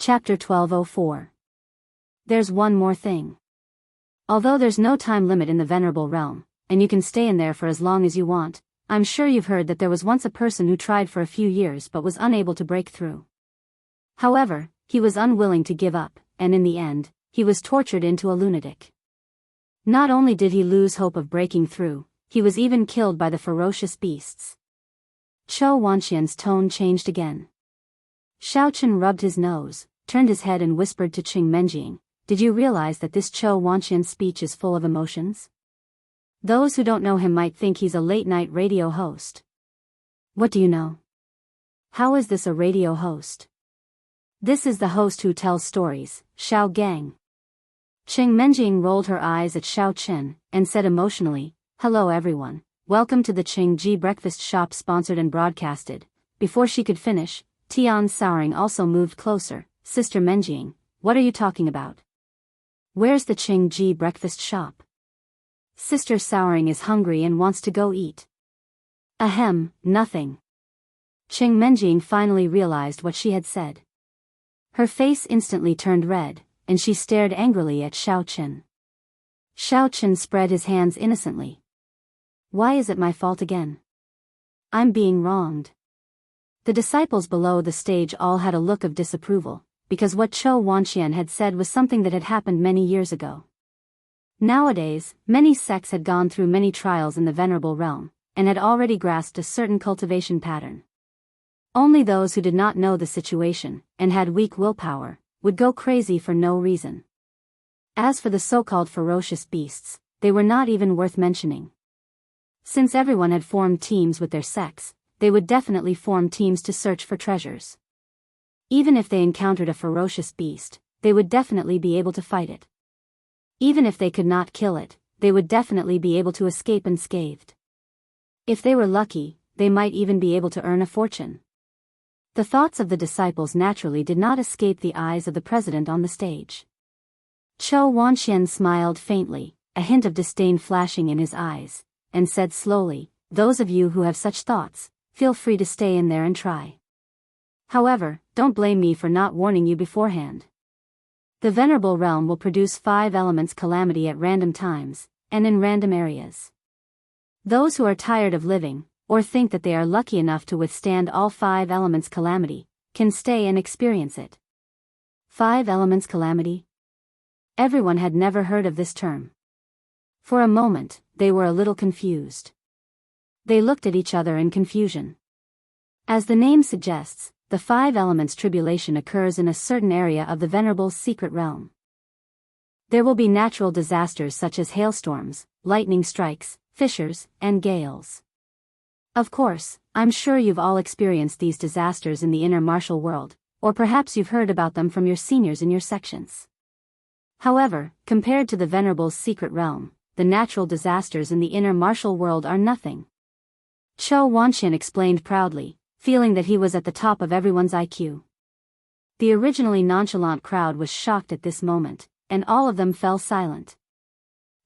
Chapter 1204. There's one more thing. Although there's no time limit in the Venerable Realm, and you can stay in there for as long as you want, I'm sure you've heard that there was once a person who tried for a few years but was unable to break through. However, he was unwilling to give up, and in the end, he was tortured into a lunatic. Not only did he lose hope of breaking through, he was even killed by the ferocious beasts. Chou Wanxian's tone changed again. Xiaochen rubbed his nose, turned his head and whispered to Qing Menjing, "Did you realize that this Chou Wanxian's speech is full of emotions? Those who don't know him might think he's a late-night radio host." "What do you know? How is this a radio host?" "This is the host who tells stories, Xiao Gang." Qing Menjing rolled her eyes at Xiaochen, and said emotionally, "Hello everyone, welcome to the Qingji breakfast shop sponsored and broadcasted." Before she could finish, Tian Souring also moved closer. "Sister Menjing, what are you talking about? Where's the Qingji breakfast shop? Sister Souring is hungry and wants to go eat." "Ahem, nothing." Qing Menjing finally realized what she had said. Her face instantly turned red, and she stared angrily at Xiaochen. Xiaochen spread his hands innocently. "Why is it my fault again? I'm being wronged." The disciples below the stage all had a look of disapproval, because what Chou Wanxian had said was something that had happened many years ago. Nowadays, many sects had gone through many trials in the Venerable Realm, and had already grasped a certain cultivation pattern. Only those who did not know the situation, and had weak willpower, would go crazy for no reason. As for the so-called ferocious beasts, they were not even worth mentioning. Since everyone had formed teams with their sects, they would definitely form teams to search for treasures. Even if they encountered a ferocious beast, they would definitely be able to fight it. Even if they could not kill it, they would definitely be able to escape unscathed. If they were lucky, they might even be able to earn a fortune. The thoughts of the disciples naturally did not escape the eyes of the president on the stage. Chou Wanxian smiled faintly, a hint of disdain flashing in his eyes, and said slowly, "Those of you who have such thoughts, feel free to stay in there and try. However, don't blame me for not warning you beforehand. The Venerable Realm will produce 5 elements calamity at random times, and in random areas. Those who are tired of living, or think that they are lucky enough to withstand all 5 elements calamity, can stay and experience it." 5 elements calamity? Everyone had never heard of this term. For a moment, they were a little confused. They looked at each other in confusion. As the name suggests, the 5 elements tribulation occurs in a certain area of the Venerable's secret realm. There will be natural disasters such as hailstorms, lightning strikes, fissures, and gales. Of course, I'm sure you've all experienced these disasters in the inner martial world, or perhaps you've heard about them from your seniors in your sections. However, compared to the Venerable's secret realm, the natural disasters in the inner martial world are nothing. Chou Wanxian explained proudly, feeling that he was at the top of everyone's IQ. The originally nonchalant crowd was shocked at this moment, and all of them fell silent.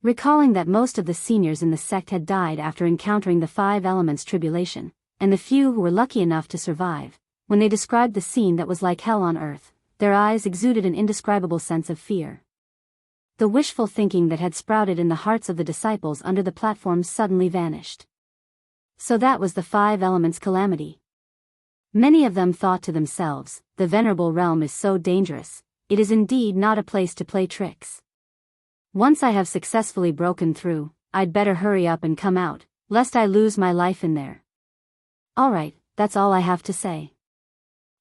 Recalling that most of the seniors in the sect had died after encountering the 5 elements tribulation, and the few who were lucky enough to survive, when they described the scene that was like hell on earth, their eyes exuded an indescribable sense of fear. The wishful thinking that had sprouted in the hearts of the disciples under the platform suddenly vanished. So that was the 5 elements calamity. Many of them thought to themselves, "The Venerable Realm is so dangerous, it is indeed not a place to play tricks. Once I have successfully broken through, I'd better hurry up and come out, lest I lose my life in there." Alright, that's all I have to say.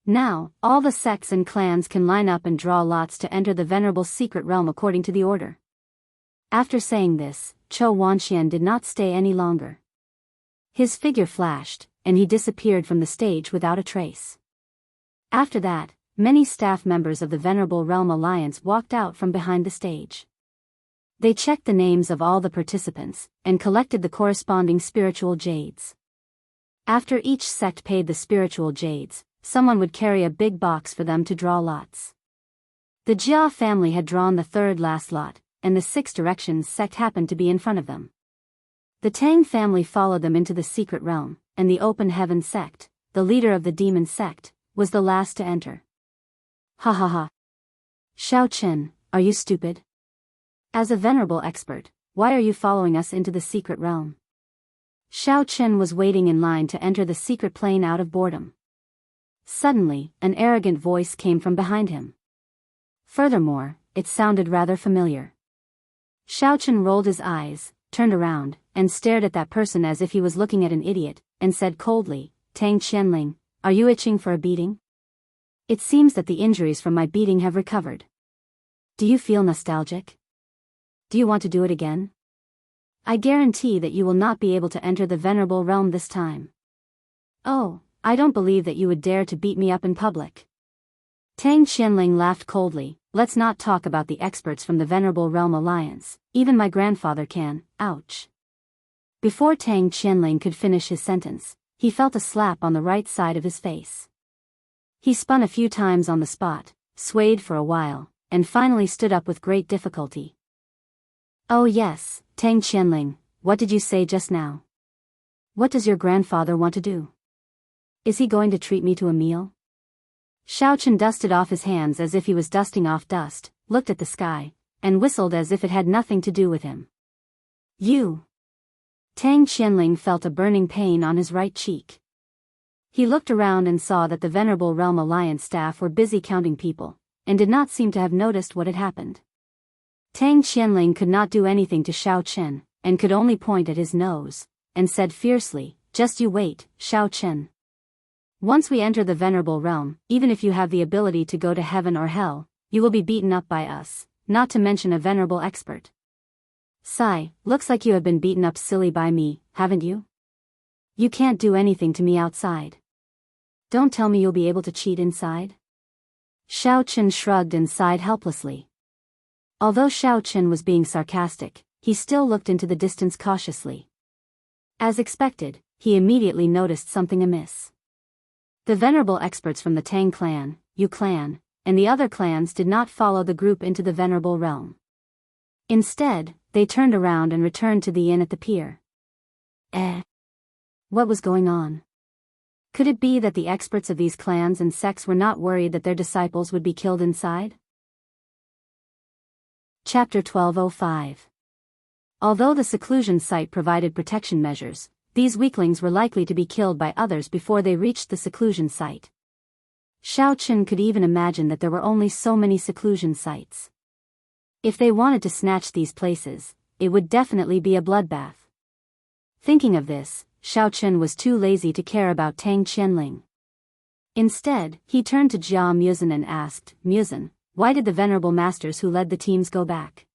Now, all the sects and clans can line up and draw lots to enter the Venerable secret realm according to the order. After saying this, Chou Wanxian did not stay any longer. His figure flashed, and he disappeared from the stage without a trace. After that, many staff members of the Venerable Realm Alliance walked out from behind the stage. They checked the names of all the participants, and collected the corresponding spiritual jades. After each sect paid the spiritual jades, someone would carry a big box for them to draw lots. The Jia family had drawn the 3rd last lot, and the 6 Directions sect happened to be in front of them. The Tang family followed them into the secret realm, and the Open Heaven sect, the leader of the demon sect, was the last to enter. Ha ha ha. Xiao Chen, are you stupid? As a venerable expert, why are you following us into the secret realm? Xiao Chen was waiting in line to enter the secret plane out of boredom. Suddenly, an arrogant voice came from behind him. Furthermore, it sounded rather familiar. Xiao Chen rolled his eyes, turned around, and stared at that person as if he was looking at an idiot, and said coldly, Tang Qianling, are you itching for a beating? It seems that the injuries from my beating have recovered. Do you feel nostalgic? Do you want to do it again? I guarantee that you will not be able to enter the venerable realm this time. Oh, I don't believe that you would dare to beat me up in public. Tang Qianling laughed coldly. Let's not talk about the experts from the Venerable Realm Alliance, even my grandfather can, ouch. Before Tang Qianling could finish his sentence, he felt a slap on the right side of his face. He spun a few times on the spot, swayed for a while, and finally stood up with great difficulty. Oh yes, Tang Qianling, what did you say just now? What does your grandfather want to do? Is he going to treat me to a meal? Xiao Chen dusted off his hands as if he was dusting off dust, looked at the sky, and whistled as if it had nothing to do with him. You! Tang Qianling felt a burning pain on his right cheek. He looked around and saw that the Venerable Realm Alliance staff were busy counting people, and did not seem to have noticed what had happened. Tang Qianling could not do anything to Xiao Chen, and could only point at his nose, and said fiercely, just you wait, Xiao Chen. Once we enter the Venerable Realm, even if you have the ability to go to heaven or hell, you will be beaten up by us, not to mention a venerable expert. Sigh, looks like you have been beaten up silly by me, haven't you? You can't do anything to me outside. Don't tell me you'll be able to cheat inside? Xiao Chen shrugged and sighed helplessly. Although Xiao Chen was being sarcastic, he still looked into the distance cautiously. As expected, he immediately noticed something amiss. The venerable experts from the Tang clan, Yu clan, and the other clans did not follow the group into the Venerable Realm. Instead, they turned around and returned to the inn at the pier. What was going on? Could it be that the experts of these clans and sects were not worried that their disciples would be killed inside? Chapter 1205. Although the seclusion site provided protection measures, these weaklings were likely to be killed by others before they reached the seclusion site. Xiao Chen could even imagine that there were only so many seclusion sites. If they wanted to snatch these places, it would definitely be a bloodbath. Thinking of this, Xiao Chen was too lazy to care about Tang Qianling. Instead, he turned to Jia Muzhen and asked, Muzhen, why did the venerable masters who led the teams go back?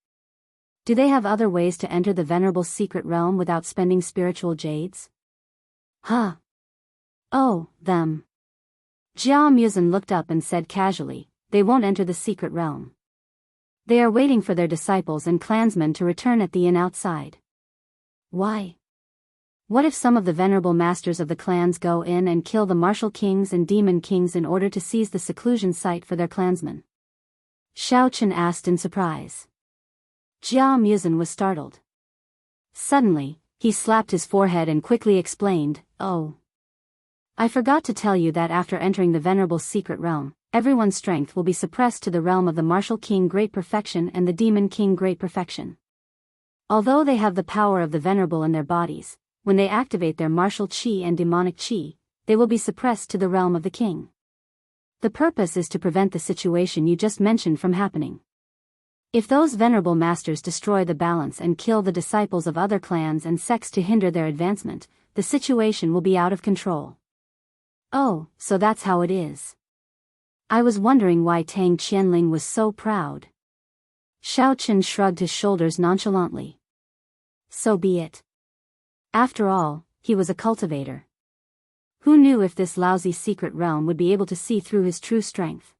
Do they have other ways to enter the venerable secret realm without spending spiritual jades? Huh. Oh, them. Jia Muzhen looked up and said casually, they won't enter the secret realm. They are waiting for their disciples and clansmen to return at the inn outside. Why? What if some of the venerable masters of the clans go in and kill the martial kings and demon kings in order to seize the seclusion site for their clansmen? Xiao Chen asked in surprise. Jia Muzhen was startled. Suddenly, he slapped his forehead and quickly explained, oh. I forgot to tell you that after entering the venerable secret realm, everyone's strength will be suppressed to the realm of the martial king Great Perfection and the demon king Great Perfection. Although they have the power of the venerable in their bodies, when they activate their martial qi and demonic qi, they will be suppressed to the realm of the king. The purpose is to prevent the situation you just mentioned from happening. If those venerable masters destroy the balance and kill the disciples of other clans and sects to hinder their advancement, the situation will be out of control. Oh, so that's how it is. I was wondering why Tang Qianling was so proud. Xiao Chen shrugged his shoulders nonchalantly. So be it. After all, he was a cultivator. Who knew if this lousy secret realm would be able to see through his true strength?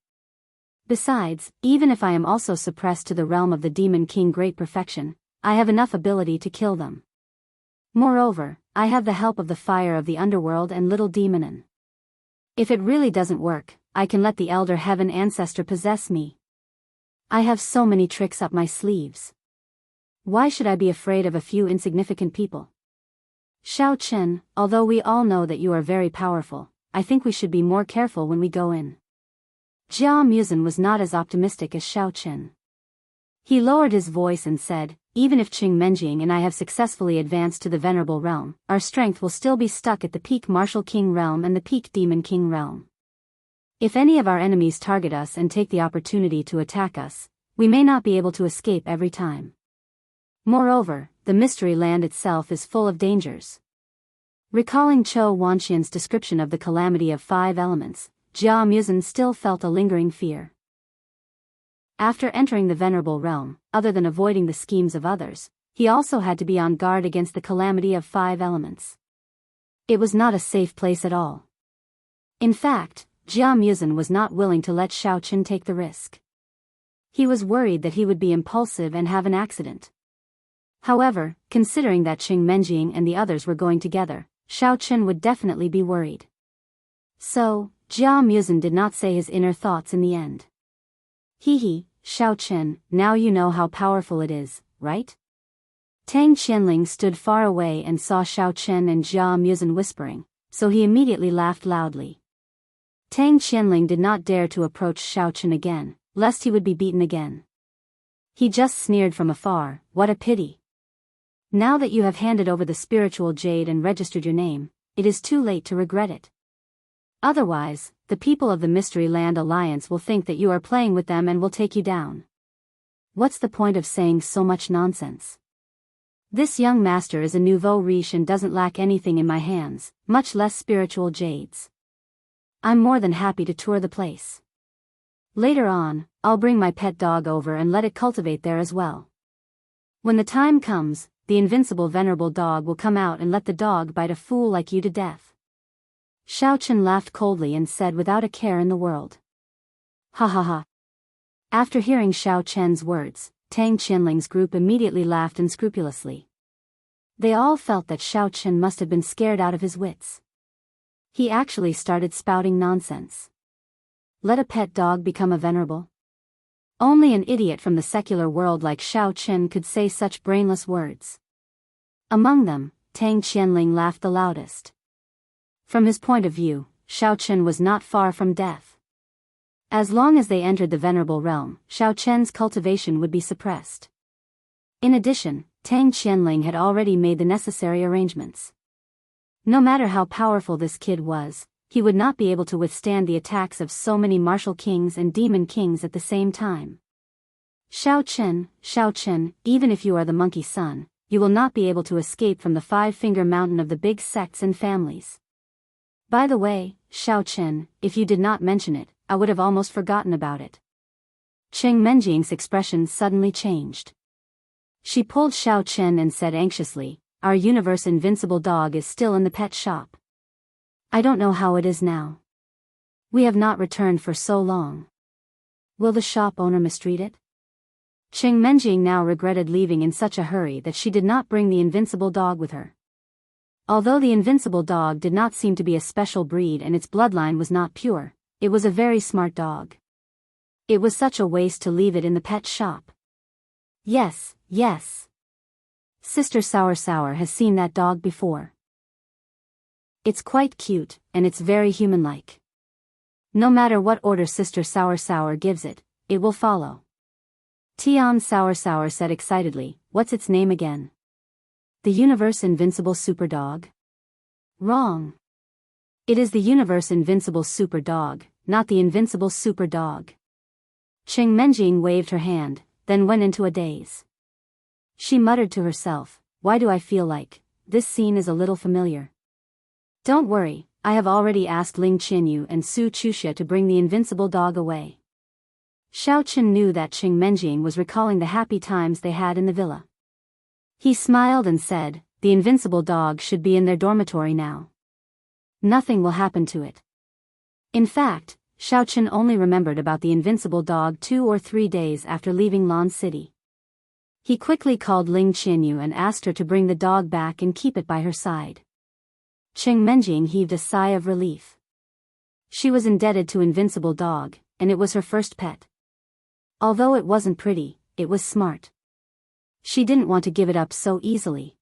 Besides, even if I am also suppressed to the realm of the Demon King Great Perfection, I have enough ability to kill them. Moreover, I have the help of the fire of the underworld and little demonin. If it really doesn't work, I can let the Elder Heaven Ancestor possess me. I have so many tricks up my sleeves. Why should I be afraid of a few insignificant people? Xiao Chen, although we all know that you are very powerful, I think we should be more careful when we go in. Jia Muzin was not as optimistic as Xiao Chen. He lowered his voice and said, even if Qing Menjing and I have successfully advanced to the Venerable Realm, our strength will still be stuck at the peak Martial King Realm and the peak Demon King Realm. If any of our enemies target us and take the opportunity to attack us, we may not be able to escape every time. Moreover, the Mystery Land itself is full of dangers. Recalling Chou Wanxian's description of the calamity of 5 elements, Jia Muzin still felt a lingering fear. After entering the Venerable Realm, other than avoiding the schemes of others, he also had to be on guard against the calamity of 5 elements. It was not a safe place at all. In fact, Jia Muzin was not willing to let Xiao Chen take the risk. He was worried that he would be impulsive and have an accident. However, considering that Qing Menjing and the others were going together, Xiao Chen would definitely be worried. So, Jia Muzin did not say his inner thoughts in the end. Hee, Xiao Chen, now you know how powerful it is, right? Tang Qianling stood far away and saw Xiao Chen and Jia Muzin whispering, so he immediately laughed loudly. Tang Qianling did not dare to approach Xiao Chen again, lest he would be beaten again. He just sneered from afar, what a pity. Now that you have handed over the spiritual jade and registered your name, it is too late to regret it. Otherwise, the people of the Mystery Land Alliance will think that you are playing with them and will take you down. What's the point of saying so much nonsense? This young master is a nouveau riche and doesn't lack anything in my hands, much less spiritual jades. I'm more than happy to tour the place. Later on, I'll bring my pet dog over and let it cultivate there as well. When the time comes, the invincible venerable dog will come out and let the dog bite a fool like you to death. Xiao Chen laughed coldly and said without a care in the world. Ha ha ha. After hearing Xiao Chen's words, Tang Qianling's group immediately laughed unscrupulously. They all felt that Xiao Chen must have been scared out of his wits. He actually started spouting nonsense. Let a pet dog become a venerable? Only an idiot from the secular world like Xiao Chen could say such brainless words. Among them, Tang Qianling laughed the loudest. From his point of view, Xiao Chen was not far from death. As long as they entered the Venerable Realm, Xiao Chen's cultivation would be suppressed. In addition, Tang Qianling had already made the necessary arrangements. No matter how powerful this kid was, he would not be able to withstand the attacks of so many martial kings and demon kings at the same time. Xiao Chen, even if you are the monkey son, you will not be able to escape from the 5-finger mountain of the big sects and families. By the way, Xiao Chen, if you did not mention it, I would have almost forgotten about it. Qing Menjing's expression suddenly changed. She pulled Xiao Chen and said anxiously, our universe invincible dog is still in the pet shop. I don't know how it is now. We have not returned for so long. Will the shop owner mistreat it? Qing Menjing now regretted leaving in such a hurry that she did not bring the invincible dog with her. Although the invincible dog did not seem to be a special breed and its bloodline was not pure, it was a very smart dog. It was such a waste to leave it in the pet shop. Yes. Sister Sour has seen that dog before. It's quite cute, and it's very human-like. No matter what order Sister Sour gives it, it will follow. Tian Sour said excitedly, what's its name again? The Universe Invincible Super Dog? Wrong. It is the Universe Invincible Super Dog, not the Invincible Super Dog. Qing Menjing waved her hand, then went into a daze. She muttered to herself, why do I feel like this scene is a little familiar? Don't worry, I have already asked Ling Qinyu and Su Chuxia to bring the invincible dog away. Xiao Chen knew that Qing Menjing was recalling the happy times they had in the villa. He smiled and said, the invincible dog should be in their dormitory now. Nothing will happen to it. In fact, Xiao Chen only remembered about the invincible dog 2 or 3 days after leaving Lan City. He quickly called Ling Qinyu and asked her to bring the dog back and keep it by her side. Qing Menjing heaved a sigh of relief. She was indebted to Invincible Dog, and it was her first pet. Although it wasn't pretty, it was smart. She didn't want to give it up so easily.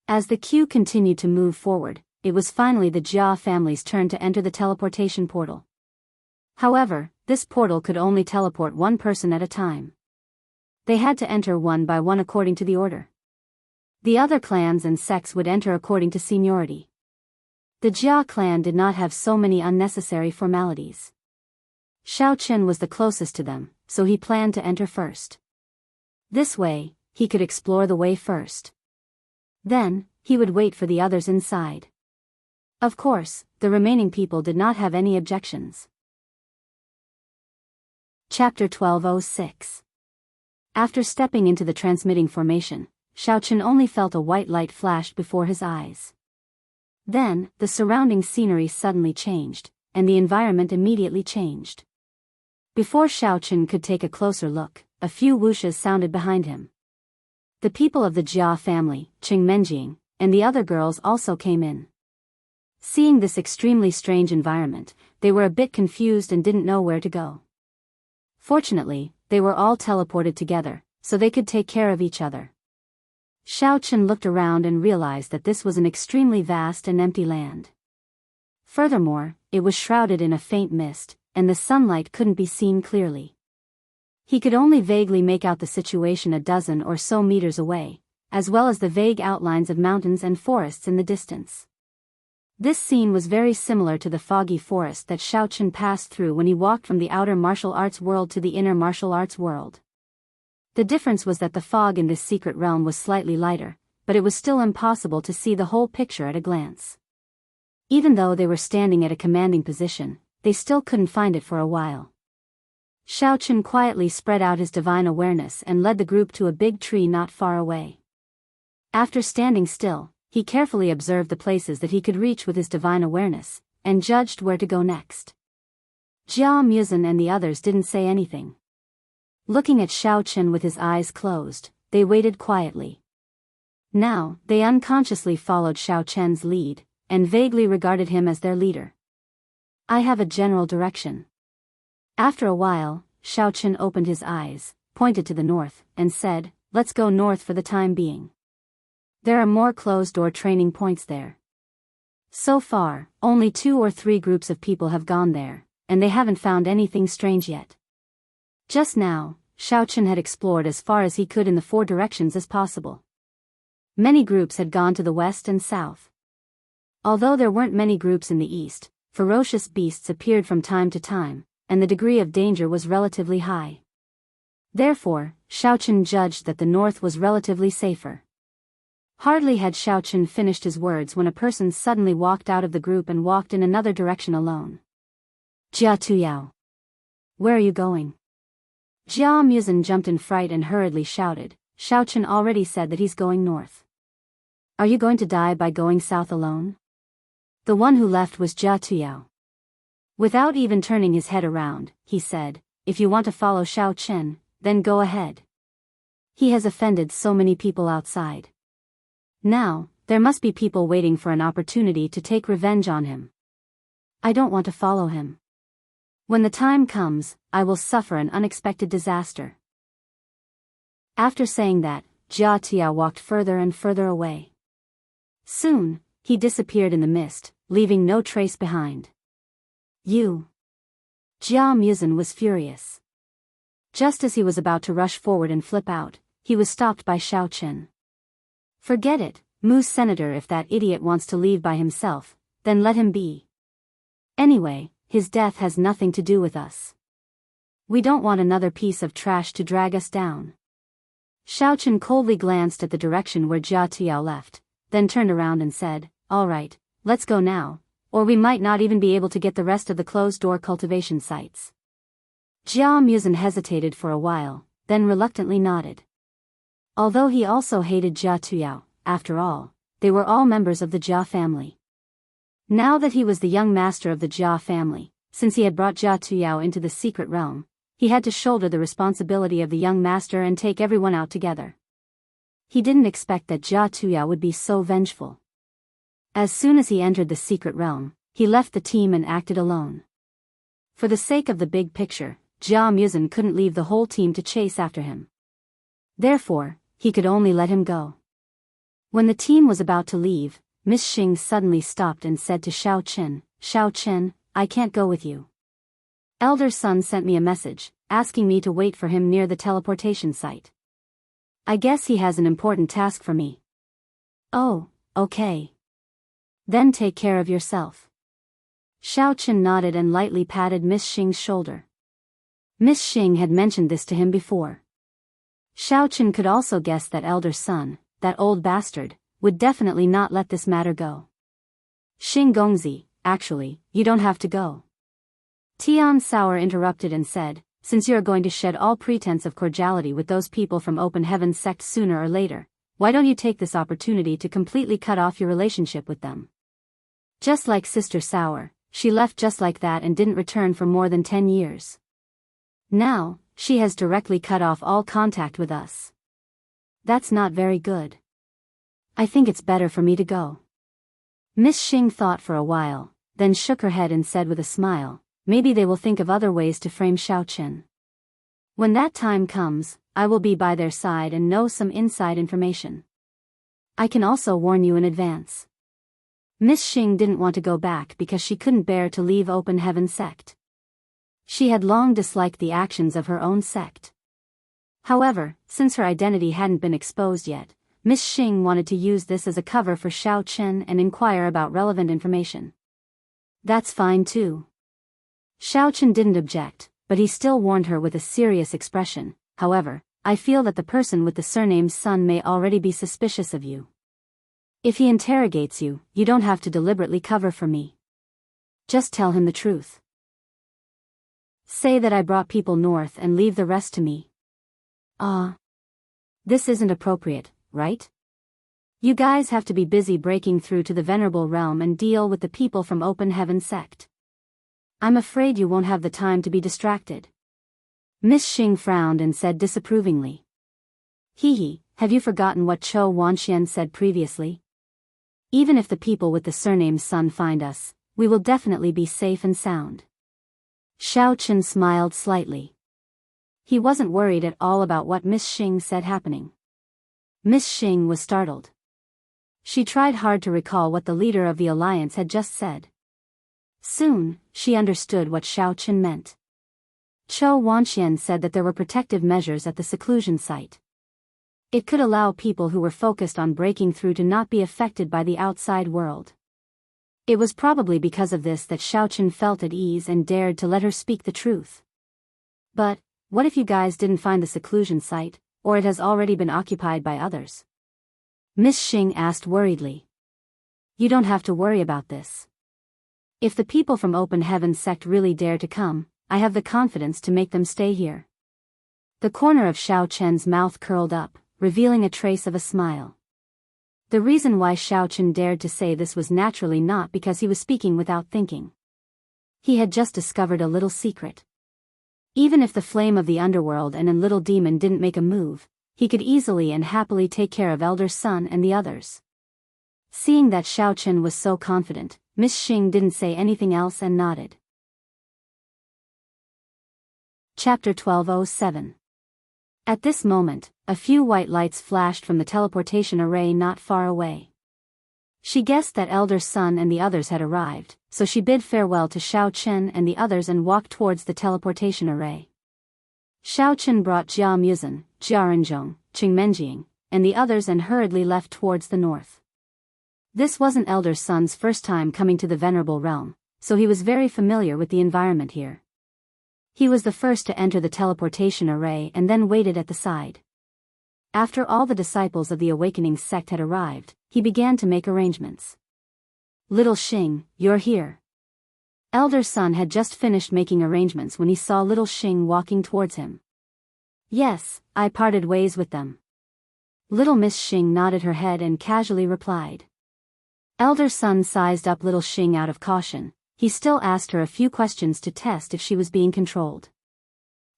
As the queue continued to move forward, it was finally the Jia family's turn to enter the teleportation portal. However, this portal could only teleport one person at a time. They had to enter one by one according to the order. The other clans and sects would enter according to seniority. The Jia clan did not have so many unnecessary formalities. Xiao Chen was the closest to them, so he planned to enter first. This way, he could explore the way first. Then, he would wait for the others inside. Of course, the remaining people did not have any objections. Chapter 1206. After stepping into the transmitting formation, Xiao Chen only felt a white light flashed before his eyes. Then, the surrounding scenery suddenly changed, and the environment immediately changed. Before Xiao Chen could take a closer look, a few whooshes sounded behind him. The people of the Jia family, Qing Menjing, and the other girls also came in. Seeing this extremely strange environment, they were a bit confused and didn't know where to go. Fortunately, they were all teleported together, so they could take care of each other. Xiao Chen looked around and realized that this was an extremely vast and empty land. Furthermore, it was shrouded in a faint mist, and the sunlight couldn't be seen clearly. He could only vaguely make out the situation a dozen or so meters away, as well as the vague outlines of mountains and forests in the distance. This scene was very similar to the foggy forest that Xiao Chen passed through when he walked from the outer martial arts world to the inner martial arts world. The difference was that the fog in this secret realm was slightly lighter, but it was still impossible to see the whole picture at a glance. Even though they were standing at a commanding position, they still couldn't find it for a while. Xiao Chen quietly spread out his divine awareness and led the group to a big tree not far away. After standing still, he carefully observed the places that he could reach with his divine awareness, and judged where to go next. Jia Muzhen and the others didn't say anything. Looking at Xiao Chen with his eyes closed, they waited quietly. Now, they unconsciously followed Xiao Chen's lead, and vaguely regarded him as their leader. I have a general direction. After a while, Xiao Chen opened his eyes, pointed to the north, and said, "Let's go north for the time being. There are more closed-door training points there." So far, only 2 or 3 groups of people have gone there, and they haven't found anything strange yet. Just now, Xiao Chen had explored as far as he could in the 4 directions as possible. Many groups had gone to the west and south. Although there weren't many groups in the east, ferocious beasts appeared from time to time, and the degree of danger was relatively high. Therefore, Xiao Chen judged that the north was relatively safer. Hardly had Xiao Chen finished his words when a person suddenly walked out of the group and walked in another direction alone. "Jia Tuyao. Where are you going?" Jia Muzhen jumped in fright and hurriedly shouted, "Xiao Chen already said that he's going north. Are you going to die by going south alone?" The one who left was Jia Tuyao. Without even turning his head around, he said, "If you want to follow Xiao Chen, then go ahead. He has offended so many people outside. Now, there must be people waiting for an opportunity to take revenge on him. I don't want to follow him. When the time comes, I will suffer an unexpected disaster." After saying that, Jia Tuyao walked further and further away. Soon, he disappeared in the mist, leaving no trace behind. "You!" Jia Muzhen was furious. Just as he was about to rush forward and flip out, he was stopped by Xiao Chen. "Forget it, Moose Senator. If that idiot wants to leave by himself, then let him be. Anyway, his death has nothing to do with us. We don't want another piece of trash to drag us down." Xiao Chen coldly glanced at the direction where Jia Tuyao left, then turned around and said, "All right, let's go now, or we might not even be able to get the rest of the closed-door cultivation sites." Jia Muzhen hesitated for a while, then reluctantly nodded. Although he also hated Jia Tuyao, after all, they were all members of the Jia family. Now that he was the young master of the Jia family, since he had brought Jia Tuyao into the secret realm, he had to shoulder the responsibility of the young master and take everyone out together. He didn't expect that Jia Tuyao would be so vengeful. As soon as he entered the secret realm, he left the team and acted alone. For the sake of the big picture, Jia Muzhen couldn't leave the whole team to chase after him. Therefore, he could only let him go. When the team was about to leave, Miss Xing suddenly stopped and said to Xiao Chen, "Xiao Chen, I can't go with you." Elder Son sent me a message, asking me to wait for him near the teleportation site. I guess he has an important task for me. Oh, okay. Then take care of yourself. Xiaochen nodded and lightly patted Miss Xing's shoulder. Miss Xing had mentioned this to him before. Xiaochen could also guess that Elder Son, that old bastard, would definitely not let this matter go. Xing Gongzi, actually, you don't have to go. Tian Sauer interrupted and said, since you are going to shed all pretense of cordiality with those people from Open Heaven's sect sooner or later, why don't you take this opportunity to completely cut off your relationship with them? Just like Sister Sauer, she left just like that and didn't return for more than 10 years. Now, she has directly cut off all contact with us. That's not very good. I think it's better for me to go. Miss Xing thought for a while, then shook her head and said with a smile, maybe they will think of other ways to frame Xiaochen. When that time comes, I will be by their side and know some inside information. I can also warn you in advance. Miss Xing didn't want to go back because she couldn't bear to leave Open Heaven sect. She had long disliked the actions of her own sect. However, since her identity hadn't been exposed yet, Miss Xing wanted to use this as a cover for Xiaochen and inquire about relevant information. That's fine too. Xiaochen didn't object, but he still warned her with a serious expression, however, I feel that the person with the surname Sun may already be suspicious of you. If he interrogates you, you don't have to deliberately cover for me. Just tell him the truth. Say that I brought people north and leave the rest to me. This isn't appropriate, right? You guys have to be busy breaking through to the Venerable Realm and deal with the people from Open Heaven sect. I'm afraid you won't have the time to be distracted. Miss Xing frowned and said disapprovingly. Hee, have you forgotten what Chou Wanxian said previously? Even if the people with the surname Sun find us, we will definitely be safe and sound. Xiaochen smiled slightly. He wasn't worried at all about what Miss Xing said happening. Miss Xing was startled. She tried hard to recall what the leader of the alliance had just said. Soon, she understood what Xiaochen meant. Chou Wanxian said that there were protective measures at the seclusion site. It could allow people who were focused on breaking through to not be affected by the outside world. It was probably because of this that Xiaochen felt at ease and dared to let her speak the truth. But, what if you guys didn't find the seclusion site, or it has already been occupied by others? Miss Xing asked worriedly. You don't have to worry about this. If the people from Open Heaven sect really dare to come, I have the confidence to make them stay here. The corner of Xiaochen's mouth curled up, revealing a trace of a smile. The reason why Xiaochen dared to say this was naturally not because he was speaking without thinking. He had just discovered a little secret. Even if the flame of the underworld and a little demon didn't make a move, he could easily and happily take care of Elder Sun and the others. Seeing that Xiaochen was so confident, Miss Xing didn't say anything else and nodded. Chapter 1207. At this moment, a few white lights flashed from the teleportation array not far away. She guessed that Elder Sun and the others had arrived, so she bid farewell to Xiaochen and the others and walked towards the teleportation array. Xiaochen brought Jia Muzhen, Jia Renzhong, Qing Menjing, and the others and hurriedly left towards the north. This wasn't Elder Sun's first time coming to the Venerable Realm, so he was very familiar with the environment here. He was the first to enter the teleportation array and then waited at the side. After all the disciples of the Awakening sect had arrived, he began to make arrangements. Little Xing, you're here. Elder Sun had just finished making arrangements when he saw Little Xing walking towards him. Yes, I parted ways with them. Little Miss Xing nodded her head and casually replied. Elder Sun sized up Little Xing out of caution. He still asked her a few questions to test if she was being controlled.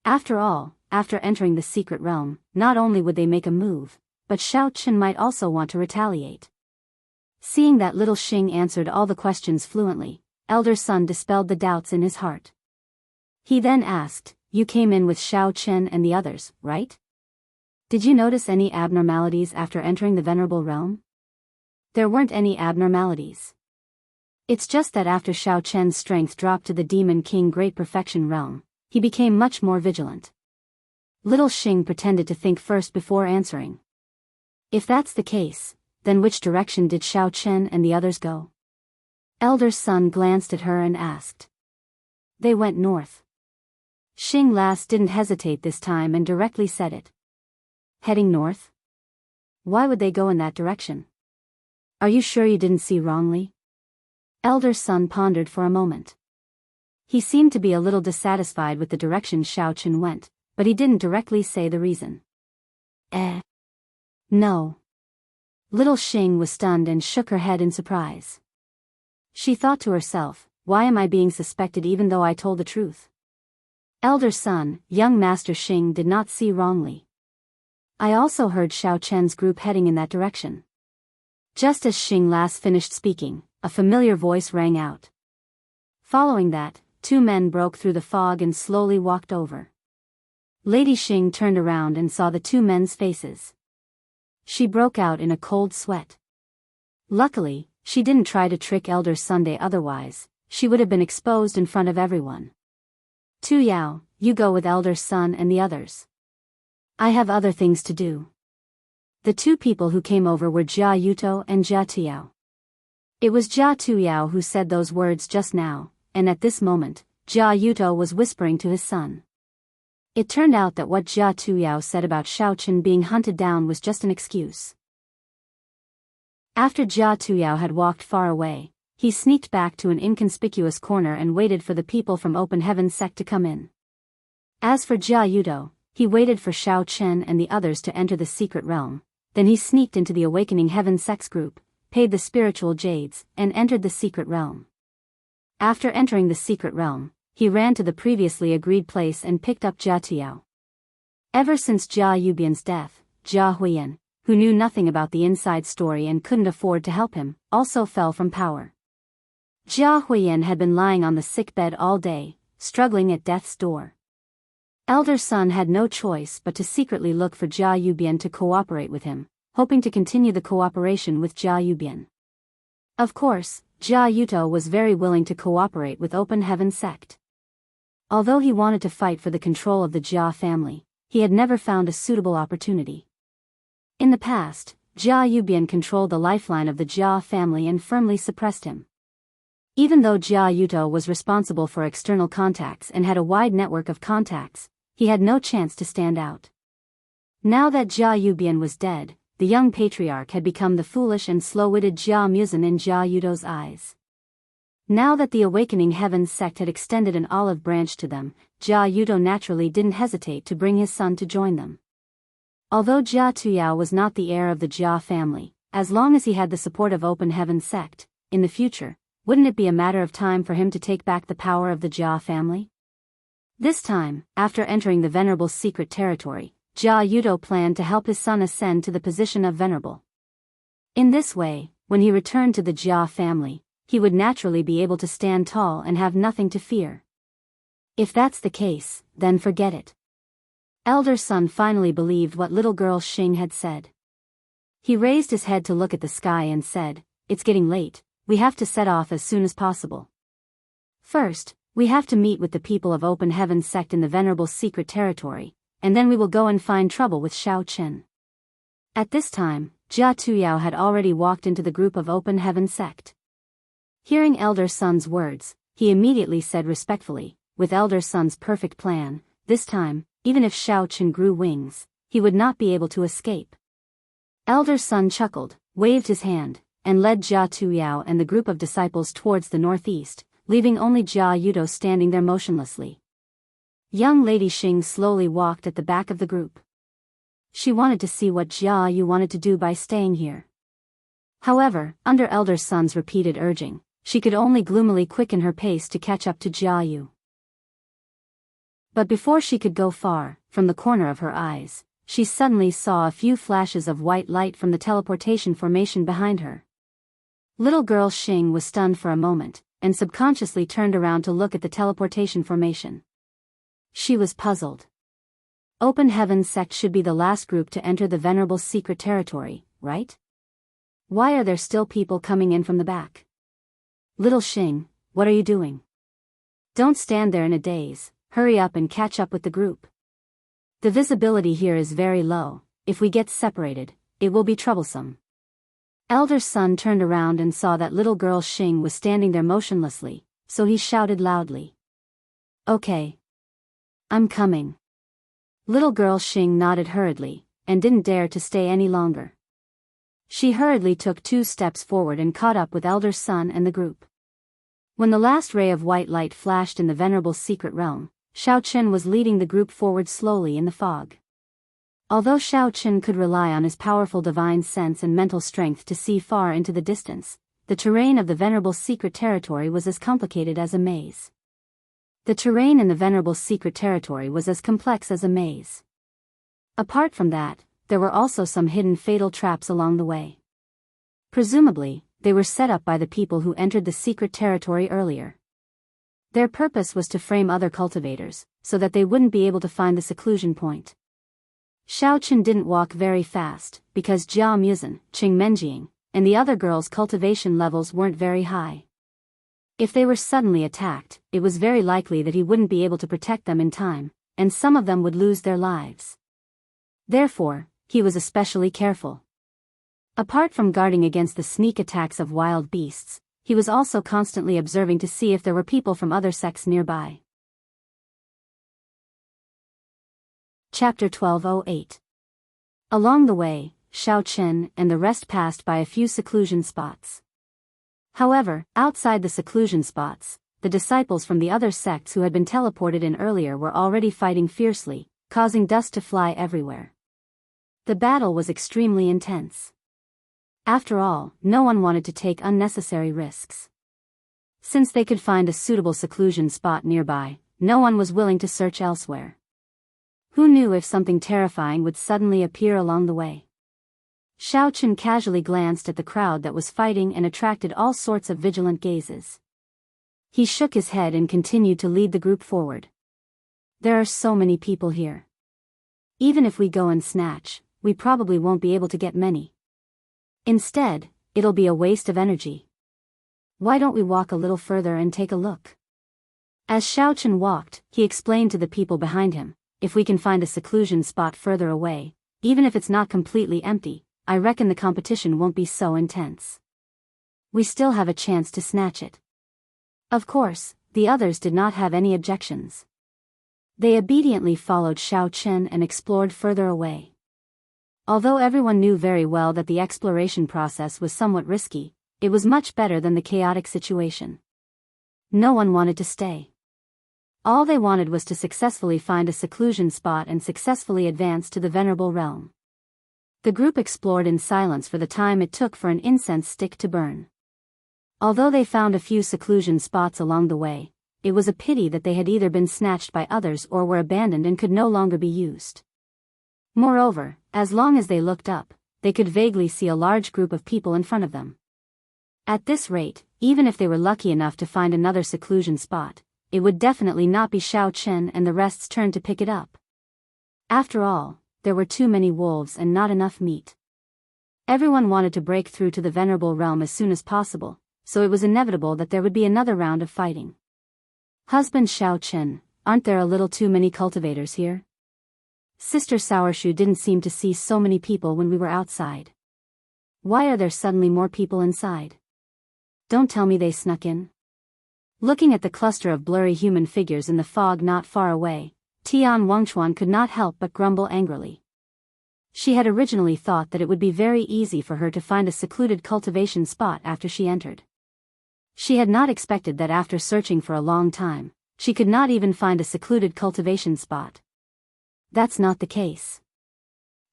After all, after entering the secret realm, not only would they make a move, but Xiaochen might also want to retaliate. Seeing that Little Xing answered all the questions fluently, Elder Sun dispelled the doubts in his heart. He then asked, You came in with Xiaochen and the others, right? Did you notice any abnormalities after entering the Venerable Realm? There weren't any abnormalities. It's just that after Xiao Chen's strength dropped to the Demon King Great Perfection realm, he became much more vigilant. Little Xing pretended to think first before answering. If that's the case, then which direction did Xiao Chen and the others go? Elder Sun glanced at her and asked. They went north. Xing Las didn't hesitate this time and directly said it. Heading north? Why would they go in that direction? Are you sure you didn't see wrongly? Elder Sun pondered for a moment. He seemed to be a little dissatisfied with the direction Xiao Chen went, but he didn't directly say the reason. No. Little Xing was stunned and shook her head in surprise. She thought to herself, why am I being suspected even though I told the truth? Elder Sun, young Master Xing did not see wrongly. I also heard Xiao Chen's group heading in that direction. Just as Xing Las finished speaking, a familiar voice rang out. Following that, two men broke through the fog and slowly walked over. Lady Xing turned around and saw the two men's faces. She broke out in a cold sweat. Luckily, she didn't try to trick Elder Sunday, otherwise, she would have been exposed in front of everyone. Tu Yao, you go with Elder Sun and the others. I have other things to do. The two people who came over were Jia Yuto and Jia Tuyao. It was Jia Tuyao who said those words just now, and at this moment, Jia Yuto was whispering to his son. It turned out that what Jia Tuyao said about Xiao Chen being hunted down was just an excuse. After Jia Tuyao had walked far away, he sneaked back to an inconspicuous corner and waited for the people from Open Heaven sect to come in. As for Jia Yuto, he waited for Xiao Chen and the others to enter the secret realm, then he sneaked into the Awakening Heaven sect's group, paid the spiritual jades, and entered the secret realm. After entering the secret realm, he ran to the previously agreed place and picked up Jia Tuyao. Ever since Jia Yubian's death, Jia Huiyan, who knew nothing about the inside story and couldn't afford to help him, also fell from power. Jia Huiyan had been lying on the sick bed all day, struggling at death's door. Elder Sun had no choice but to secretly look for Jia Yubian to cooperate with him, hoping to continue the cooperation with Jia Yubian. Of course, Jia Yuto was very willing to cooperate with Open Heaven sect. Although he wanted to fight for the control of the Jia family, he had never found a suitable opportunity. In the past, Jia Yubian controlled the lifeline of the Jia family and firmly suppressed him. Even though Jia Yuto was responsible for external contacts and had a wide network of contacts, he had no chance to stand out. Now that Jia Yubian was dead, the young patriarch had become the foolish and slow-witted Jia Muzin in Jia Yuto's eyes. Now that the Awakening Heaven sect had extended an olive branch to them, Jia Yuto naturally didn't hesitate to bring his son to join them. Although Jia Tuyao was not the heir of the Jia family, as long as he had the support of Open Heaven sect, in the future, wouldn't it be a matter of time for him to take back the power of the Jia family? This time, after entering the Venerable's secret territory, Jia Yuto planned to help his son ascend to the position of Venerable. In this way, when he returned to the Jia family, he would naturally be able to stand tall and have nothing to fear. If that's the case, then forget it. Elder Sun finally believed what little girl Xing had said. He raised his head to look at the sky and said, "It's getting late, we have to set off as soon as possible. First, we have to meet with the people of Open Heaven sect in the Venerable's secret territory, and then we will go and find trouble with Xiao Chen." At this time, Jia Tuyao had already walked into the group of Open Heaven sect. Hearing Elder Sun's words, he immediately said respectfully, with Elder Sun's perfect plan, this time, even if Xiao Chen grew wings, he would not be able to escape. Elder Sun chuckled, waved his hand, and led Jia Tuyao and the group of disciples towards the northeast, leaving only Jia Yuto standing there motionlessly. Young Lady Xing slowly walked at the back of the group. She wanted to see what Jia Yu wanted to do by staying here. However, under Elder Sun's repeated urging, she could only gloomily quicken her pace to catch up to Jia Yu. But before she could go far, from the corner of her eyes, she suddenly saw a few flashes of white light from the teleportation formation behind her. Little girl Xing was stunned for a moment, and subconsciously turned around to look at the teleportation formation. She was puzzled. Open Heaven sect should be the last group to enter the Venerable's secret territory, right? Why are there still people coming in from the back? Little Xing, what are you doing? Don't stand there in a daze, hurry up and catch up with the group. The visibility here is very low, if we get separated, it will be troublesome. Elder son turned around and saw that little girl Xing was standing there motionlessly, so he shouted loudly. Okay. I'm coming. Little girl Xing nodded hurriedly, and didn't dare to stay any longer. She hurriedly took 2 steps forward and caught up with Elder son and the group. When the last ray of white light flashed in the venerable secret realm, Xiao Chen was leading the group forward slowly in the fog. Although Xiao Chen could rely on his powerful divine sense and mental strength to see far into the distance, the terrain of the venerable secret territory was as complicated as a maze. The terrain in the venerable secret territory was as complex as a maze. Apart from that, there were also some hidden fatal traps along the way. Presumably, they were set up by the people who entered the secret territory earlier. Their purpose was to frame other cultivators, so that they wouldn't be able to find the seclusion point. Xiao Chen didn't walk very fast, because Jia Muzhen, Qing Menjiang, and the other girls' cultivation levels weren't very high. If they were suddenly attacked, it was very likely that he wouldn't be able to protect them in time, and some of them would lose their lives. Therefore, he was especially careful. Apart from guarding against the sneak attacks of wild beasts, he was also constantly observing to see if there were people from other sects nearby. Chapter 1208. Along the way, Xiao Chen and the rest passed by a few seclusion spots. However, outside the seclusion spots, the disciples from the other sects who had been teleported in earlier were already fighting fiercely, causing dust to fly everywhere. The battle was extremely intense. After all, no one wanted to take unnecessary risks. Since they could find a suitable seclusion spot nearby, no one was willing to search elsewhere. Who knew if something terrifying would suddenly appear along the way? Xiao Chen casually glanced at the crowd that was fighting and attracted all sorts of vigilant gazes. He shook his head and continued to lead the group forward. There are so many people here. Even if we go and snatch, we probably won't be able to get many. Instead, it'll be a waste of energy. Why don't we walk a little further and take a look? As Xiao Chen walked, he explained to the people behind him, if we can find a seclusion spot further away, even if it's not completely empty, I reckon the competition won't be so intense. We still have a chance to snatch it. Of course, the others did not have any objections. They obediently followed Xiao Chen and explored further away. Although everyone knew very well that the exploration process was somewhat risky, it was much better than the chaotic situation. No one wanted to stay. All they wanted was to successfully find a seclusion spot and successfully advance to the venerable realm. The group explored in silence for the time it took for an incense stick to burn. Although they found a few seclusion spots along the way, it was a pity that they had either been snatched by others or were abandoned and could no longer be used. Moreover, as long as they looked up, they could vaguely see a large group of people in front of them. At this rate, even if they were lucky enough to find another seclusion spot, it would definitely not be Xiao Chen and the rest's turn to pick it up. After all, there were too many wolves and not enough meat. Everyone wanted to break through to the venerable realm as soon as possible, so it was inevitable that there would be another round of fighting. Husband Xiao Chen, aren't there a little too many cultivators here? Sister Sourshoe didn't seem to see so many people when we were outside. Why are there suddenly more people inside? Don't tell me they snuck in. Looking at the cluster of blurry human figures in the fog not far away, Tian Wangchuan could not help but grumble angrily. She had originally thought that it would be very easy for her to find a secluded cultivation spot after she entered. She had not expected that after searching for a long time, she could not even find a secluded cultivation spot. That's not the case.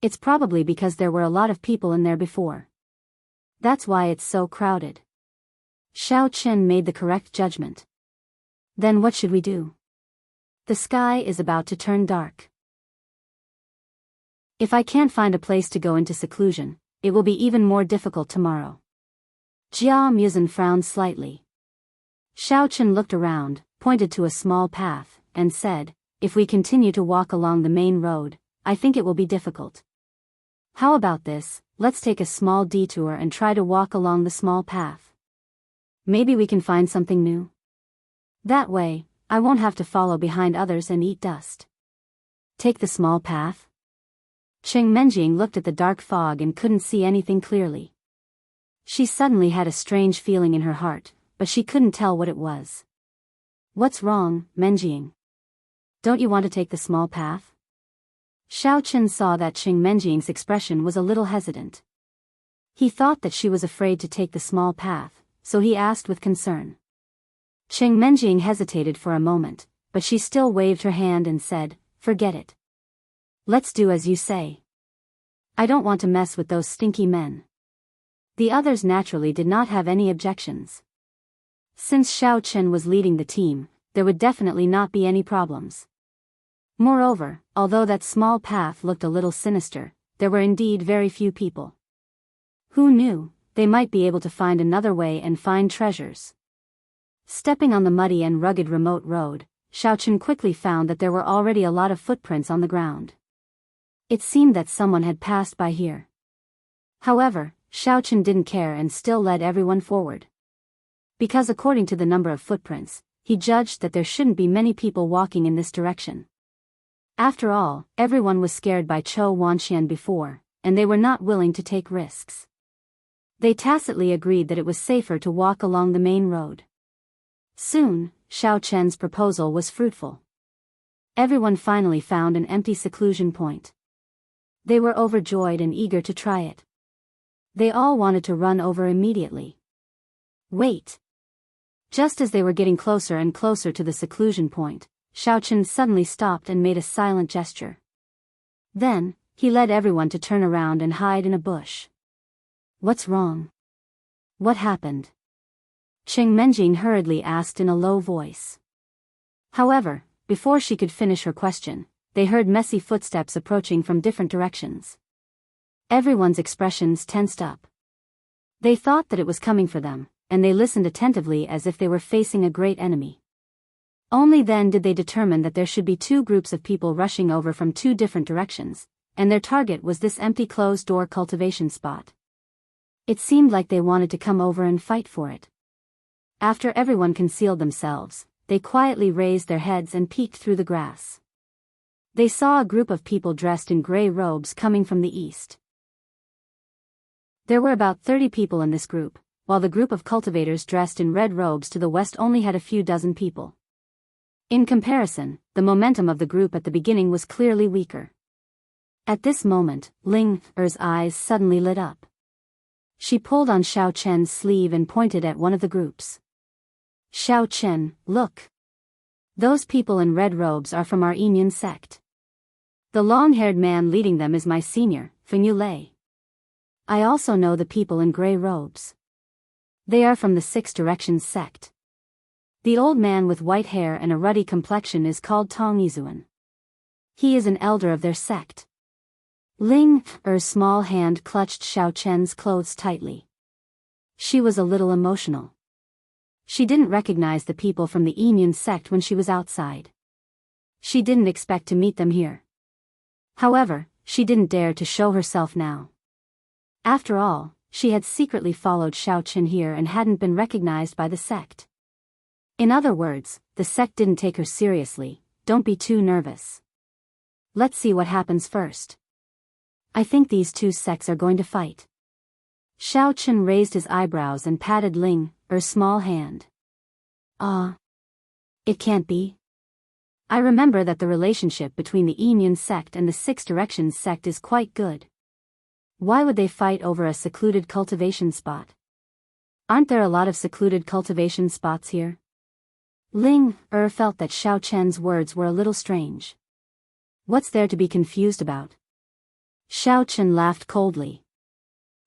It's probably because there were a lot of people in there before. That's why it's so crowded. Xiao Chen made the correct judgment. Then what should we do? The sky is about to turn dark. If I can't find a place to go into seclusion, it will be even more difficult tomorrow. Jia Muzhen frowned slightly. Xiao Chen looked around, pointed to a small path, and said, if we continue to walk along the main road, I think it will be difficult. How about this, let's take a small detour and try to walk along the small path. Maybe we can find something new. That way, I won't have to follow behind others and eat dust. Take the small path? Cheng Menjing looked at the dark fog and couldn't see anything clearly. She suddenly had a strange feeling in her heart, but she couldn't tell what it was. What's wrong, Menjing? Don't you want to take the small path? Xiao Chen saw that Cheng Menjing's expression was a little hesitant. He thought that she was afraid to take the small path, so he asked with concern. Cheng Menjing hesitated for a moment, but she still waved her hand and said, "Forget it. Let's do as you say. I don't want to mess with those stinky men." The others naturally did not have any objections. Since Xiao Chen was leading the team, there would definitely not be any problems. Moreover, although that small path looked a little sinister, there were indeed very few people. Who knew, they might be able to find another way and find treasures. Stepping on the muddy and rugged remote road, Xiao Chen quickly found that there were already a lot of footprints on the ground. It seemed that someone had passed by here. However, Xiao Chen didn't care and still led everyone forward. Because according to the number of footprints, he judged that there shouldn't be many people walking in this direction. After all, everyone was scared by Chou Wanxian before, and they were not willing to take risks. They tacitly agreed that it was safer to walk along the main road. Soon, Xiao Chen's proposal was fruitful. Everyone finally found an empty seclusion point. They were overjoyed and eager to try it. They all wanted to run over immediately. Wait! Just as they were getting closer and closer to the seclusion point, Xiao Chen suddenly stopped and made a silent gesture. Then, he led everyone to turn around and hide in a bush. What's wrong? What happened? Cheng Menjing hurriedly asked in a low voice. However, before she could finish her question, they heard messy footsteps approaching from different directions. Everyone's expressions tensed up. They thought that it was coming for them, and they listened attentively as if they were facing a great enemy. Only then did they determine that there should be two groups of people rushing over from two different directions, and their target was this empty closed-door cultivation spot. It seemed like they wanted to come over and fight for it. After everyone concealed themselves, they quietly raised their heads and peeked through the grass. They saw a group of people dressed in gray robes coming from the east. There were about 30 people in this group, while the group of cultivators dressed in red robes to the west only had a few dozen people. In comparison, the momentum of the group at the beginning was clearly weaker. At this moment, Ling Er's eyes suddenly lit up. She pulled on Xiao Chen's sleeve and pointed at one of the groups. Xiao Chen, look. Those people in red robes are from our Yinyun sect. The long-haired man leading them is my senior, Feng Lei. I also know the people in gray robes. They are from the Six Directions sect. The old man with white hair and a ruddy complexion is called Tong Yizuan. He is an elder of their sect. Ling Er's small hand clutched Xiao Chen's clothes tightly. She was a little emotional. She didn't recognize the people from the Yinyun sect when she was outside. She didn't expect to meet them here. However, she didn't dare to show herself now. After all, she had secretly followed Xiao Chen here and hadn't been recognized by the sect. In other words, the sect didn't take her seriously. Don't be too nervous. Let's see what happens first. I think these two sects are going to fight. Xiao Chen raised his eyebrows and patted Ling Er's small hand. It can't be. I remember that the relationship between the Yinyun sect and the Six Directions sect is quite good. Why would they fight over a secluded cultivation spot? Aren't there a lot of secluded cultivation spots here? Ling Er felt that Xiao Chen's words were a little strange. What's there to be confused about? Xiao Chen laughed coldly.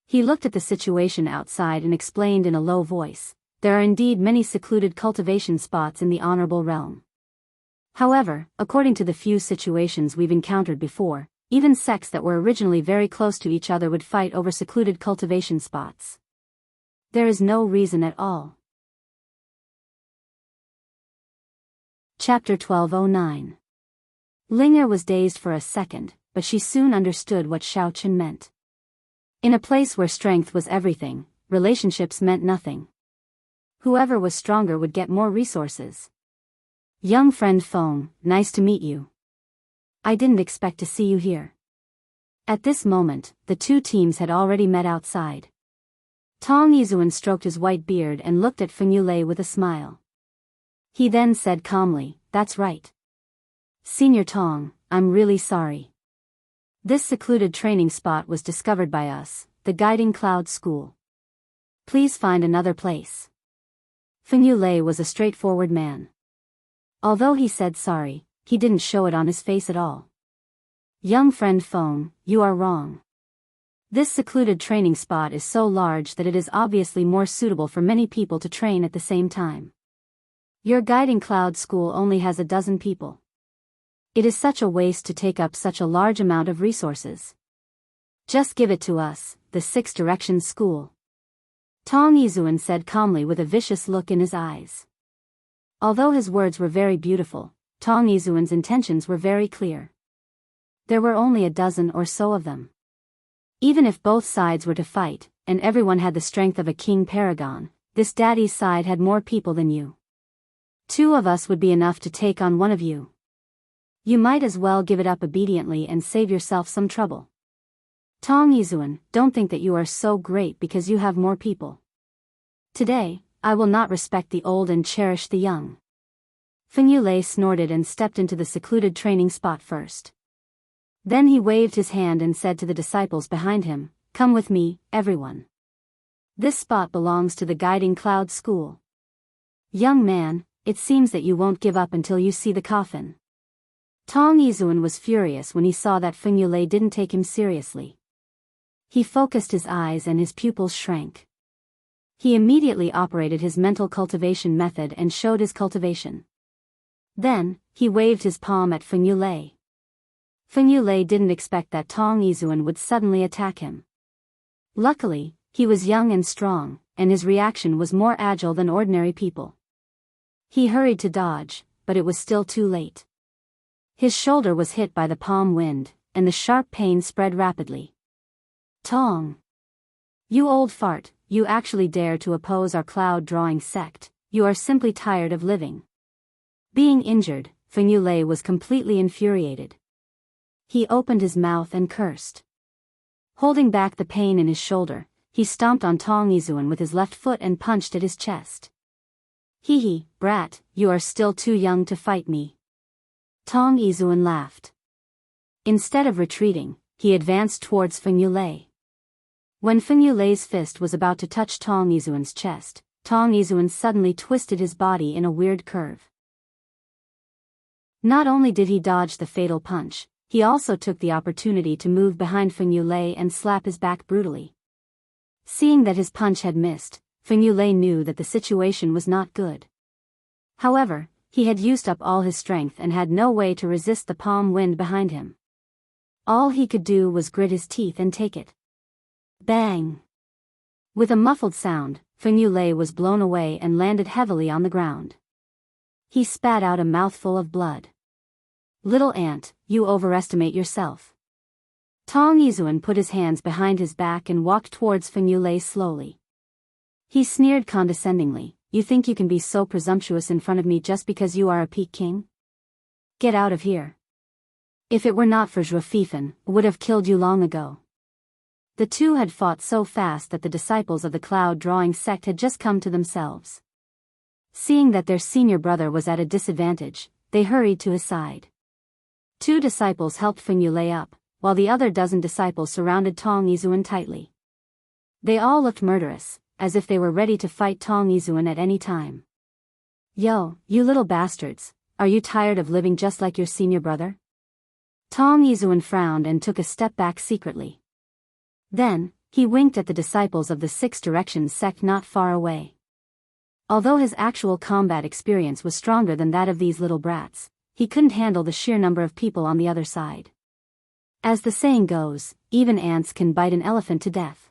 He looked at the situation outside and explained in a low voice, there are indeed many secluded cultivation spots in the honorable realm. However, according to the few situations we've encountered before, even sects that were originally very close to each other would fight over secluded cultivation spots. There is no reason at all. Chapter 1209. Linger was dazed for a second, but she soon understood what Xiao Chen meant. In a place where strength was everything, relationships meant nothing. Whoever was stronger would get more resources. Young friend Feng, nice to meet you. I didn't expect to see you here. At this moment, the two teams had already met outside. Tong Yizhuan stroked his white beard and looked at Feng Yulei with a smile. He then said calmly, "That's right. Senior Tong, I'm really sorry. This secluded training spot was discovered by us, the Guiding Cloud School. Please find another place." Feng Yulei was a straightforward man. Although he said sorry, he didn't show it on his face at all. Young friend Feng, you are wrong. This secluded training spot is so large that it is obviously more suitable for many people to train at the same time. Your Guiding Cloud School only has 12 people. It is such a waste to take up such a large amount of resources. Just give it to us, the Six Directions School. Tong Yizhuan said calmly with a vicious look in his eyes. Although his words were very beautiful, Tong Yizhuan's intentions were very clear. There were only 12 or so of them. Even if both sides were to fight, and everyone had the strength of a king paragon, this daddy's side had more people than you. 2 of us would be enough to take on one of you. You might as well give it up obediently and save yourself some trouble. Tong Yizhuan, don't think that you are so great because you have more people. Today, I will not respect the old and cherish the young. Feng Yulei snorted and stepped into the secluded training spot first. Then he waved his hand and said to the disciples behind him, "Come with me, everyone. This spot belongs to the Guiding Cloud School. Young man, it seems that you won't give up until you see the coffin." Tong Yizhuan was furious when he saw that Feng Yulei didn't take him seriously. He focused his eyes and his pupils shrank. He immediately operated his mental cultivation method and showed his cultivation. Then, he waved his palm at Feng Yulei. Feng Yulei didn't expect that Tong Yizhuan would suddenly attack him. Luckily, he was young and strong, and his reaction was more agile than ordinary people. He hurried to dodge, but it was still too late. His shoulder was hit by the palm wind, and the sharp pain spread rapidly. "Tong! You old fart, you actually dare to oppose our cloud-drawing sect, you are simply tired of living." Being injured, Feng Yulei was completely infuriated. He opened his mouth and cursed. Holding back the pain in his shoulder, he stomped on Tong Yizhuan with his left foot and punched at his chest. "Hee, brat, you are still too young to fight me." Tong Yizhuan laughed. Instead of retreating, he advanced towards Feng Yulei. When Feng Yulei's fist was about to touch Tong Yizhuan's chest, Tong Yizhuan suddenly twisted his body in a weird curve. Not only did he dodge the fatal punch, he also took the opportunity to move behind Feng Yulei and slap his back brutally. Seeing that his punch had missed, Feng Yulei knew that the situation was not good. However, he had used up all his strength and had no way to resist the palm wind behind him. All he could do was grit his teeth and take it. Bang! With a muffled sound, Feng Yulei was blown away and landed heavily on the ground. He spat out a mouthful of blood. "Little ant, you overestimate yourself." Tong Yizhuan put his hands behind his back and walked towards Feng Yulei slowly. He sneered condescendingly, "You think you can be so presumptuous in front of me just because you are a peak king? Get out of here. If it were not for Zhuo Fifen, would have killed you long ago." The two had fought so fast that the disciples of the cloud-drawing sect had just come to themselves. Seeing that their senior brother was at a disadvantage, they hurried to his side. 2 disciples helped Feng Yulei up, while the other 12 disciples surrounded Tong Yizhuan tightly. They all looked murderous, as if they were ready to fight Tong Yizhuan at any time. "Yo, you little bastards, are you tired of living just like your senior brother?" Tong Yizhuan frowned and took a step back secretly. Then, he winked at the disciples of the Six Directions sect not far away. Although his actual combat experience was stronger than that of these little brats, he couldn't handle the sheer number of people on the other side. As the saying goes, even ants can bite an elephant to death.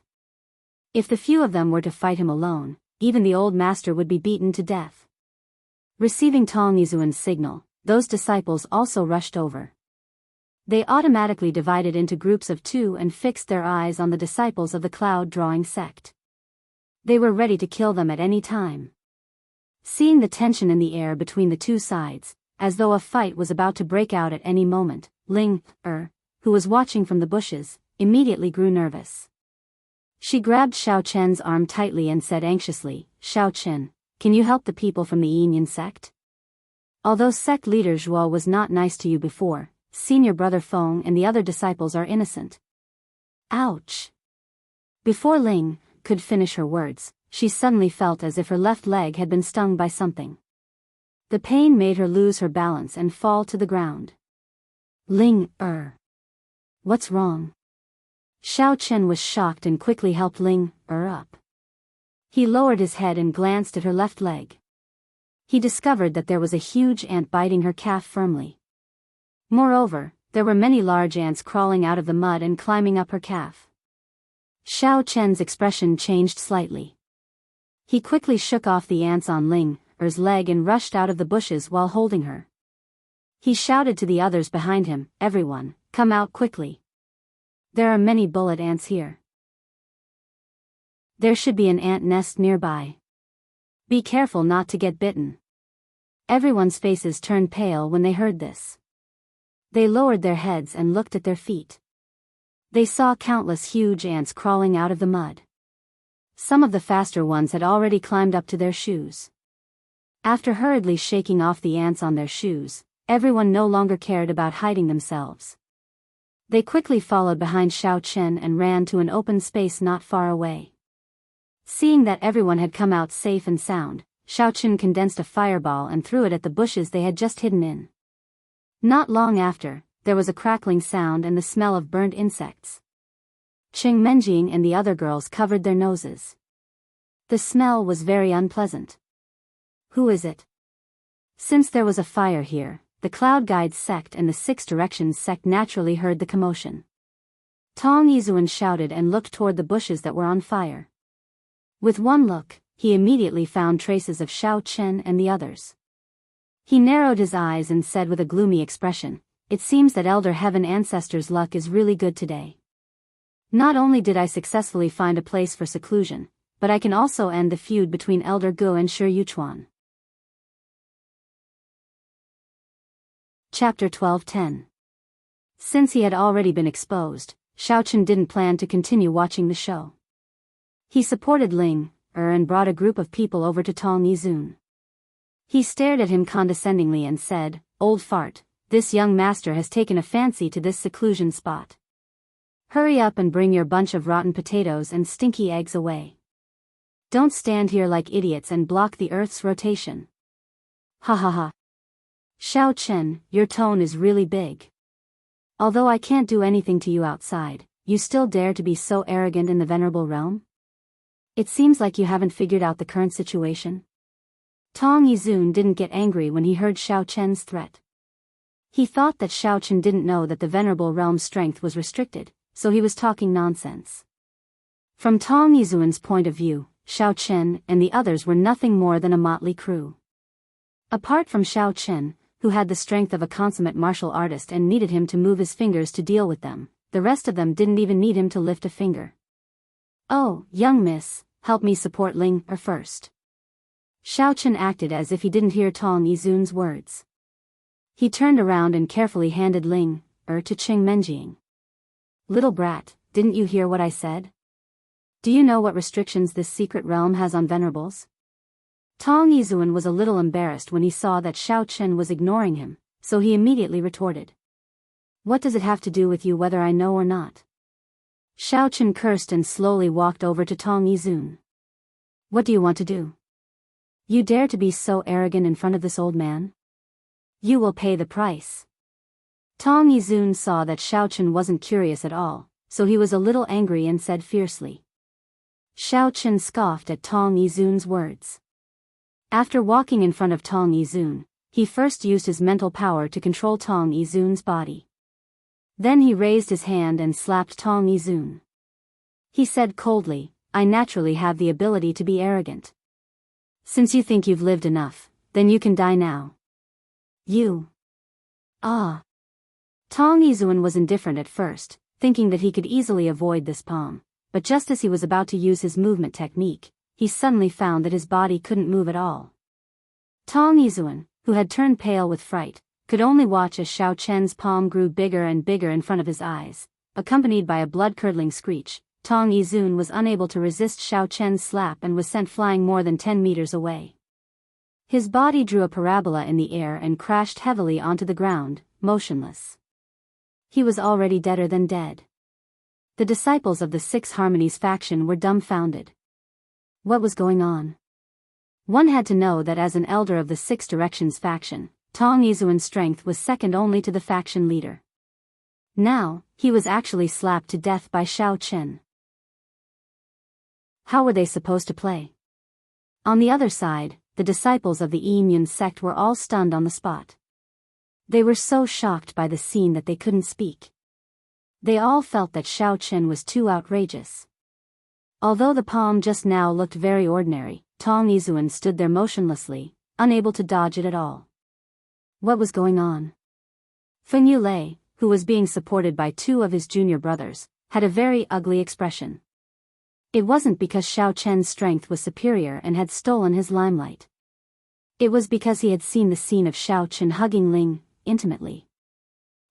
If the few of them were to fight him alone, even the old master would be beaten to death. Receiving Tong Yizhuan's signal, those disciples also rushed over. They automatically divided into groups of 2 and fixed their eyes on the disciples of the cloud-drawing sect. They were ready to kill them at any time. Seeing the tension in the air between the two sides, as though a fight was about to break out at any moment, Ling, who was watching from the bushes, immediately grew nervous. She grabbed Xiao Chen's arm tightly and said anxiously, "Xiao Chen, can you help the people from the Yin sect? Although sect leader Zhuo was not nice to you before, senior brother Feng and the other disciples are innocent." Ouch! Before Ling could finish her words, she suddenly felt as if her left leg had been stung by something. The pain made her lose her balance and fall to the ground. Ling, what's wrong? Xiao Chen was shocked and quickly helped Ling, up. He lowered his head and glanced at her left leg. He discovered that there was a huge ant biting her calf firmly. Moreover, there were many large ants crawling out of the mud and climbing up her calf. Xiao Chen's expression changed slightly. He quickly shook off the ants on Ling's leg and rushed out of the bushes while holding her. He shouted to the others behind him, "Everyone, come out quickly. There are many bullet ants here. There should be an ant nest nearby. Be careful not to get bitten." Everyone's faces turned pale when they heard this. They lowered their heads and looked at their feet. They saw countless huge ants crawling out of the mud. Some of the faster ones had already climbed up to their shoes. After hurriedly shaking off the ants on their shoes, everyone no longer cared about hiding themselves. They quickly followed behind Xiao Chen and ran to an open space not far away. Seeing that everyone had come out safe and sound, Xiao Chen condensed a fireball and threw it at the bushes they had just hidden in. Not long after, there was a crackling sound and the smell of burnt insects. Qing Menjing and the other girls covered their noses. The smell was very unpleasant. "Who is it?" Since there was a fire here, the Cloud Guides sect and the Six Directions sect naturally heard the commotion. Tong Yizuan shouted and looked toward the bushes that were on fire. With one look, he immediately found traces of Xiao Chen and the others. He narrowed his eyes and said with a gloomy expression, "It seems that Elder Heaven Ancestors' luck is really good today. Not only did I successfully find a place for seclusion, but I can also end the feud between Elder Gu and Shi Yuchuan." Chapter 12:10. Since he had already been exposed, Xiao Chen didn't plan to continue watching the show. He supported Ling, and brought a group of people over to Tong Yizun. He stared at him condescendingly and said, "Old fart, this young master has taken a fancy to this seclusion spot. Hurry up and bring your bunch of rotten potatoes and stinky eggs away. Don't stand here like idiots and block the Earth's rotation." Ha ha ha. Xiao Chen, your tone is really big. Although I can't do anything to you outside, you still dare to be so arrogant in the venerable realm? It seems like you haven't figured out the current situation. Tong Yizun didn't get angry when he heard Xiao Chen's threat. He thought that Xiao Chen didn't know that the venerable realm's strength was restricted, so he was talking nonsense. From Tong Yizun's point of view, Xiao Chen and the others were nothing more than a motley crew. Apart from Xiao Chen, who had the strength of a consummate martial artist and needed him to move his fingers to deal with them, the rest of them didn't even need him to lift a finger. "Oh, young miss, help me support Ling first." Xiao Chen acted as if he didn't hear Tong Yizun's words. He turned around and carefully handed Ling to Qing Menjing. "Little brat, didn't you hear what I said? Do you know what restrictions this secret realm has on venerables?" Tong Yizun was a little embarrassed when he saw that Xiao Chen was ignoring him, so he immediately retorted. "What does it have to do with you whether I know or not?" Xiao Chen cursed and slowly walked over to Tong Yizun. "What do you want to do? You dare to be so arrogant in front of this old man? You will pay the price." Tong Yizun saw that Xiao Chen wasn't curious at all, so he was a little angry and said fiercely. Xiao Chen scoffed at Tong Yizun's words. After walking in front of Tong Yizun, he first used his mental power to control Tong Yizun's body. Then he raised his hand and slapped Tong Yizun. He said coldly, "I naturally have the ability to be arrogant. Since you think you've lived enough, then you can die now. You." Ah. Tong Yizun was indifferent at first, thinking that he could easily avoid this palm, but just as he was about to use his movement technique, he suddenly found that his body couldn't move at all. Tong Yizhuan, who had turned pale with fright, could only watch as Xiao Chen's palm grew bigger and bigger in front of his eyes. Accompanied by a blood-curdling screech, Tong Yizhuan was unable to resist Xiao Chen's slap and was sent flying more than 10 meters away. His body drew a parabola in the air and crashed heavily onto the ground, motionless. He was already deader than dead. The disciples of the Six Harmonies faction were dumbfounded. What was going on? One had to know that as an elder of the Six Directions faction, Tong Yizhuan's strength was second only to the faction leader. Now, he was actually slapped to death by Xiao Chen. How were they supposed to play? On the other side, the disciples of the Yinyan sect were all stunned on the spot. They were so shocked by the scene that they couldn't speak. They all felt that Xiao Chen was too outrageous. Although the palm just now looked very ordinary, Tong Yizhuan stood there motionlessly, unable to dodge it at all. What was going on? Feng Yulei, who was being supported by two of his junior brothers, had a very ugly expression. It wasn't because Xiao Chen's strength was superior and had stolen his limelight. It was because he had seen the scene of Xiao Chen hugging Ling, intimately.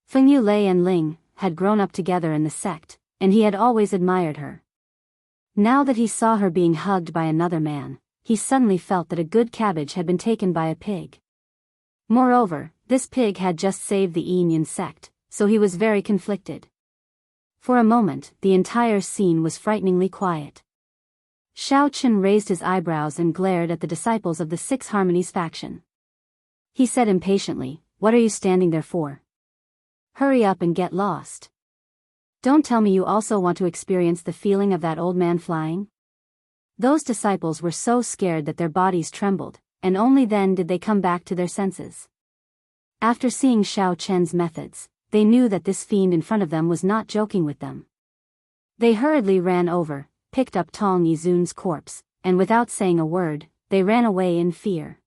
Feng Yulei and Ling had grown up together in the sect, and he had always admired her. Now that he saw her being hugged by another man, he suddenly felt that a good cabbage had been taken by a pig. Moreover, this pig had just saved the Yinyan sect, so he was very conflicted. For a moment, the entire scene was frighteningly quiet. Xiao Chen raised his eyebrows and glared at the disciples of the Six Harmonies faction. He said impatiently, "What are you standing there for? Hurry up and get lost. Don't tell me you also want to experience the feeling of that old man flying?" Those disciples were so scared that their bodies trembled, and only then did they come back to their senses. After seeing Xiao Chen's methods, they knew that this fiend in front of them was not joking with them. They hurriedly ran over, picked up Tong Yizhuan's corpse, and without saying a word, they ran away in fear.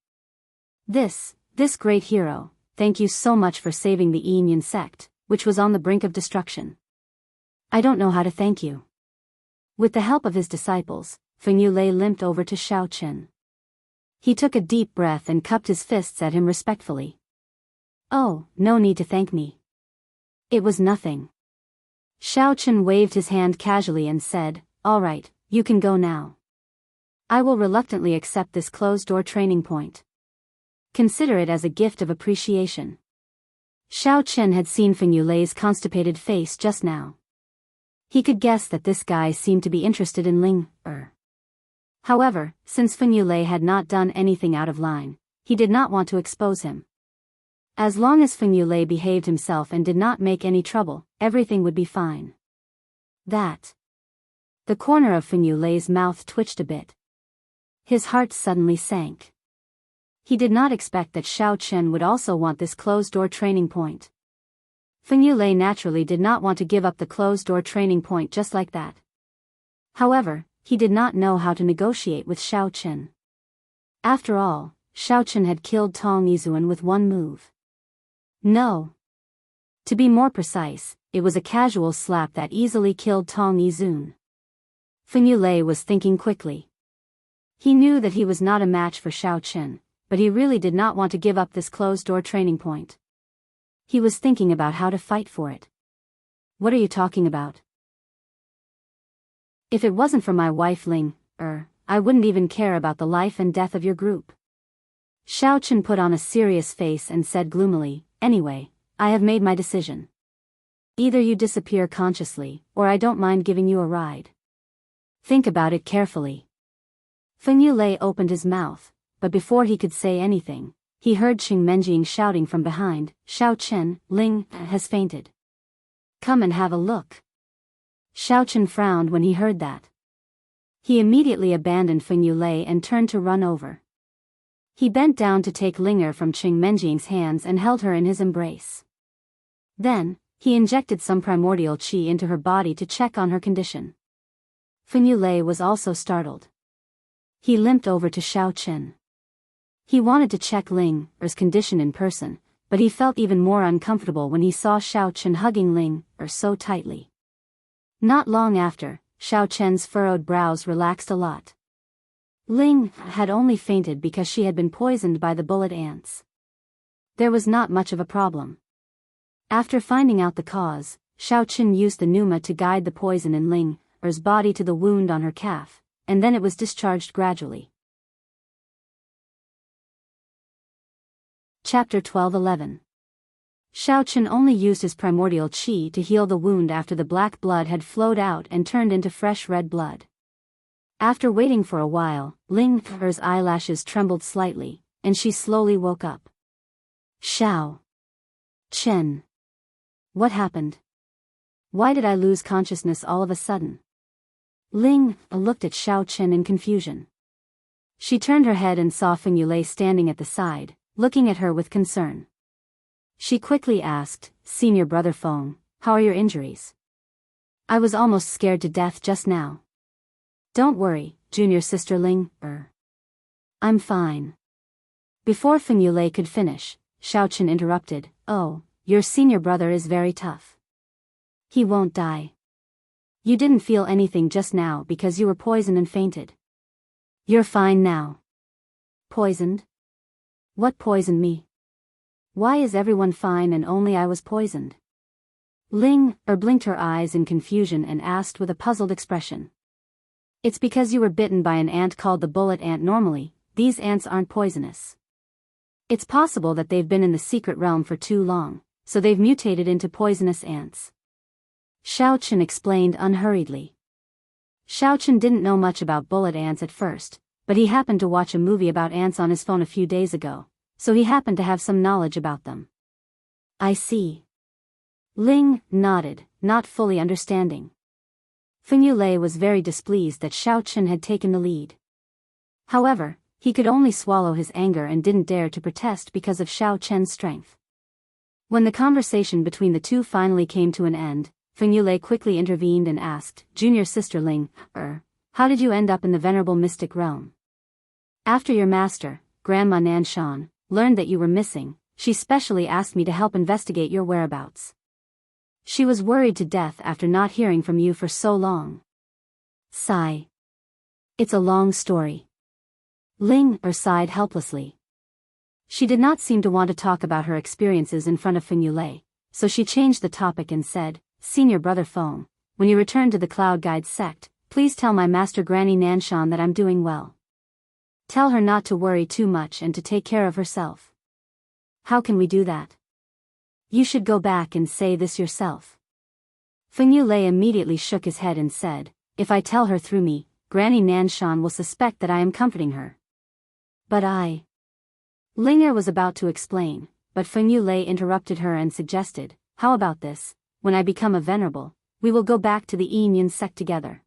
This great hero, thank you so much for saving the Yinyan sect, which was on the brink of destruction. I don't know how to thank you. With the help of his disciples, Feng Yulei limped over to Xiao Chen. He took a deep breath and cupped his fists at him respectfully. "Oh, no need to thank me. It was nothing." Xiao Chen waved his hand casually and said, "All right, you can go now. I will reluctantly accept this closed-door training point. Consider it as a gift of appreciation." Xiao Chen had seen Feng Yulei's constipated face just now. He could guess that this guy seemed to be interested in Ling. However, since Feng Yulei had not done anything out of line, he did not want to expose him. As long as Feng Yulei behaved himself and did not make any trouble, everything would be fine. The corner of Feng Yulei's mouth twitched a bit. His heart suddenly sank. He did not expect that Xiao Chen would also want this closed-door training point. Feng Yulei naturally did not want to give up the closed-door training point just like that. However, he did not know how to negotiate with Xiao Chen. After all, Xiao Chen had killed Tong Yizhuan with one move. No. To be more precise, it was a casual slap that easily killed Tong Yizhuan. Feng Yulei was thinking quickly. He knew that he was not a match for Xiao Chen, but he really did not want to give up this closed-door training point. He was thinking about how to fight for it. "What are you talking about? If it wasn't for my wife Ling, I wouldn't even care about the life and death of your group." Xiao Chen put on a serious face and said gloomily, "Anyway, I have made my decision. Either you disappear consciously, or I don't mind giving you a ride. Think about it carefully." Feng Yulei opened his mouth, but before he could say anything, he heard Qing Menjing shouting from behind, "Xiao Chen, Ling has fainted. Come and have a look." Xiao Chen frowned when he heard that. He immediately abandoned Feng Yulei and turned to run over. He bent down to take Linger from Qing Menjing's hands and held her in his embrace. Then, he injected some primordial qi into her body to check on her condition. Feng Yulei was also startled. He limped over to Xiao Chen. He wanted to check Linger's condition in person, but he felt even more uncomfortable when he saw Xiao Chen hugging Linger so tightly. Not long after, Xiao Chen's furrowed brows relaxed a lot. Ling had only fainted because she had been poisoned by the bullet ants. There was not much of a problem. After finding out the cause, Xiaoqin used the pneuma to guide the poison in Ling's body to the wound on her calf, and then it was discharged gradually. Chapter 12:11. Xiaoqin only used his primordial qi to heal the wound after the black blood had flowed out and turned into fresh red blood. After waiting for a while, Ling's eyelashes trembled slightly, and she slowly woke up. Xiao Chen. What happened? Why did I lose consciousness all of a sudden? Ling looked at Xiaoqin in confusion. She turned her head and saw Feng Yulei standing at the side, looking at her with concern. She quickly asked, "Senior brother Feng, how are your injuries? I was almost scared to death just now." "Don't worry, junior sister Ling, I'm fine." Before Feng Yulei could finish, Xiaoqin interrupted, "Oh, your senior brother is very tough. He won't die. You didn't feel anything just now because you were poisoned and fainted. You're fine now." "Poisoned? What poisoned me? Why is everyone fine and only I was poisoned?" Ling blinked her eyes in confusion and asked with a puzzled expression. "It's because you were bitten by an ant called the bullet ant. Normally, these ants aren't poisonous. It's possible that they've been in the secret realm for too long, so they've mutated into poisonous ants." Xiaoqin explained unhurriedly. Xiaoqin didn't know much about bullet ants at first, but he happened to watch a movie about ants on his phone a few days ago, so he happened to have some knowledge about them. "I see." Ling nodded, not fully understanding. Feng Yulei was very displeased that Xiaoqin had taken the lead. However, he could only swallow his anger and didn't dare to protest because of Xiaoqin's strength. When the conversation between the two finally came to an end, Feng Yulei quickly intervened and asked, "Junior sister Ling, how did you end up in the venerable mystic realm? After your master, Grandma Nanshan, learned that you were missing, she specially asked me to help investigate your whereabouts. She was worried to death after not hearing from you for so long." Sigh. It's a long story. Ling sighed helplessly. She did not seem to want to talk about her experiences in front of Feng Yulei, so she changed the topic and said, "Senior brother Feng, when you return to the Cloud Guide sect, please tell my master Granny Nanshan that I'm doing well. Tell her not to worry too much and to take care of herself." "How can we do that?" "You should go back and say this yourself." Feng Yulei immediately shook his head and said, "If I tell her through me, Granny Nanshan will suspect that I am comforting her." "But I..." Linger was about to explain, but Feng Yulei interrupted her and suggested, "How about this? When I become a venerable, we will go back to the Yin sect together."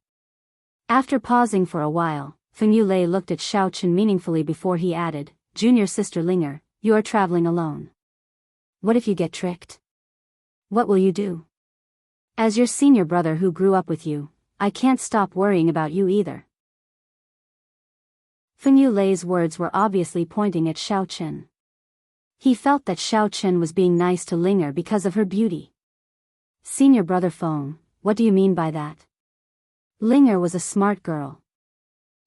After pausing for a while, Feng Yulei looked at Xiaoqin meaningfully before he added, "Junior sister Linger, you are traveling alone. What if you get tricked? What will you do? As your senior brother who grew up with you, I can't stop worrying about you either." Feng Yulei's words were obviously pointing at Xiaoqin. He felt that Xiaoqin was being nice to Linger because of her beauty. "Senior brother Feng, what do you mean by that?" Linger was a smart girl.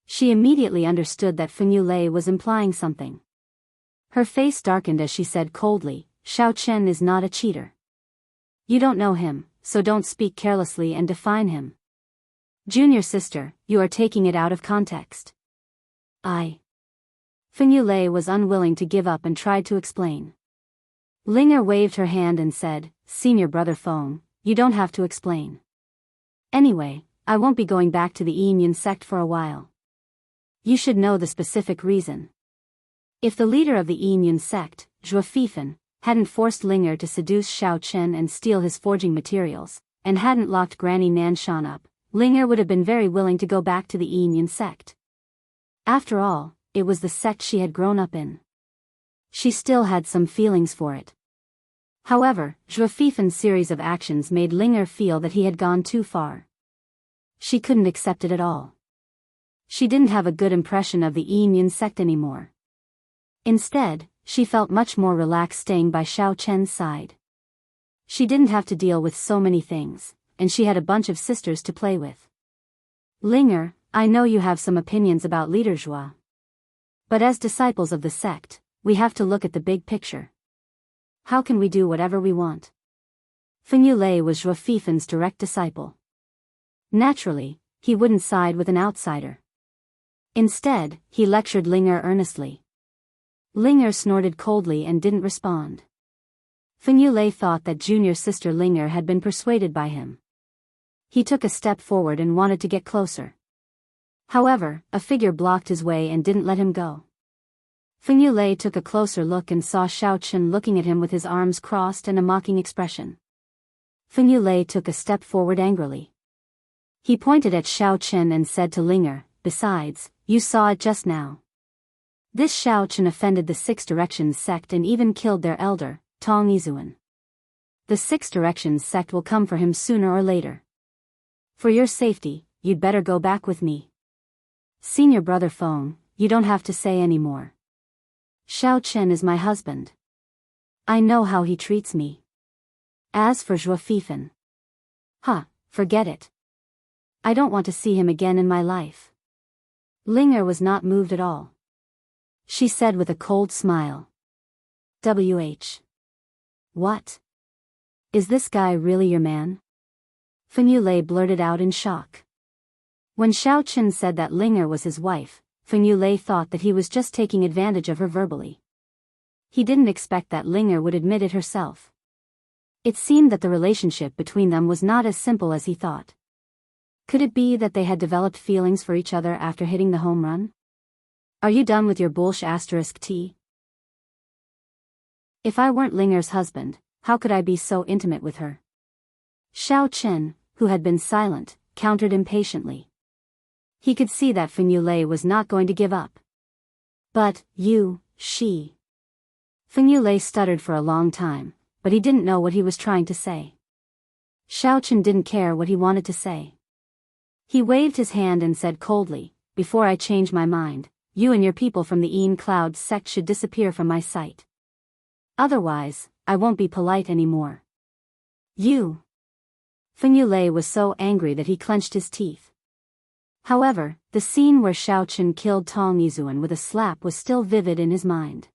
She immediately understood that Feng Yulei was implying something. Her face darkened as she said coldly, "Xiaoqin is not a cheater. You don't know him, so don't speak carelessly and define him. Junior sister, you are taking it out of context." Feng Yulei was unwilling to give up and tried to explain. Linger waved her hand and said, "Senior brother Feng, you don't have to explain. Anyway, I won't be going back to the Yin sect for a while. You should know the specific reason. If the leader of the Yin sect, Zhuo Fifan, hadn't forced Linger to seduce Xiaoqin and steal his forging materials, and hadn't locked Granny Nanshan up, Linger would have been very willing to go back to the Yin sect. After all, it was the sect she had grown up in. She still had some feelings for it. However, Zhuo Fifan's series of actions made Linger feel that he had gone too far. She couldn't accept it at all. She didn't have a good impression of the Yin sect anymore. Instead, she felt much more relaxed staying by Xiaoqin's side. She didn't have to deal with so many things, and she had a bunch of sisters to play with. "Linger, I know you have some opinions about leader Joie. But as disciples of the sect, we have to look at the big picture. How can we do whatever we want? Fenouillet was Joie Fifin's direct disciple. Naturally, he wouldn't side with an outsider. Instead, he lectured Linger earnestly. Linger snorted coldly and didn't respond. Fenouillet thought that junior sister Linger had been persuaded by him. He took a step forward and wanted to get closer. However, a figure blocked his way and didn't let him go. Fenouillet took a closer look and saw Xiao Chen looking at him with his arms crossed and a mocking expression. Fenouillet took a step forward angrily. He pointed at Xiao Chen and said to Linger, "Besides, you saw it just now." This Xiao Chen offended the Six Directions sect and even killed their elder, Tong Yizuan. The Six Directions sect will come for him sooner or later. For your safety, you'd better go back with me. Senior brother Feng, you don't have to say any more. Xiao Chen is my husband. I know how he treats me. As for Joie Fifin. Forget it. I don't want to see him again in my life. Linger was not moved at all. She said with a cold smile. What? Is this guy really your man? Fenouillet blurted out in shock. When Xiao Chen said that Linger was his wife, Fenouillet thought that he was just taking advantage of her verbally. He didn't expect that Linger would admit it herself. It seemed that the relationship between them was not as simple as he thought. Could it be that they had developed feelings for each other after hitting the home run? Are you done with your bullsh** tea? If I weren't Linger's husband, how could I be so intimate with her? Xiao Chen, who had been silent, countered impatiently. He could see that Fenouillet was not going to give up. But, she. Fenouillet stuttered for a long time, but he didn't know what he was trying to say. Xiao Chen didn't care what he wanted to say. He waved his hand and said coldly, "Before I change my mind, you and your people from the Een Cloud sect should disappear from my sight. Otherwise, I won't be polite anymore." You. Fenouillet was so angry that he clenched his teeth. However, the scene where Xiao Chen killed Tong Yizuan with a slap was still vivid in his mind.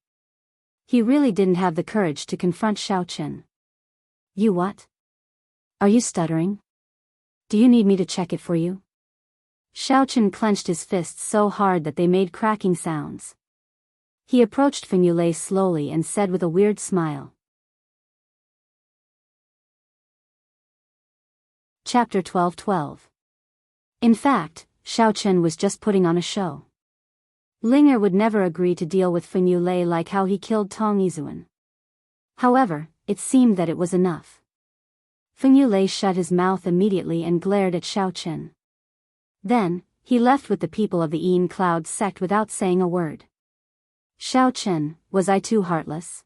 He really didn't have the courage to confront Xiao Chen. You what? Are you stuttering? Do you need me to check it for you? Xiao Chen clenched his fists so hard that they made cracking sounds. He approached Fenouillet slowly and said with a weird smile. Chapter 12:12. In fact, Xiao Chen was just putting on a show. Linger would never agree to deal with Fenouillet like how he killed Tong Yizuan. However, it seemed that it was enough. Fenouillet shut his mouth immediately and glared at Xiao Chen. Then, he left with the people of the Een Cloud sect without saying a word. Xiao Chen, was I too heartless?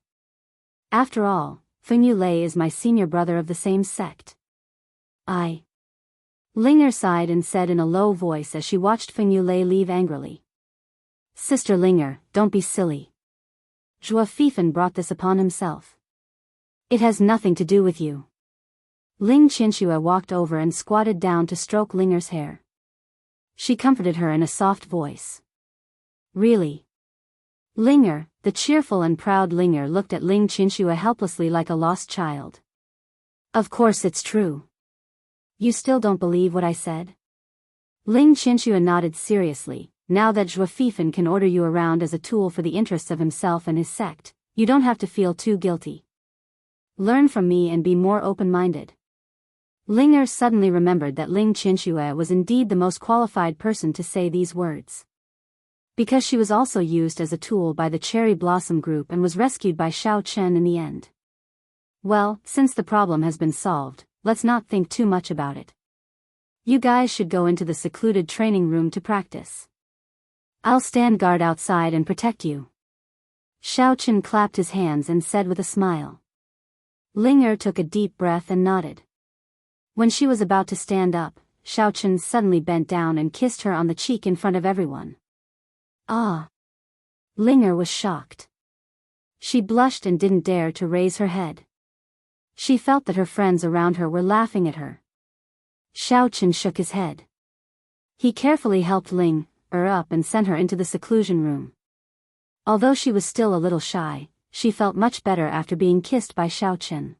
After all, Fenouillet is my senior brother of the same sect. Linger sighed and said in a low voice as she watched Fenouillet leave angrily. Sister Linger, don't be silly. Joie Fifin brought this upon himself. It has nothing to do with you. Ling Qianxue walked over and squatted down to stroke Linger's hair. She comforted her in a soft voice. Really? Linger, the cheerful and proud Linger, looked at Ling Qianxue helplessly like a lost child. Of course it's true. You still don't believe what I said? Ling Qianxue nodded seriously. Now that Joie Fifin can order you around as a tool for the interests of himself and his sect, you don't have to feel too guilty. Learn from me and be more open-minded. Linger suddenly remembered that Ling Qianxue was indeed the most qualified person to say these words. Because she was also used as a tool by the Cherry Blossom Group and was rescued by Xiao Chen in the end. Well, since the problem has been solved, let's not think too much about it. You guys should go into the secluded training room to practice. I'll stand guard outside and protect you. Xiao Chen clapped his hands and said with a smile. Linger took a deep breath and nodded. When she was about to stand up, Xiao Chen suddenly bent down and kissed her on the cheek in front of everyone. Ah! Linger was shocked. She blushed and didn't dare to raise her head. She felt that her friends around her were laughing at her. Xiao Chen shook his head. He carefully helped Ling Er up and sent her into the seclusion room. Although she was still a little shy, she felt much better after being kissed by Xiao Chen.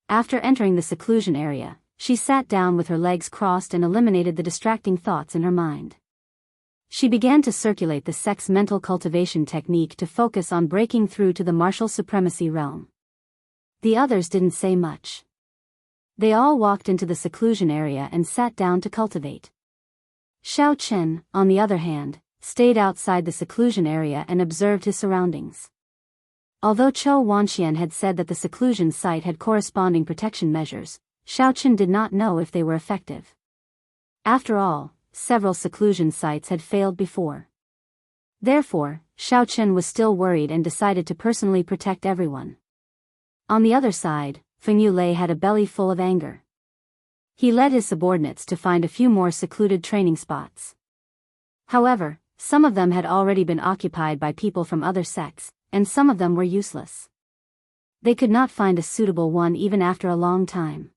After entering the seclusion area, she sat down with her legs crossed and eliminated the distracting thoughts in her mind. She began to circulate the sex mental cultivation technique to focus on breaking through to the martial supremacy realm. The others didn't say much. They all walked into the seclusion area and sat down to cultivate. Xiao Chen, on the other hand, stayed outside the seclusion area and observed his surroundings. Although Chou Wanxian had said that the seclusion site had corresponding protection measures, Xiao Chen did not know if they were effective. After all, several seclusion sites had failed before. Therefore, Xiao Chen was still worried and decided to personally protect everyone. On the other side, Feng Yulei had a belly full of anger. He led his subordinates to find a few more secluded training spots. However, some of them had already been occupied by people from other sects, and some of them were useless. They could not find a suitable one even after a long time.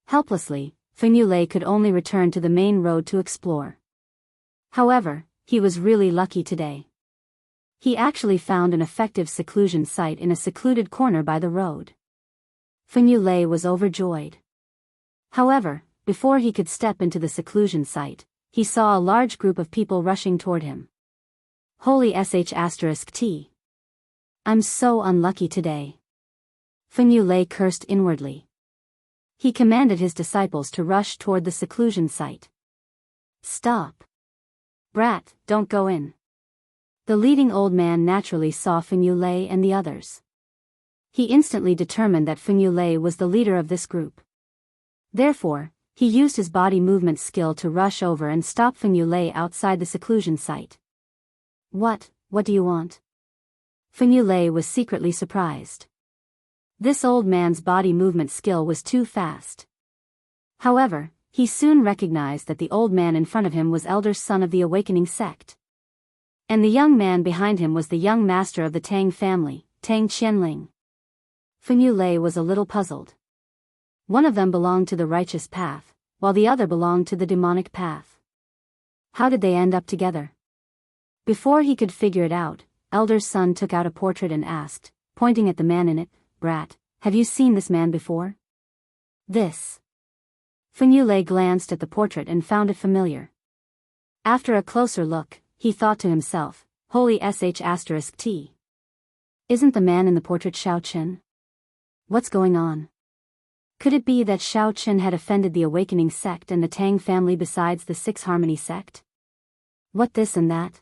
Helplessly, Feng Yulei could only return to the main road to explore. However, he was really lucky today. He actually found an effective seclusion site in a secluded corner by the road. Feng Yulei was overjoyed. However, before he could step into the seclusion site, he saw a large group of people rushing toward him. Holy sh*T. I'm so unlucky today. Feng Yulei cursed inwardly. He commanded his disciples to rush toward the seclusion site. Stop. Brat, don't go in. The leading old man naturally saw Feng Yulei and the others. He instantly determined that Feng Yulei was the leader of this group. Therefore, he used his body movement skill to rush over and stop Feng Yulei outside the seclusion site. What do you want? Feng Yulei was secretly surprised. This old man's body movement skill was too fast. However, he soon recognized that the old man in front of him was elder son of the awakening sect. And the young man behind him was the young master of the Tang family, Tang Qianling. Feng Yulei was a little puzzled. One of them belonged to the righteous path, while the other belonged to the demonic path. How did they end up together? Before he could figure it out, elder son took out a portrait and asked, pointing at the man in it, Brat, have you seen this man before? This. Feng Yulei glanced at the portrait and found it familiar. After a closer look, he thought to himself, Holy sh*T. Isn't the man in the portrait Xiao Chen? What's going on? Could it be that Xiao Chen had offended the awakening sect and the Tang family besides the Six Harmony sect? What this and that?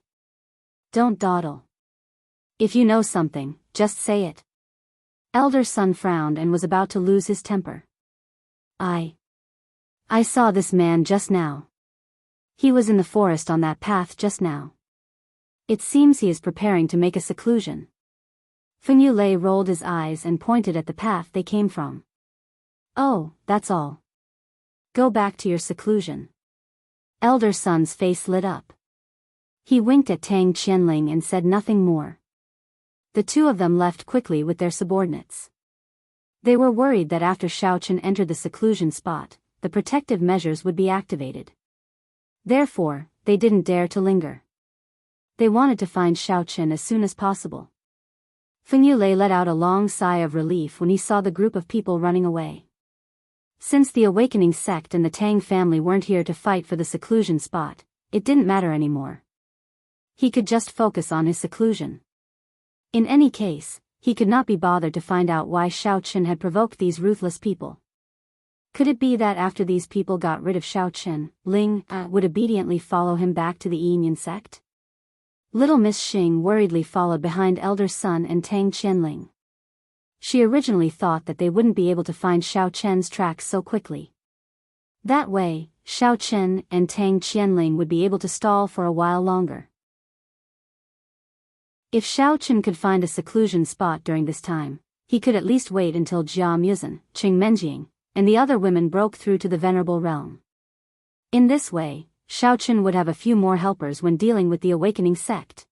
Don't dawdle. If you know something, just say it. Elder son frowned and was about to lose his temper. I saw this man just now. He was in the forest on that path just now. It seems he is preparing to make a seclusion. Feng Yulei rolled his eyes and pointed at the path they came from. Oh, that's all. Go back to your seclusion. Elder son's face lit up. He winked at Tang Qianling and said nothing more. The two of them left quickly with their subordinates. They were worried that after Xiao Chen entered the seclusion spot, the protective measures would be activated. Therefore, they didn't dare to linger. They wanted to find Xiao Chen as soon as possible. Feng Yulei let out a long sigh of relief when he saw the group of people running away. Since the awakening sect and the Tang family weren't here to fight for the seclusion spot, it didn't matter anymore. He could just focus on his seclusion. In any case, he could not be bothered to find out why Xiao Chen had provoked these ruthless people. Could it be that after these people got rid of Xiao Chen, Ling would obediently follow him back to the Yin sect? Little Miss Xing worriedly followed behind elder son and Tang Qianling. She originally thought that they wouldn't be able to find Xiao Chen's tracks so quickly. That way, Xiao Chen and Tang Qianling would be able to stall for a while longer. If Xiao Chen could find a seclusion spot during this time, he could at least wait until Jia Muzhen, Qing Menjing, and the other women broke through to the venerable realm. In this way, Xiao Chen would have a few more helpers when dealing with the awakening sect.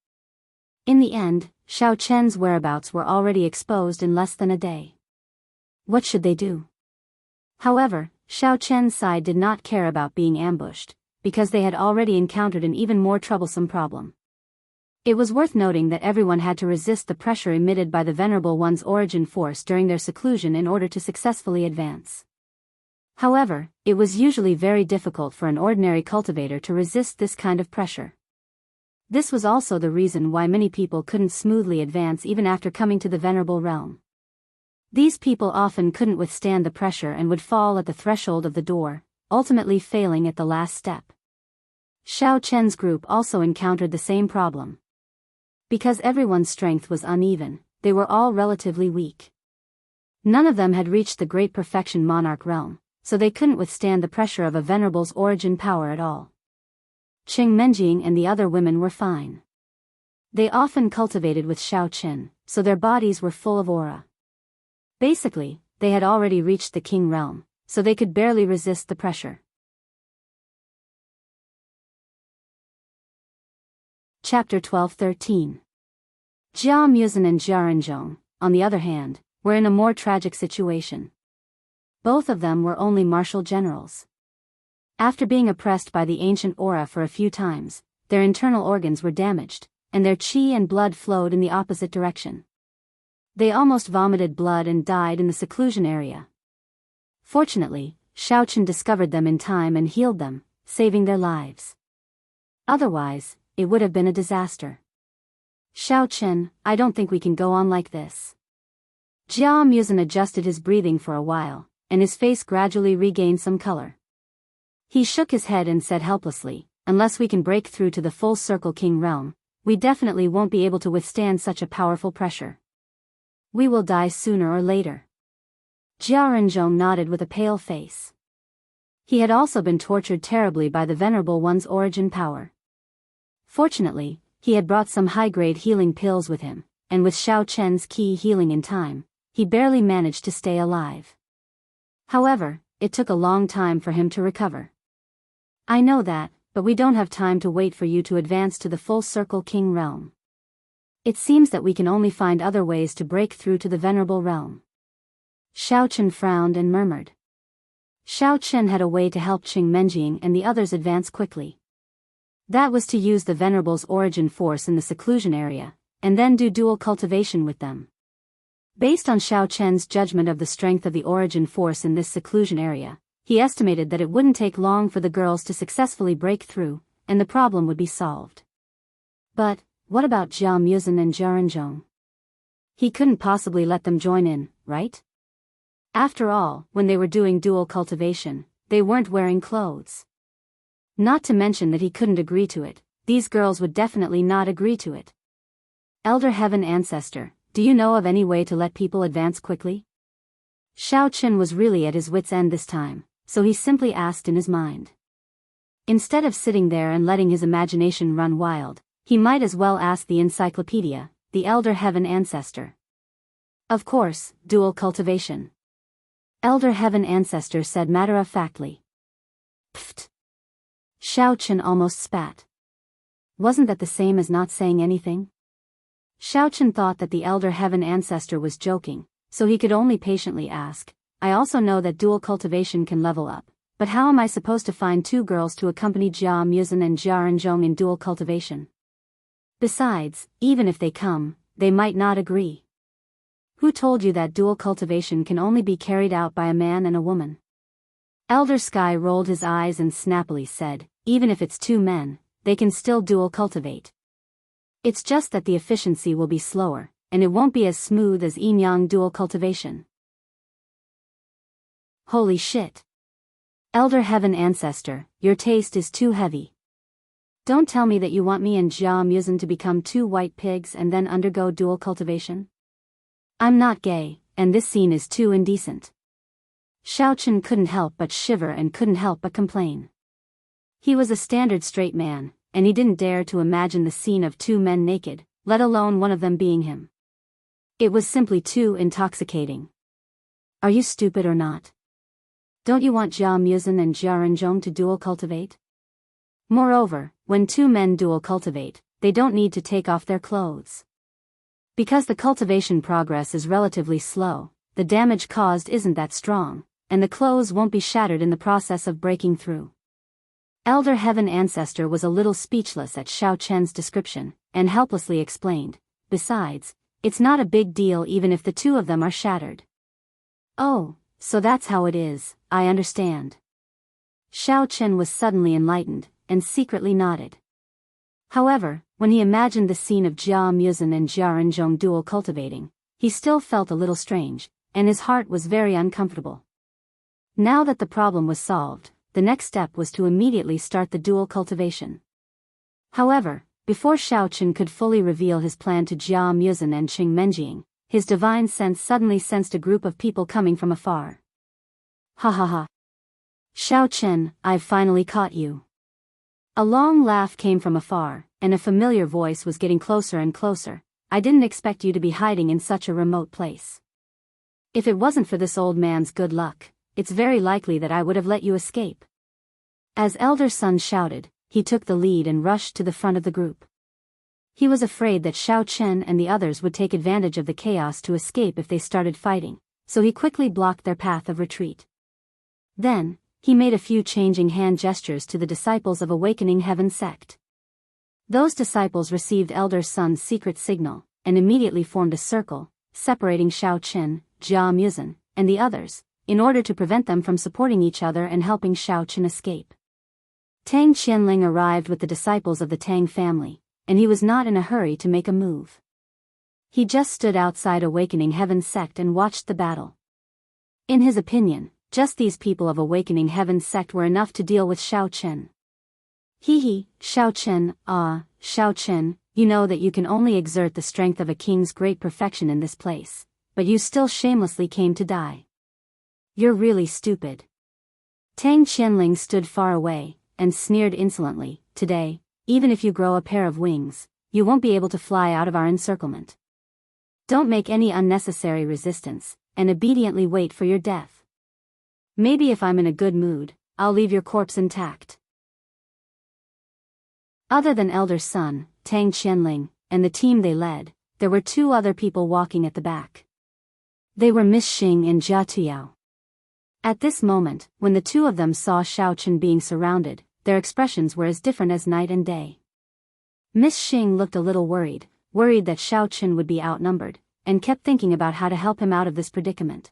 In the end, Xiao Chen's whereabouts were already exposed in less than a day. What should they do? However, Xiao Chen's side did not care about being ambushed, because they had already encountered an even more troublesome problem. It was worth noting that everyone had to resist the pressure emitted by the Venerable One's origin force during their seclusion in order to successfully advance. However, it was usually very difficult for an ordinary cultivator to resist this kind of pressure. This was also the reason why many people couldn't smoothly advance even after coming to the Venerable Realm. These people often couldn't withstand the pressure and would fall at the threshold of the door, ultimately failing at the last step. Xiao Chen's group also encountered the same problem. Because everyone's strength was uneven, they were all relatively weak. None of them had reached the Great Perfection Monarch realm, so they couldn't withstand the pressure of a Venerable's origin power at all. Qing Menjing and the other women were fine. They often cultivated with Xiao Chen, so their bodies were full of aura. Basically, they had already reached the King realm, so they could barely resist the pressure. Chapter 12-13. Jia Muzhen and Jia Renzhong, on the other hand, were in a more tragic situation. Both of them were only martial generals. After being oppressed by the ancient aura for a few times, their internal organs were damaged, and their qi and blood flowed in the opposite direction. They almost vomited blood and died in the seclusion area. Fortunately, Xiao Chen discovered them in time and healed them, saving their lives. Otherwise, it would have been a disaster. Xiao Chen, I don't think we can go on like this. Jia Muzhen adjusted his breathing for a while, and his face gradually regained some color. He shook his head and said helplessly, unless we can break through to the full circle King realm, we definitely won't be able to withstand such a powerful pressure. We will die sooner or later. Jia Renzhong nodded with a pale face. He had also been tortured terribly by the Venerable One's origin power. Fortunately, he had brought some high-grade healing pills with him, and with Xiao Chen's key healing in time, he barely managed to stay alive. However, it took a long time for him to recover. I know that, but we don't have time to wait for you to advance to the full circle King realm. It seems that we can only find other ways to break through to the Venerable realm. Xiao Chen frowned and murmured. Xiao Chen had a way to help Qing Menjing and the others advance quickly. That was to use the Venerable's origin force in the seclusion area, and then do dual cultivation with them. Based on Xiao Chen's judgment of the strength of the origin force in this seclusion area, he estimated that it wouldn't take long for the girls to successfully break through, and the problem would be solved. But, what about Jia Muzhen and Jia Renzhong? He couldn't possibly let them join in, right? After all, when they were doing dual cultivation, they weren't wearing clothes. Not to mention that he couldn't agree to it, these girls would definitely not agree to it. Elder Heaven Ancestor, do you know of any way to let people advance quickly? Xiao Chen was really at his wit's end this time, so he simply asked in his mind. Instead of sitting there and letting his imagination run wild, he might as well ask the encyclopedia, the Elder Heaven Ancestor. Of course, dual cultivation. Elder Heaven Ancestor said matter-of-factly. Pfft. Xiao Chen almost spat. Wasn't that the same as not saying anything? Xiao Chen thought that the Elder Heaven Ancestor was joking, so he could only patiently ask, I also know that dual cultivation can level up, but how am I supposed to find two girls to accompany Jia Muzhen and Jia Renzhong in dual cultivation? Besides, even if they come, they might not agree. Who told you that dual cultivation can only be carried out by a man and a woman? Elder Sky rolled his eyes and snappily said, even if it's two men, they can still dual cultivate. It's just that the efficiency will be slower, and it won't be as smooth as yin-yang dual cultivation. Holy shit. Elder Heaven Ancestor, your taste is too heavy. Don't tell me that you want me and Jia Muzhen to become two white pigs and then undergo dual cultivation. I'm not gay, and this scene is too indecent. Xiao Chen couldn't help but shiver and couldn't help but complain. He was a standard straight man, and he didn't dare to imagine the scene of two men naked, let alone one of them being him. It was simply too intoxicating. Are you stupid or not? Don't you want Jia Muzhen and Jia Renzhong to dual cultivate? Moreover, when two men dual cultivate, they don't need to take off their clothes. Because the cultivation progress is relatively slow, the damage caused isn't that strong, and the clothes won't be shattered in the process of breaking through. Elder Heaven Ancestor was a little speechless at Xiao Chen's description, and helplessly explained, "Besides, it's not a big deal even if the two of them are shattered." "Oh, so that's how it is, I understand." Xiao Chen was suddenly enlightened, and secretly nodded. However, when he imagined the scene of Jia Muzhen and Jia Renzhong dual cultivating, he still felt a little strange, and his heart was very uncomfortable. Now that the problem was solved, the next step was to immediately start the dual cultivation. However, before Xiao Chen could fully reveal his plan to Jia Muzhen and Qing Menjing, his divine sense suddenly sensed a group of people coming from afar. "Ha ha ha. Xiao Chen, I've finally caught you." A long laugh came from afar, and a familiar voice was getting closer and closer. "I didn't expect you to be hiding in such a remote place. If it wasn't for this old man's good luck, it's very likely that I would have let you escape." As Elder Sun shouted, he took the lead and rushed to the front of the group. He was afraid that Xiao Chen and the others would take advantage of the chaos to escape if they started fighting, so he quickly blocked their path of retreat. Then, he made a few changing hand gestures to the disciples of Awakening Heaven sect. Those disciples received Elder Sun's secret signal, and immediately formed a circle, separating Xiao Chen, Jia Muzhen, and the others, in order to prevent them from supporting each other and helping Xiao Chen escape. Tang Qianling arrived with the disciples of the Tang family, and he was not in a hurry to make a move. He just stood outside Awakening Heaven sect and watched the battle. In his opinion, just these people of Awakening Heaven sect were enough to deal with Xiao Chen. Xiao Chen, Xiao Chen, you know that you can only exert the strength of a king's great perfection in this place, but you still shamelessly came to die. You're really stupid." Tang Qianling stood far away, and sneered insolently, "Today, even if you grow a pair of wings, you won't be able to fly out of our encirclement. Don't make any unnecessary resistance, and obediently wait for your death. Maybe if I'm in a good mood, I'll leave your corpse intact." Other than Elder Sun, Tang Qianling, and the team they led, there were two other people walking at the back. They were Miss Xing and Jia Tuyao. At this moment, when the two of them saw Xiao Chen being surrounded, their expressions were as different as night and day. Miss Xing looked a little worried that Xiao Chen would be outnumbered, and kept thinking about how to help him out of this predicament.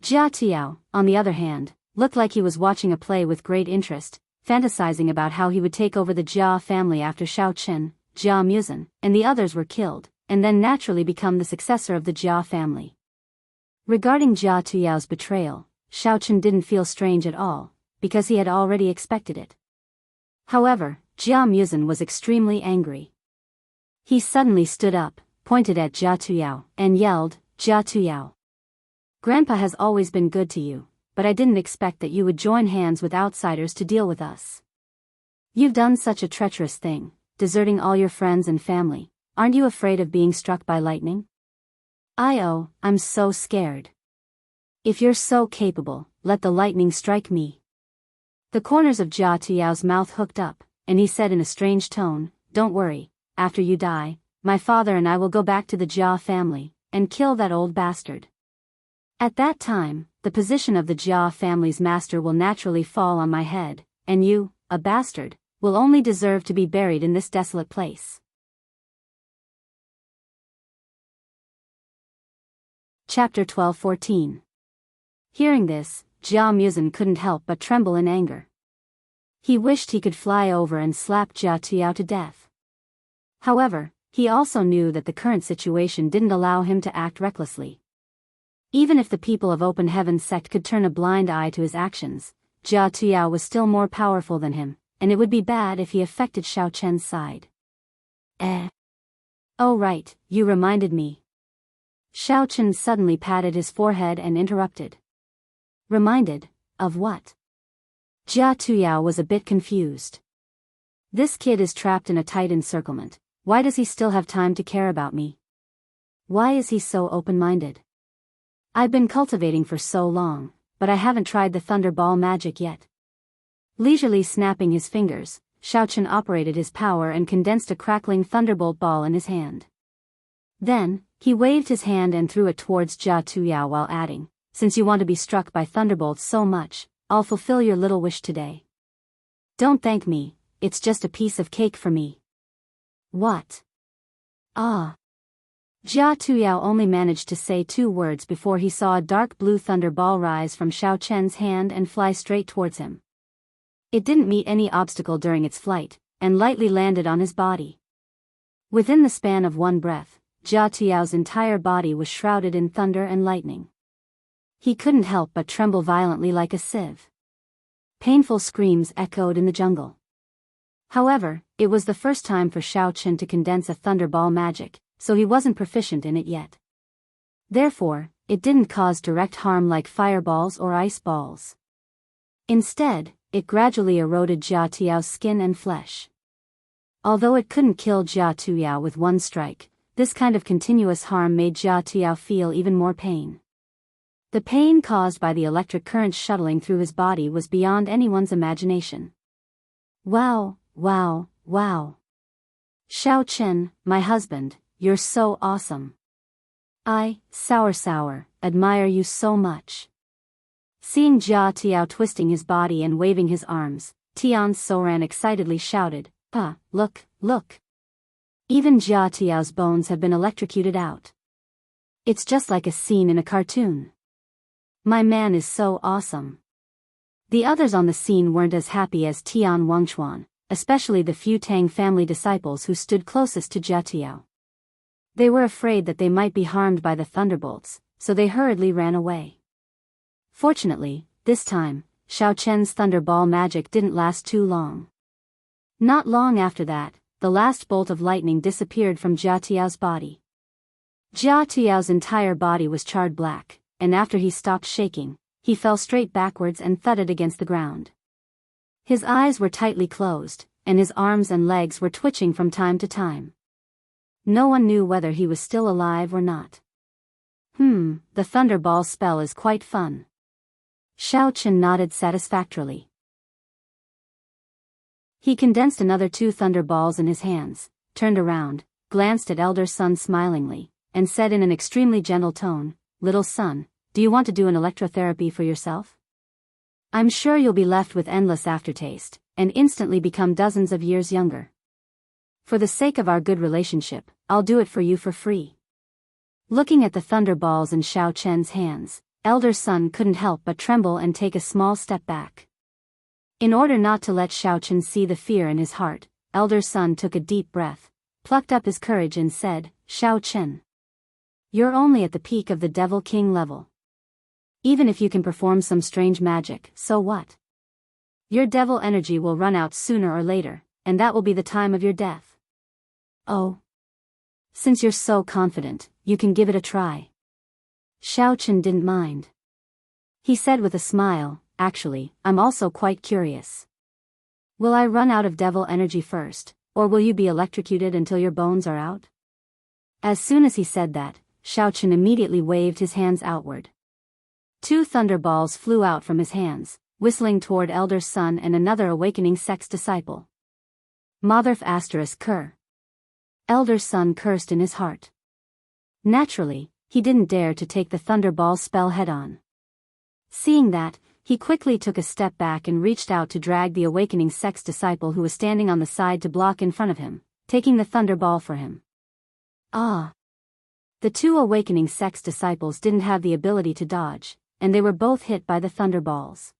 Jia Tuyao, on the other hand, looked like he was watching a play with great interest, fantasizing about how he would take over the Jia family after Xiao Chen, Jia Muzhen, and the others were killed, and then naturally become the successor of the Jia family. Regarding Jia Tuyao's betrayal, Xiao Chen didn't feel strange at all, because he had already expected it. However, Jia Muzhen was extremely angry. He suddenly stood up, pointed at Jia Tuyao, and yelled, "Jia Tuyao! Grandpa has always been good to you, but I didn't expect that you would join hands with outsiders to deal with us. You've done such a treacherous thing, deserting all your friends and family. Aren't you afraid of being struck by lightning?" I'm so scared." "If you're so capable, let the lightning strike me." The corners of Jia Tuyao's mouth hooked up, and he said in a strange tone, "Don't worry, after you die, my father and I will go back to the Jia family, and kill that old bastard. At that time, the position of the Jia family's master will naturally fall on my head, and you, a bastard, will only deserve to be buried in this desolate place." Chapter 12-14. Hearing this, Jia Muzhen couldn't help but tremble in anger. He wished he could fly over and slap Jia Tuyao to death. However, he also knew that the current situation didn't allow him to act recklessly. Even if the people of Open Heaven sect could turn a blind eye to his actions, Jia Tuyao was still more powerful than him, and it would be bad if he affected Xiao Chen's side. Oh right, you reminded me. Xiao Chen suddenly patted his forehead and interrupted. Reminded? Of what? Jia Tuyao was a bit confused. This kid is trapped in a tight encirclement. Why does he still have time to care about me? Why is he so open-minded? I've been cultivating for so long, but I haven't tried the thunderball magic yet. Leisurely snapping his fingers, Xiao Chen operated his power and condensed a crackling thunderbolt ball in his hand. Then, he waved his hand and threw it towards Jia Tuyao while adding, since you want to be struck by thunderbolts so much, I'll fulfill your little wish today. Don't thank me, it's just a piece of cake for me. What? Ah. Jia Tuyao only managed to say 2 words before he saw a dark blue thunder ball rise from Xiao Chen's hand and fly straight towards him. It didn't meet any obstacle during its flight, and lightly landed on his body. Within the span of one breath, Jia Tuyao's entire body was shrouded in thunder and lightning. He couldn't help but tremble violently like a sieve. Painful screams echoed in the jungle. However, it was the first time for Xiao Chen to condense a thunderball magic, so he wasn't proficient in it yet. Therefore, it didn't cause direct harm like fireballs or ice balls. Instead, it gradually eroded Jia Tuyao's skin and flesh. Although it couldn't kill Jia Tuyao with one strike, this kind of continuous harm made Jia Tuyao feel even more pain. The pain caused by the electric currents shuttling through his body was beyond anyone's imagination. Wow, wow, wow. Xiao Chen, my husband, you're so awesome. I, sour, admire you so much. Seeing Jia Tuyao twisting his body and waving his arms, Tian Soran excitedly shouted, look, look. Even Jia Tuyao's bones have been electrocuted out. It's just like a scene in a cartoon. My man is so awesome. The others on the scene weren't as happy as Tian Wangchuan, especially the few Tang family disciples who stood closest to Jia Tuyao. They were afraid that they might be harmed by the thunderbolts, so they hurriedly ran away. Fortunately, this time, Xiao Chen's thunderball magic didn't last too long. Not long after that, the last bolt of lightning disappeared from Jia Tuyao's body. Jia Tuyao's entire body was charred black, and after he stopped shaking, he fell straight backwards and thudded against the ground. His eyes were tightly closed, and his arms and legs were twitching from time to time. No one knew whether he was still alive or not. The thunderball spell is quite fun. Xiao Chen nodded satisfactorily. He condensed another 2 thunderballs in his hands, turned around, glanced at elder son smilingly, and said in an extremely gentle tone, "Little son, do you want to do an electrotherapy for yourself? I'm sure you'll be left with endless aftertaste, and instantly become dozens of years younger. For the sake of our good relationship, I'll do it for you for free." Looking at the thunderballs in Xiao Chen's hands, elder son couldn't help but tremble and take a small step back. In order not to let Xiao Chen see the fear in his heart, elder son took a deep breath, plucked up his courage and said, "Xiao Chen, you're only at the peak of the Devil King level. Even if you can perform some strange magic, so what? Your devil energy will run out sooner or later, and that will be the time of your death. Oh. Since you're so confident, you can give it a try." Xiao Chen didn't mind. He said with a smile, "Actually, I'm also quite curious. Will I run out of devil energy first, or will you be electrocuted until your bones are out?" As soon as he said that, Xiao Chen immediately waved his hands outward. 2 thunderballs flew out from his hands, whistling toward elder son and another awakening sect's disciple. Motherf **Ker. Elder son cursed in his heart. Naturally, he didn't dare to take the thunderball spell head-on. Seeing that, he quickly took a step back and reached out to drag the awakening sect's disciple who was standing on the side to block in front of him, taking the thunderball for him. The 2 awakening sect's disciples didn't have the ability to dodge, and they were both hit by the thunderballs.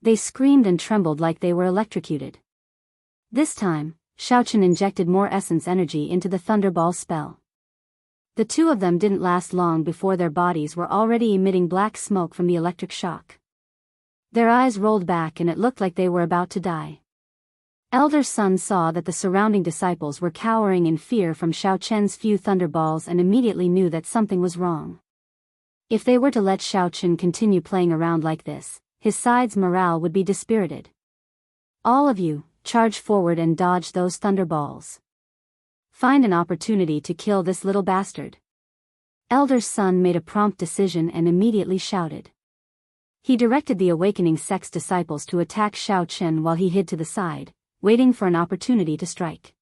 They screamed and trembled like they were electrocuted. This time, Xiao Chen injected more essence energy into the thunderball spell. The 2 of them didn't last long before their bodies were already emitting black smoke from the electric shock. Their eyes rolled back and it looked like they were about to die. Elder son saw that the surrounding disciples were cowering in fear from Xiao Chen's few thunderballs and immediately knew that something was wrong. If they were to let Xiao Chen continue playing around like this, his side's morale would be dispirited. "All of you, charge forward and dodge those thunderballs. Find an opportunity to kill this little bastard." Elder son made a prompt decision and immediately shouted. He directed the awakening sect's disciples to attack Xiao Chen while he hid to the side, waiting for an opportunity to strike.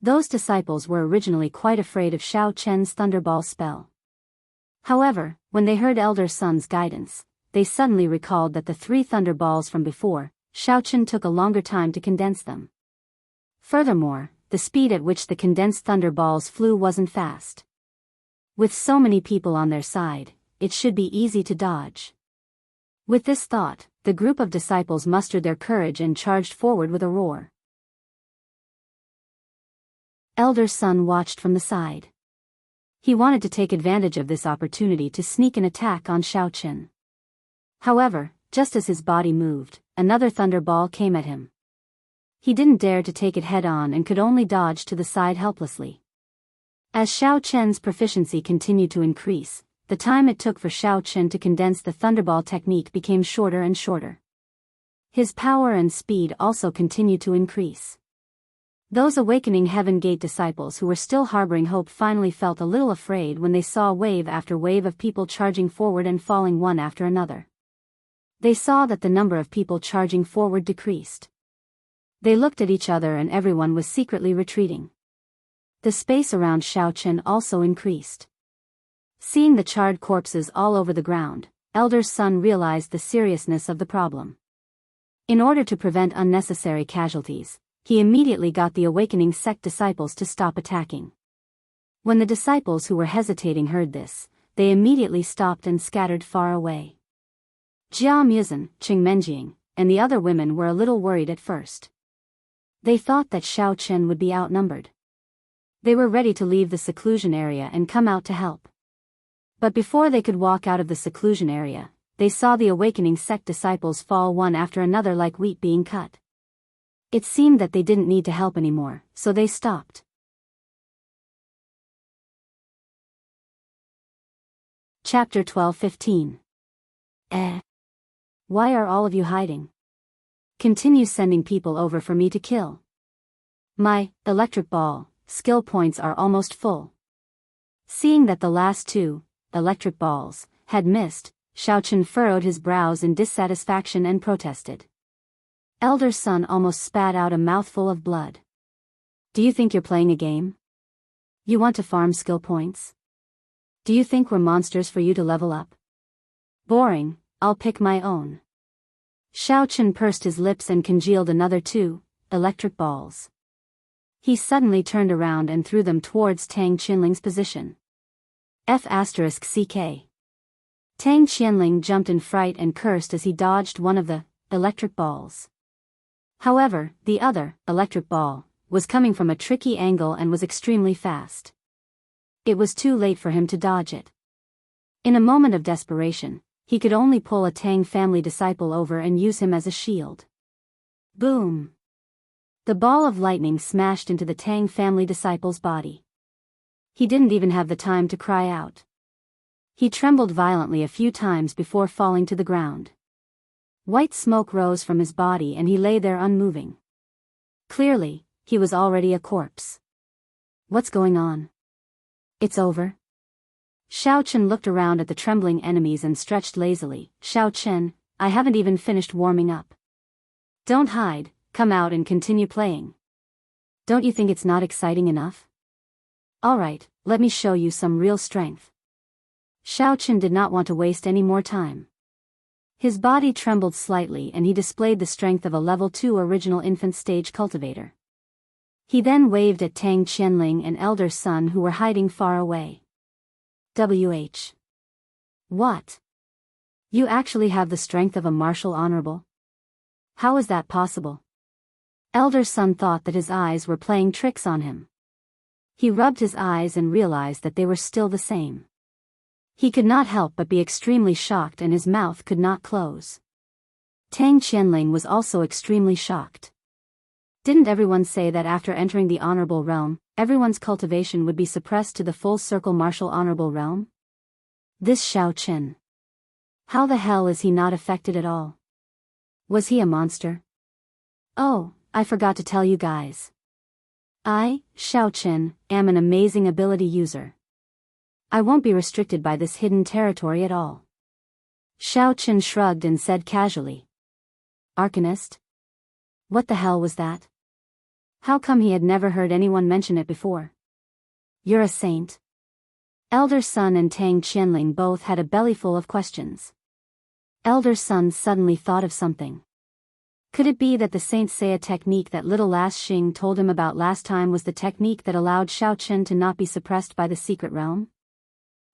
Those disciples were originally quite afraid of Xiao Chen's thunderball spell. However, when they heard Elder Sun's guidance, they suddenly recalled that the 3 thunder balls from before, Xiaochen took a longer time to condense them. Furthermore, the speed at which the condensed thunder balls flew wasn't fast. With so many people on their side, it should be easy to dodge. With this thought, the group of disciples mustered their courage and charged forward with a roar. Elder Sun watched from the side. He wanted to take advantage of this opportunity to sneak an attack on Xiaochen. However, just as his body moved, another thunderball came at him. He didn't dare to take it head-on and could only dodge to the side helplessly. As Xiaochen's proficiency continued to increase, the time it took for Xiaochen to condense the thunderball technique became shorter and shorter. His power and speed also continued to increase. Those awakening Heaven Gate disciples who were still harboring hope finally felt a little afraid when they saw wave after wave of people charging forward and falling one after another. They saw that the number of people charging forward decreased. They looked at each other and everyone was secretly retreating. The space around Xiaochen also increased. Seeing the charred corpses all over the ground, Elder Sun realized the seriousness of the problem. In order to prevent unnecessary casualties, he immediately got the awakening sect disciples to stop attacking. When the disciples who were hesitating heard this, they immediately stopped and scattered far away. Jia Muzhen, Qing Menjing, and the other women were a little worried at first. They thought that Xiaochen would be outnumbered. They were ready to leave the seclusion area and come out to help. But before they could walk out of the seclusion area, they saw the awakening sect disciples fall one after another like wheat being cut. It seemed that they didn't need to help anymore, so they stopped. Chapter 12-15. Why are all of you hiding? Continue sending people over for me to kill. My electric ball skill points are almost full. Seeing that the last 2 electric balls had missed, Xiaochen furrowed his brows in dissatisfaction and protested. Elder Sun almost spat out a mouthful of blood. Do you think you're playing a game? You want to farm skill points? Do you think we're monsters for you to level up? Boring, I'll pick my own. Xiaochen pursed his lips and congealed another 2 electric balls. He suddenly turned around and threw them towards Tang Qianling's position. F***CK. Tang Qianling jumped in fright and cursed as he dodged one of the electric balls. However, the other electric ball was coming from a tricky angle and was extremely fast. It was too late for him to dodge it. In a moment of desperation, he could only pull a Tang family disciple over and use him as a shield. Boom! The ball of lightning smashed into the Tang family disciple's body. He didn't even have the time to cry out. He trembled violently a few times before falling to the ground. White smoke rose from his body and he lay there unmoving. Clearly, he was already a corpse. What's going on? It's over? Xiaochen looked around at the trembling enemies and stretched lazily. Xiaochen, I haven't even finished warming up. Don't hide, come out and continue playing. Don't you think it's not exciting enough? Alright, let me show you some real strength. Xiaochen did not want to waste any more time. His body trembled slightly and he displayed the strength of a level 2 original infant stage cultivator. He then waved at Tang Qianling and Elder Sun who were hiding far away. WH. What? You actually have the strength of a martial honorable? How is that possible? Elder Sun thought that his eyes were playing tricks on him. He rubbed his eyes and realized that they were still the same. He could not help but be extremely shocked and his mouth could not close. Tang Qianling was also extremely shocked. Didn't everyone say that after entering the honorable realm, everyone's cultivation would be suppressed to the full circle martial honorable realm? This Xiaochen. How the hell is he not affected at all? Was he a monster? Oh, I forgot to tell you guys. I, Xiaochen, am an amazing ability user. I won't be restricted by this hidden territory at all. Xiaochen shrugged and said casually. Arcanist? What the hell was that? How come he had never heard anyone mention it before? You're a saint? Elder Sun and Tang Qianling both had a bellyful of questions. Elder Sun suddenly thought of something. Could it be that the Saint Seiya technique that little lass Xing told him about last time was the technique that allowed Xiaochen to not be suppressed by the secret realm?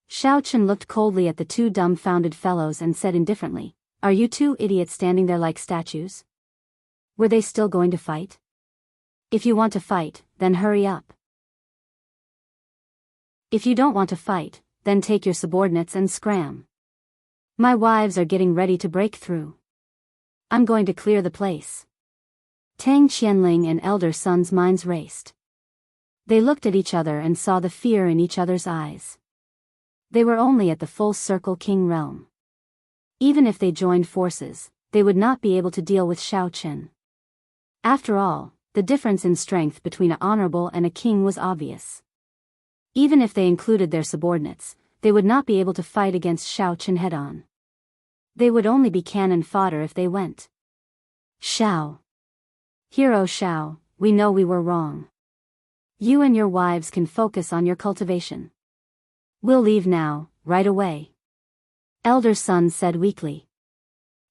Xiaochen looked coldly at the two dumbfounded fellows and said indifferently, "Are you two idiots standing there like statues? Were they still going to fight? If you want to fight, then hurry up. If you don't want to fight, then take your subordinates and scram. My wives are getting ready to break through. I'm going to clear the place." Tang Qianling and Elder Sun's minds raced. They looked at each other and saw the fear in each other's eyes. They were only at the full circle king realm. Even if they joined forces, they would not be able to deal with Xiaochen. After all, the difference in strength between an honorable and a king was obvious. Even if they included their subordinates, they would not be able to fight against Xiaochen head-on. They would only be cannon fodder if they went. "Xiao. Hero Xiao, we know we were wrong. You and your wives can focus on your cultivation. We'll leave now, right away," Elder Sun said weakly.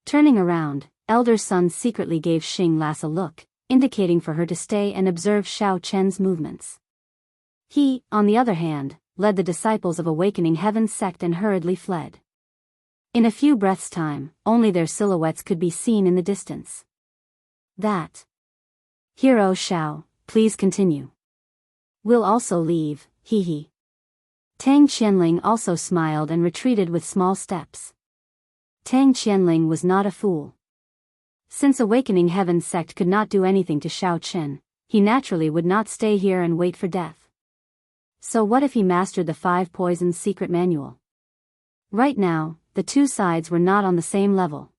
Turning around, Elder Sun secretly gave Xing Las a look, indicating for her to stay and observe Xiao Chen's movements. He, on the other hand, led the disciples of Awakening Heaven's sect and hurriedly fled. In a few breaths' time, only their silhouettes could be seen in the distance. That. "Hero Xiao, please continue." "We'll also leave, hee." Tang Qianling also smiled and retreated with small steps. Tang Qianling was not a fool. Since Awakening Heaven's sect could not do anything to Xiaochen, he naturally would not stay here and wait for death. So what if he mastered the 5 Poisons secret manual? Right now, the two sides were not on the same level.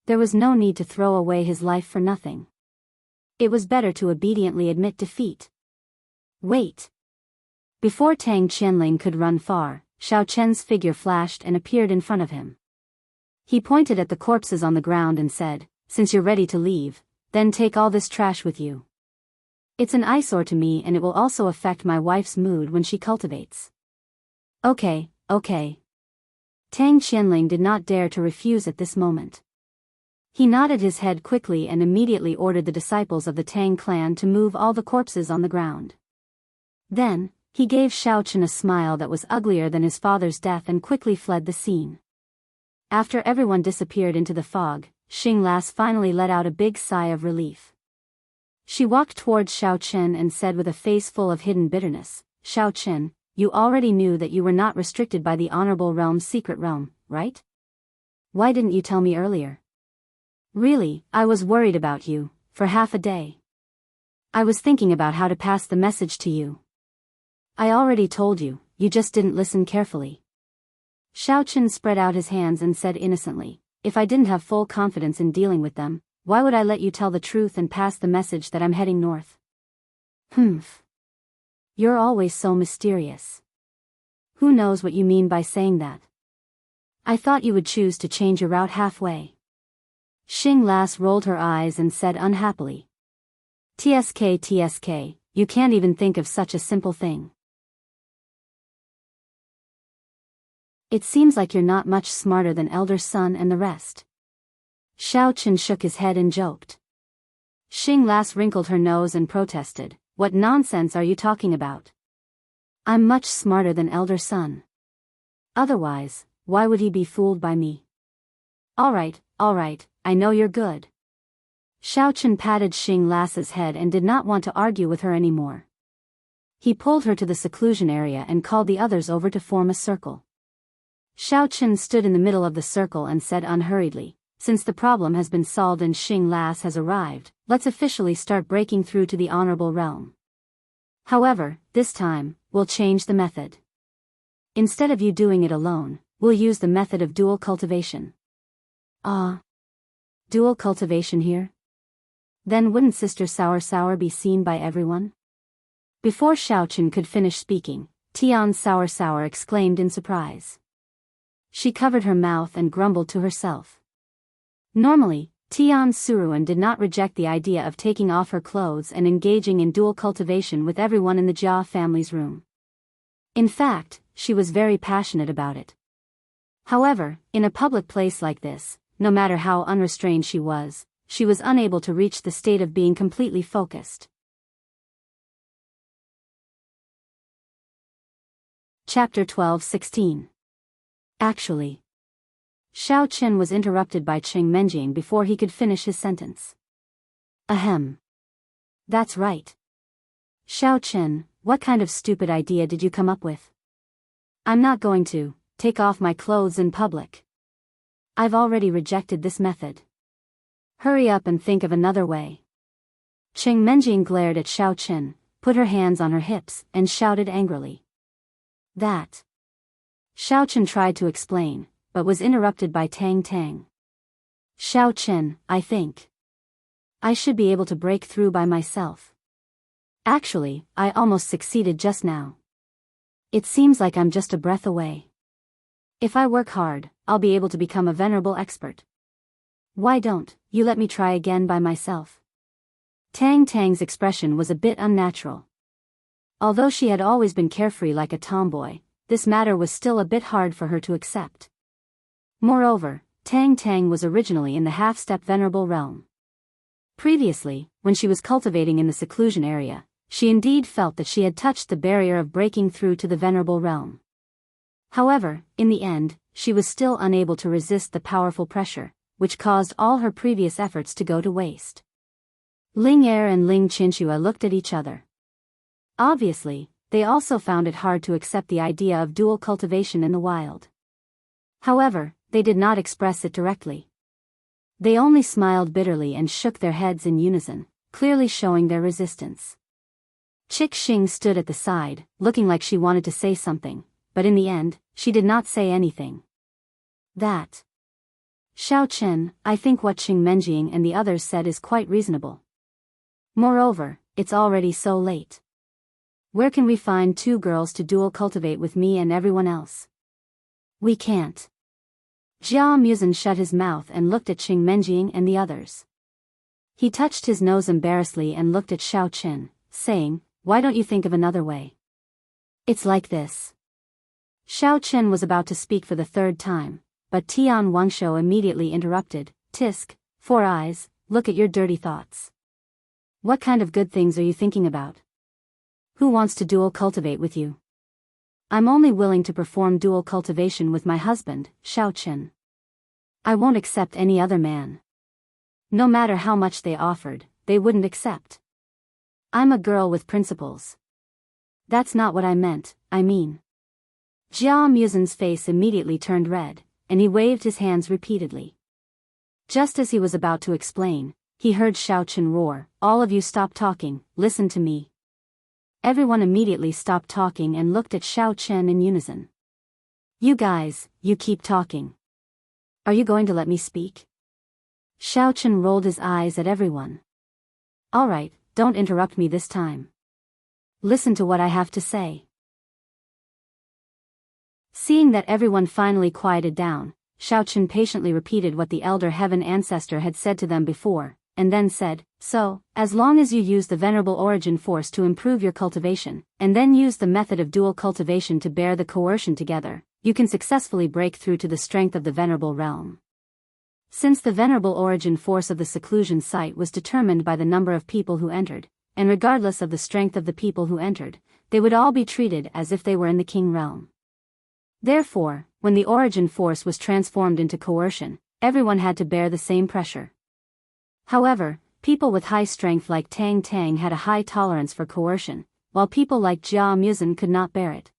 There was no need to throw away his life for nothing. It was better to obediently admit defeat. Wait. Before Tang Qianling could run far, Xiaochen's figure flashed and appeared in front of him. He pointed at the corpses on the ground and said, "Since you're ready to leave, then take all this trash with you. It's an eyesore to me and it will also affect my wife's mood when she cultivates." Okay. Tang Qianling did not dare to refuse at this moment. He nodded his head quickly and immediately ordered the disciples of the Tang clan to move all the corpses on the ground. Then, he gave Xiaochen a smile that was uglier than his father's death and quickly fled the scene. After everyone disappeared into the fog, Xing Las finally let out a big sigh of relief. She walked towards Xiaochen and said with a face full of hidden bitterness, "Xiaochen, you already knew that you were not restricted by the Honorable Realm's secret realm, right? Why didn't you tell me earlier? Really, I was worried about you, for half a day. I was thinking about how to pass the message to you. I already told you, you just didn't listen carefully." Xiaochen spread out his hands and said innocently, "If I didn't have full confidence in dealing with them, why would I let you tell the truth and pass the message that I'm heading north?" "Humph. You're always so mysterious. Who knows what you mean by saying that? I thought you would choose to change your route halfway." Xing Las rolled her eyes and said unhappily, TSK, you can't even think of such a simple thing. It seems like you're not much smarter than Elder Sun and the rest." Xiaochen shook his head and joked. Xing Las wrinkled her nose and protested, "What nonsense are you talking about? I'm much smarter than Elder Sun. Otherwise, why would he be fooled by me?" All right, I know you're good." Xiaochen patted Xing Las's head and did not want to argue with her anymore. He pulled her to the seclusion area and called the others over to form a circle. Xiaochen stood in the middle of the circle and said unhurriedly, "Since the problem has been solved and Xing Las has arrived, let's officially start breaking through to the Honorable Realm. However, this time, we'll change the method. Instead of you doing it alone, we'll use the method of dual cultivation." Dual cultivation here? Then wouldn't Sister Sour be seen by everyone? Before Xiaochen could finish speaking, Tian Sour exclaimed in surprise. She covered her mouth and grumbled to herself. Normally, Tian Suruan did not reject the idea of taking off her clothes and engaging in dual cultivation with everyone in the Jia family's room. In fact, she was very passionate about it. However, in a public place like this, no matter how unrestrained she was unable to reach the state of being completely focused. Chapter 12:16. Actually. Xiao Qin was interrupted by Qing Menjing before he could finish his sentence. Ahem. That's right. Xiao Qin, what kind of stupid idea did you come up with? I'm not going to take off my clothes in public. I've already rejected this method. Hurry up and think of another way. Qing Menjing glared at Xiao Qin, put her hands on her hips, and shouted angrily. That. Xiao Qin tried to explain, but was interrupted by Tang Tang. Xiao Qin, I think I should be able to break through by myself. Actually, I almost succeeded just now. It seems like I'm just a breath away. If I work hard, I'll be able to become a venerable expert. Why don't you let me try again by myself? Tang Tang's expression was a bit unnatural. Although she had always been carefree like a tomboy, this matter was still a bit hard for her to accept. Moreover, Tang Tang was originally in the half-step venerable realm. Previously, when she was cultivating in the seclusion area, she indeed felt that she had touched the barrier of breaking through to the venerable realm. However, in the end, she was still unable to resist the powerful pressure, which caused all her previous efforts to go to waste. Ling Er and Ling Qinxue looked at each other. Obviously, they also found it hard to accept the idea of dual cultivation in the wild. However, they did not express it directly. They only smiled bitterly and shook their heads in unison, clearly showing their resistance. Chick Xing stood at the side, looking like she wanted to say something, but in the end, she did not say anything. That. Xiao Qin, I think what Qing Menjing and the others said is quite reasonable. Moreover, it's already so late. Where can we find 2 girls to dual cultivate with me and everyone else? We can't. Jia Muzhen shut his mouth and looked at Qing Menjing and the others. He touched his nose embarrassedly and looked at Xiao Qin, saying, why don't you think of another way? It's like this. Xiao Qin was about to speak for the 3rd time, but Tian Wangshou immediately interrupted. Tisk, 4 eyes, look at your dirty thoughts. What kind of good things are you thinking about? Who wants to dual cultivate with you? I'm only willing to perform dual cultivation with my husband, Xiao Qin. I won't accept any other man. No matter how much they offered, they wouldn't accept. I'm a girl with principles. That's not what I meant, I mean. Jia Muzhen's face immediately turned red, and he waved his hands repeatedly. Just as he was about to explain, he heard Xiao Qin roar, all of you stop talking, listen to me. Everyone immediately stopped talking and looked at Xiao Qin in unison. You guys, you keep talking. Are you going to let me speak? Xiao Qin rolled his eyes at everyone. All right, don't interrupt me this time. Listen to what I have to say. Seeing that everyone finally quieted down, Xiao Qin patiently repeated what the elder heaven ancestor had said to them before, and then said, so, as long as you use the venerable origin force to improve your cultivation, and then use the method of dual cultivation to bear the coercion together, you can successfully break through to the strength of the venerable realm. Since the venerable origin force of the seclusion site was determined by the number of people who entered, and regardless of the strength of the people who entered, they would all be treated as if they were in the king realm. Therefore, when the origin force was transformed into coercion, everyone had to bear the same pressure. However, people with high strength like Tang Tang had a high tolerance for coercion, while people like Jia Muzhen could not bear it.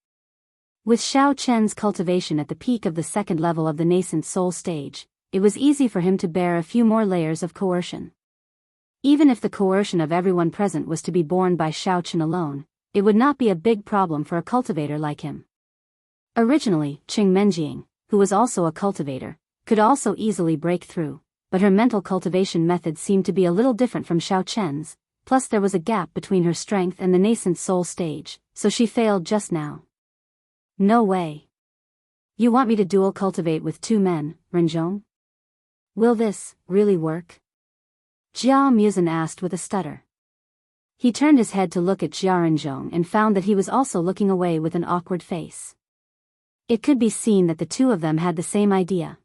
With Xiao Qin's cultivation at the peak of the 2nd level of the nascent soul stage, it was easy for him to bear a few more layers of coercion. Even if the coercion of everyone present was to be borne by Xiao Qin alone, it would not be a big problem for a cultivator like him. Originally, Qing Menjing, who was also a cultivator, could also easily break through, but her mental cultivation method seemed to be a little different from Xiao Qin's, plus there was a gap between her strength and the nascent soul stage, so she failed just now. No way. You want me to dual cultivate with 2 men, Renjong? Will this really work? Jia Muzhen asked with a stutter. He turned his head to look at Jia Renjong and found that he was also looking away with an awkward face. It could be seen that the two of them had the same idea.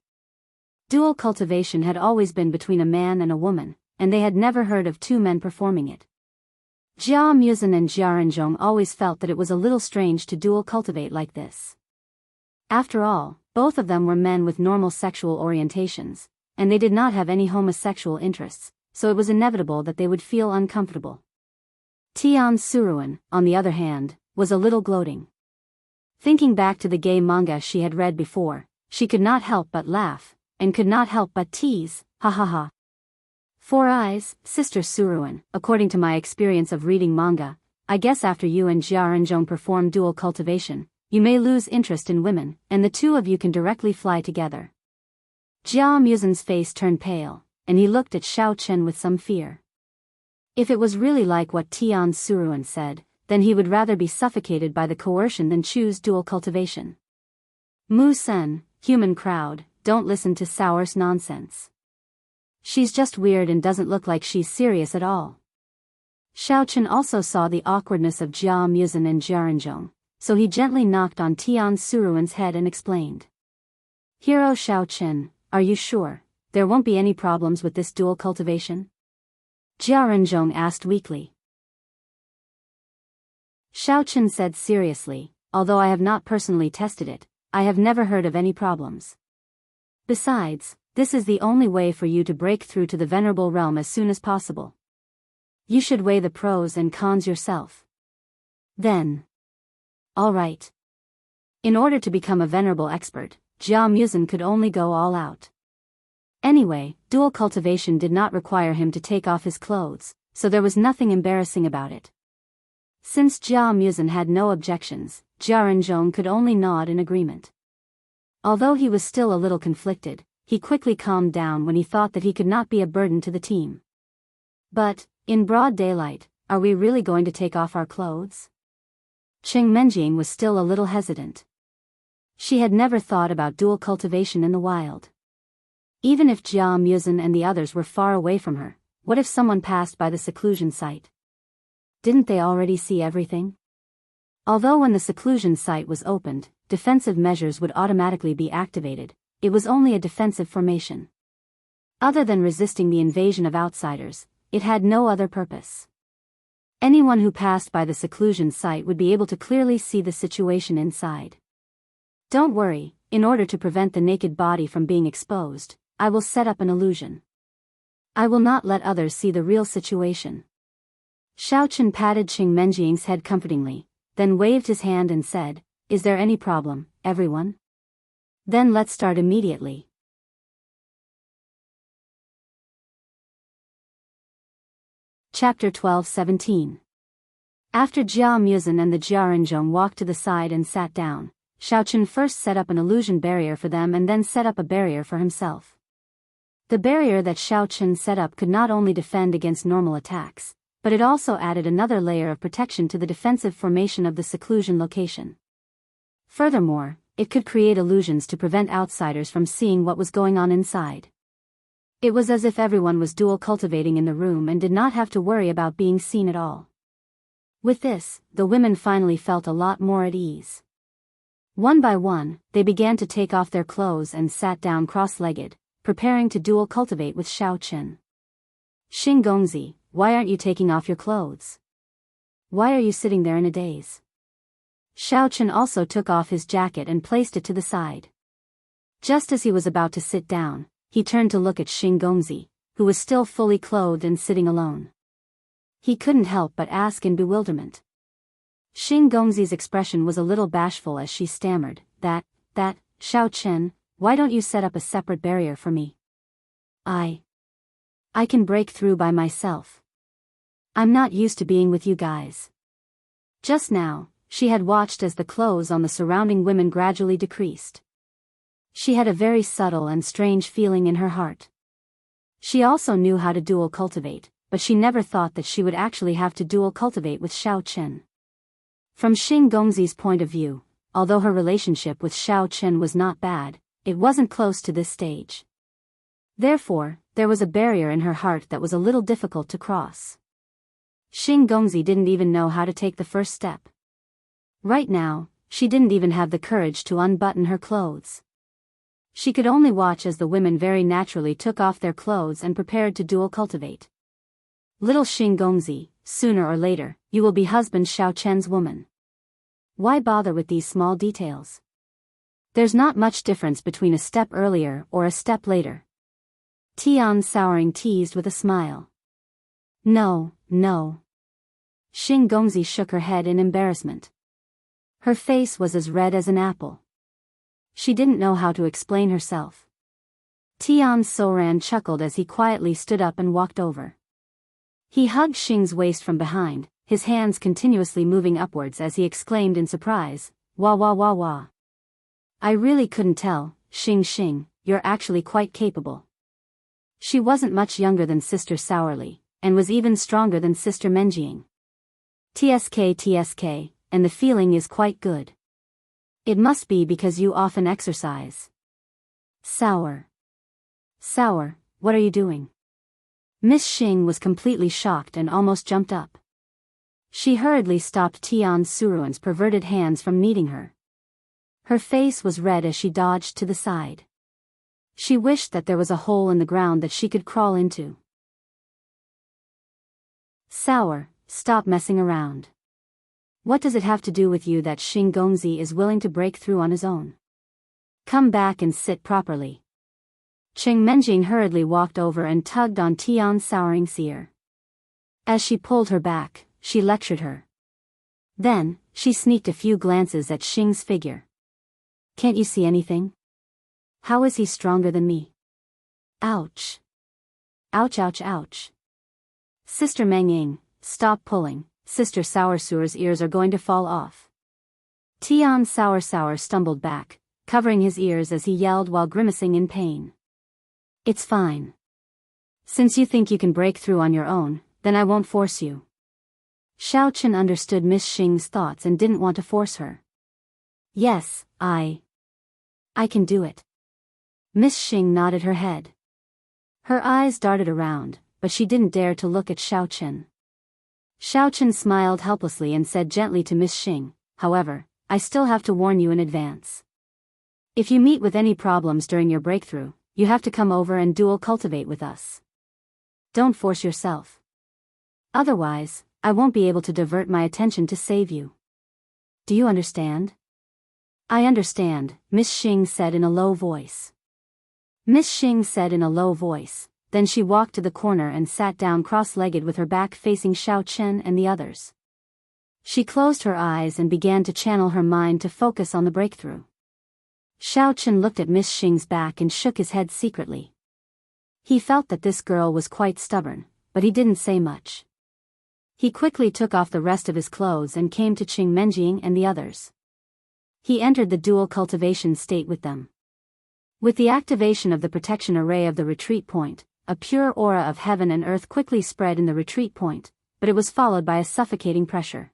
Dual cultivation had always been between a man and a woman, and they had never heard of two men performing it. Jia Muzhen and Jia Renzhong always felt that it was a little strange to dual cultivate like this. After all, both of them were men with normal sexual orientations, and they did not have any homosexual interests, so it was inevitable that they would feel uncomfortable. Tian Suruan, on the other hand, was a little gloating. Thinking back to the gay manga she had read before, she could not help but laugh, and could not help but tease, ha ha ha. Four eyes, Sister Suruan, according to my experience of reading manga, I guess after you and Jia Renzhong perform dual cultivation, you may lose interest in women, and the two of you can directly fly together. Jia Muzhen's face turned pale, and he looked at Xiao Chen with some fear. If it was really like what Tian Suruan said, then he would rather be suffocated by the coercion than choose dual cultivation. Mu Sen, human crowd, don't listen to Sour's nonsense. She's just weird and doesn't look like she's serious at all. Xiao Chen also saw the awkwardness of Jia Muzhen and Jia Renzhong, so he gently knocked on Tian Suruan's head and explained. Hero Xiao Chen, are you sure there won't be any problems with this dual cultivation? Jia Renzhong asked weakly. Xiao Chen said seriously, although I have not personally tested it, I have never heard of any problems. Besides, this is the only way for you to break through to the venerable realm as soon as possible. You should weigh the pros and cons yourself. Then. All right. In order to become a venerable expert, Jia Muzhen could only go all out. Anyway, dual cultivation did not require him to take off his clothes, so there was nothing embarrassing about it. Since Jia Muzhen had no objections, Jia Renzhong could only nod in agreement. Although he was still a little conflicted, he quickly calmed down when he thought that he could not be a burden to the team. But, in broad daylight, are we really going to take off our clothes? Cheng Menjing was still a little hesitant. She had never thought about dual cultivation in the wild. Even if Jia Muzhen and the others were far away from her, what if someone passed by the seclusion site? Didn't they already see everything? Although when the seclusion site was opened, defensive measures would automatically be activated, it was only a defensive formation. Other than resisting the invasion of outsiders, it had no other purpose. Anyone who passed by the seclusion site would be able to clearly see the situation inside. Don't worry, in order to prevent the naked body from being exposed, I will set up an illusion. I will not let others see the real situation. Xiao Chen patted Cheng Menjing's head comfortingly, then waved his hand and said, Is there any problem, everyone? Then let's start immediately. Chapter 12-17. After Jia Muzhen and the Jia Renzhong walked to the side and sat down, Xiao Chen first set up an illusion barrier for them and then set up a barrier for himself. The barrier that Xiao Chen set up could not only defend against normal attacks, but it also added another layer of protection to the defensive formation of the seclusion location. Furthermore, it could create illusions to prevent outsiders from seeing what was going on inside. It was as if everyone was dual cultivating in the room and did not have to worry about being seen at all. With this, the women finally felt a lot more at ease. One by one, they began to take off their clothes and sat down cross-legged, preparing to dual cultivate with Xiao Chen. Xing Gongzi, why aren't you taking off your clothes? Why are you sitting there in a daze? Xiao Chen also took off his jacket and placed it to the side. Just as he was about to sit down, he turned to look at Xing Gongzi, who was still fully clothed and sitting alone. He couldn't help but ask in bewilderment. Xing Gongzi's expression was a little bashful as she stammered, That, Xiao Chen, why don't you set up a separate barrier for me? I can break through by myself. I'm not used to being with you guys. Just now, she had watched as the clothes on the surrounding women gradually decreased. She had a very subtle and strange feeling in her heart. She also knew how to dual cultivate, but she never thought that she would actually have to dual cultivate with Xiao Chen. From Xing Gongzi's point of view, although her relationship with Xiao Chen was not bad, it wasn't close to this stage. Therefore, there was a barrier in her heart that was a little difficult to cross. Xing Gongzi didn't even know how to take the first step. Right now, she didn't even have the courage to unbutton her clothes. She could only watch as the women very naturally took off their clothes and prepared to dual cultivate. Little Xing Gongzi, sooner or later, you will be husband Xiao Chen's woman. Why bother with these small details? There's not much difference between a step earlier or a step later. Tian Souring teased with a smile. No, no. Xing Gongzi shook her head in embarrassment. Her face was as red as an apple. She didn't know how to explain herself. Tian Souran chuckled as he quietly stood up and walked over. He hugged Xing's waist from behind, his hands continuously moving upwards as he exclaimed in surprise, "Wah wah wah wah. I really couldn't tell, Xing, you're actually quite capable." She wasn't much younger than Sister Sourly, and was even stronger than Sister Menjiang. TSK, and the feeling is quite good. It must be because you often exercise. Sour, what are you doing? Miss Xing was completely shocked and almost jumped up. She hurriedly stopped Tian Suruan's perverted hands from kneading her. Her face was red as she dodged to the side. She wished that there was a hole in the ground that she could crawl into. Sour, stop messing around. What does it have to do with you that Xing Gongzi is willing to break through on his own? Come back and sit properly. Cheng Menjing hurriedly walked over and tugged on Tian Souring's ear. As she pulled her back, she lectured her. Then, she sneaked a few glances at Xing's figure. Can't you see anything? How is he stronger than me? Ouch. Ouch ouch ouch. Sister Mengying, stop pulling, Sister Soursur's ears are going to fall off. Tian Sour stumbled back, covering his ears as he yelled while grimacing in pain. It's fine. Since you think you can break through on your own, then I won't force you. Xiao Chen understood Miss Xing's thoughts and didn't want to force her. Yes, I can do it. Miss Xing nodded her head. Her eyes darted around, but she didn't dare to look at Xiao Chen. Xiao Chen smiled helplessly and said gently to Miss Xing, however, I still have to warn you in advance. If you meet with any problems during your breakthrough, you have to come over and dual cultivate with us. Don't force yourself. Otherwise, I won't be able to divert my attention to save you. Do you understand? I understand, Miss Xing said in a low voice. Then she walked to the corner and sat down cross-legged with her back facing Xiao Chen and the others. She closed her eyes and began to channel her mind to focus on the breakthrough. Xiao Chen looked at Miss Xing's back and shook his head secretly. He felt that this girl was quite stubborn, but he didn't say much. He quickly took off the rest of his clothes and came to Qing Menjing and the others. He entered the dual cultivation state with them. With the activation of the protection array of the retreat point, a pure aura of heaven and earth quickly spread in the retreat point, but it was followed by a suffocating pressure.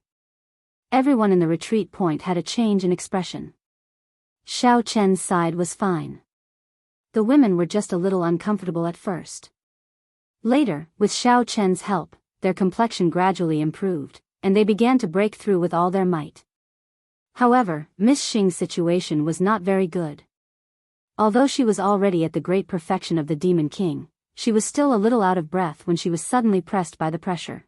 Everyone in the retreat point had a change in expression. Xiao Chen's side was fine. The women were just a little uncomfortable at first. Later, with Xiao Chen's help, their complexion gradually improved, and they began to break through with all their might. However, Miss Xing's situation was not very good. Although she was already at the great perfection of the Demon King, she was still a little out of breath when she was suddenly pressed by the pressure.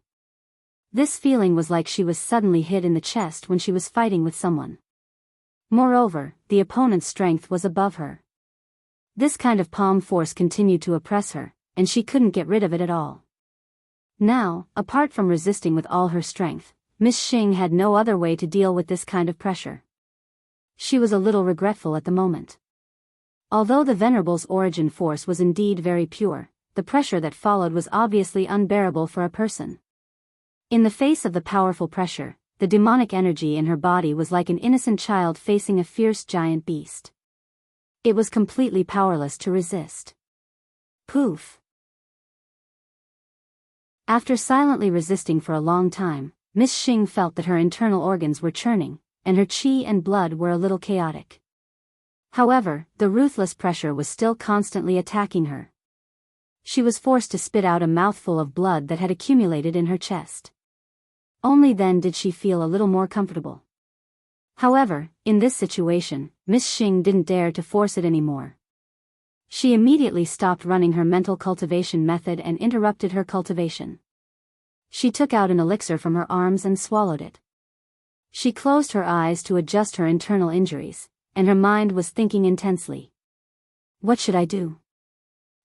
This feeling was like she was suddenly hit in the chest when she was fighting with someone. Moreover, the opponent's strength was above her. This kind of palm force continued to oppress her, and she couldn't get rid of it at all. Now, apart from resisting with all her strength, Miss Xing had no other way to deal with this kind of pressure. She was a little regretful at the moment. Although the Venerable's origin force was indeed very pure, the pressure that followed was obviously unbearable for a person. In the face of the powerful pressure, the demonic energy in her body was like an innocent child facing a fierce giant beast. It was completely powerless to resist. Poof! After silently resisting for a long time, Miss Xing felt that her internal organs were churning, and her qi and blood were a little chaotic. However, the ruthless pressure was still constantly attacking her. She was forced to spit out a mouthful of blood that had accumulated in her chest. Only then did she feel a little more comfortable. However, in this situation, Miss Xing didn't dare to force it anymore. She immediately stopped running her mental cultivation method and interrupted her cultivation. She took out an elixir from her arms and swallowed it. She closed her eyes to adjust her internal injuries, and her mind was thinking intensely. What should I do?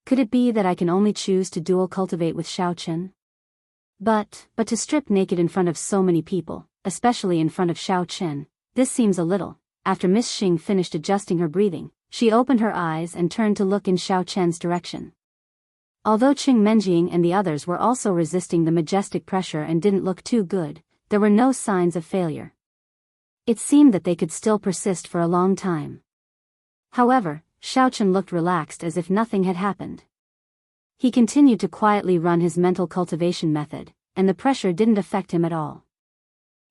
Could it be that I can only choose to dual cultivate with Xiaochen? But to strip naked in front of so many people, especially in front of Xiaochen, this seems a little. After Miss Xing finished adjusting her breathing, she opened her eyes and turned to look in Xiaochen's direction. Although Qing Menjing and the others were also resisting the majestic pressure and didn't look too good, there were no signs of failure. It seemed that they could still persist for a long time. However, Xiaochen looked relaxed as if nothing had happened. He continued to quietly run his mental cultivation method, and the pressure didn't affect him at all.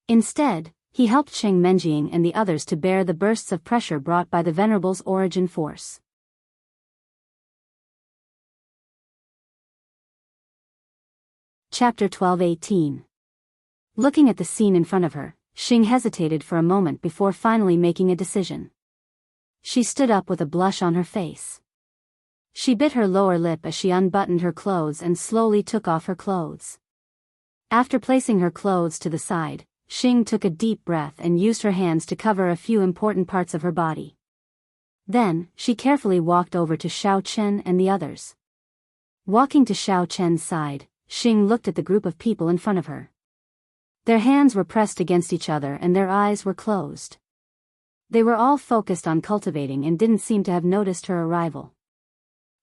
Instead, he helped Qing Menjing and the others to bear the bursts of pressure brought by the Venerable's origin force. Chapter 12:18. Looking at the scene in front of her, Xing hesitated for a moment before finally making a decision. She stood up with a blush on her face. She bit her lower lip as she unbuttoned her clothes and slowly took off her clothes. After placing her clothes to the side, Xing took a deep breath and used her hands to cover a few important parts of her body. Then, she carefully walked over to Xiaochen and the others. Walking to Xiaochen's side, Xing looked at the group of people in front of her. Their hands were pressed against each other and their eyes were closed. They were all focused on cultivating and didn't seem to have noticed her arrival.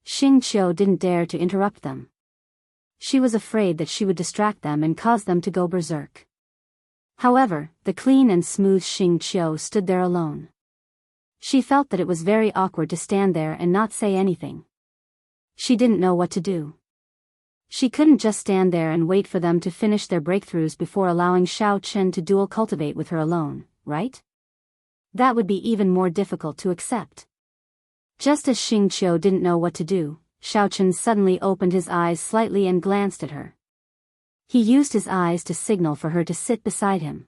Xing Qiu didn't dare to interrupt them. She was afraid that she would distract them and cause them to go berserk. However, the clean and smooth Xing Qiu stood there alone. She felt that it was very awkward to stand there and not say anything. She didn't know what to do. She couldn't just stand there and wait for them to finish their breakthroughs before allowing Xiaochen to dual cultivate with her alone, right? That would be even more difficult to accept. Just as Xing Qiu didn't know what to do, Xiaochen suddenly opened his eyes slightly and glanced at her. He used his eyes to signal for her to sit beside him.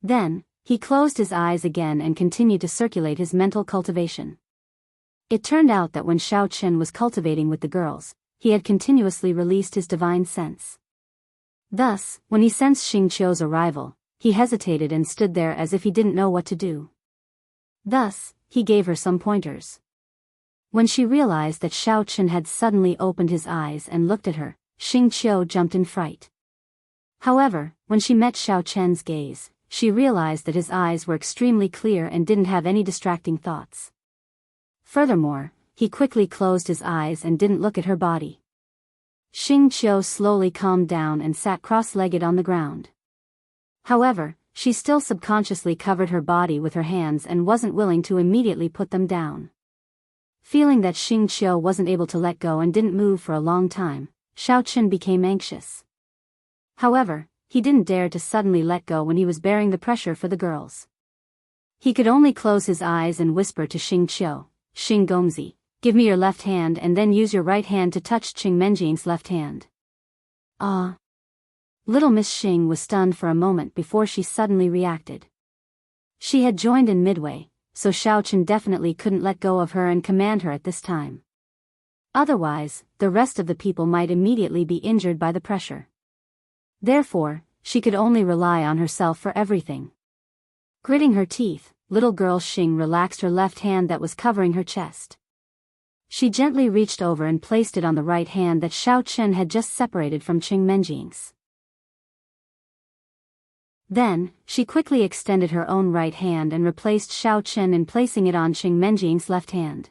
Then, he closed his eyes again and continued to circulate his mental cultivation. It turned out that when Xiaochen was cultivating with the girls, he had continuously released his divine sense. Thus, when he sensed Xing Qiu's arrival, he hesitated and stood there as if he didn't know what to do. Thus, he gave her some pointers. When she realized that Xiaochen had suddenly opened his eyes and looked at her, Xing Qiu jumped in fright. However, when she met Xiaochen's gaze, she realized that his eyes were extremely clear and didn't have any distracting thoughts. Furthermore, he quickly closed his eyes and didn't look at her body. Xing Qiu slowly calmed down and sat cross-legged on the ground. However, she still subconsciously covered her body with her hands and wasn't willing to immediately put them down. Feeling that Xing Qiu wasn't able to let go and didn't move for a long time, Xiaochen became anxious. However, he didn't dare to suddenly let go when he was bearing the pressure for the girls. He could only close his eyes and whisper to Xing Qiu, "Xing Gongzi, give me your left hand and then use your right hand to touch Qing Menjing's left hand." Ah! Little Miss Xing was stunned for a moment before she suddenly reacted. She had joined in midway, so Xiaochen definitely couldn't let go of her and command her at this time. Otherwise, the rest of the people might immediately be injured by the pressure. Therefore, she could only rely on herself for everything. Gritting her teeth, little girl Xing relaxed her left hand that was covering her chest. She gently reached over and placed it on the right hand that Xiaochen had just separated from Qing Menjing's. Then, she quickly extended her own right hand and replaced Xiaochen in placing it on Qing Menjing's left hand.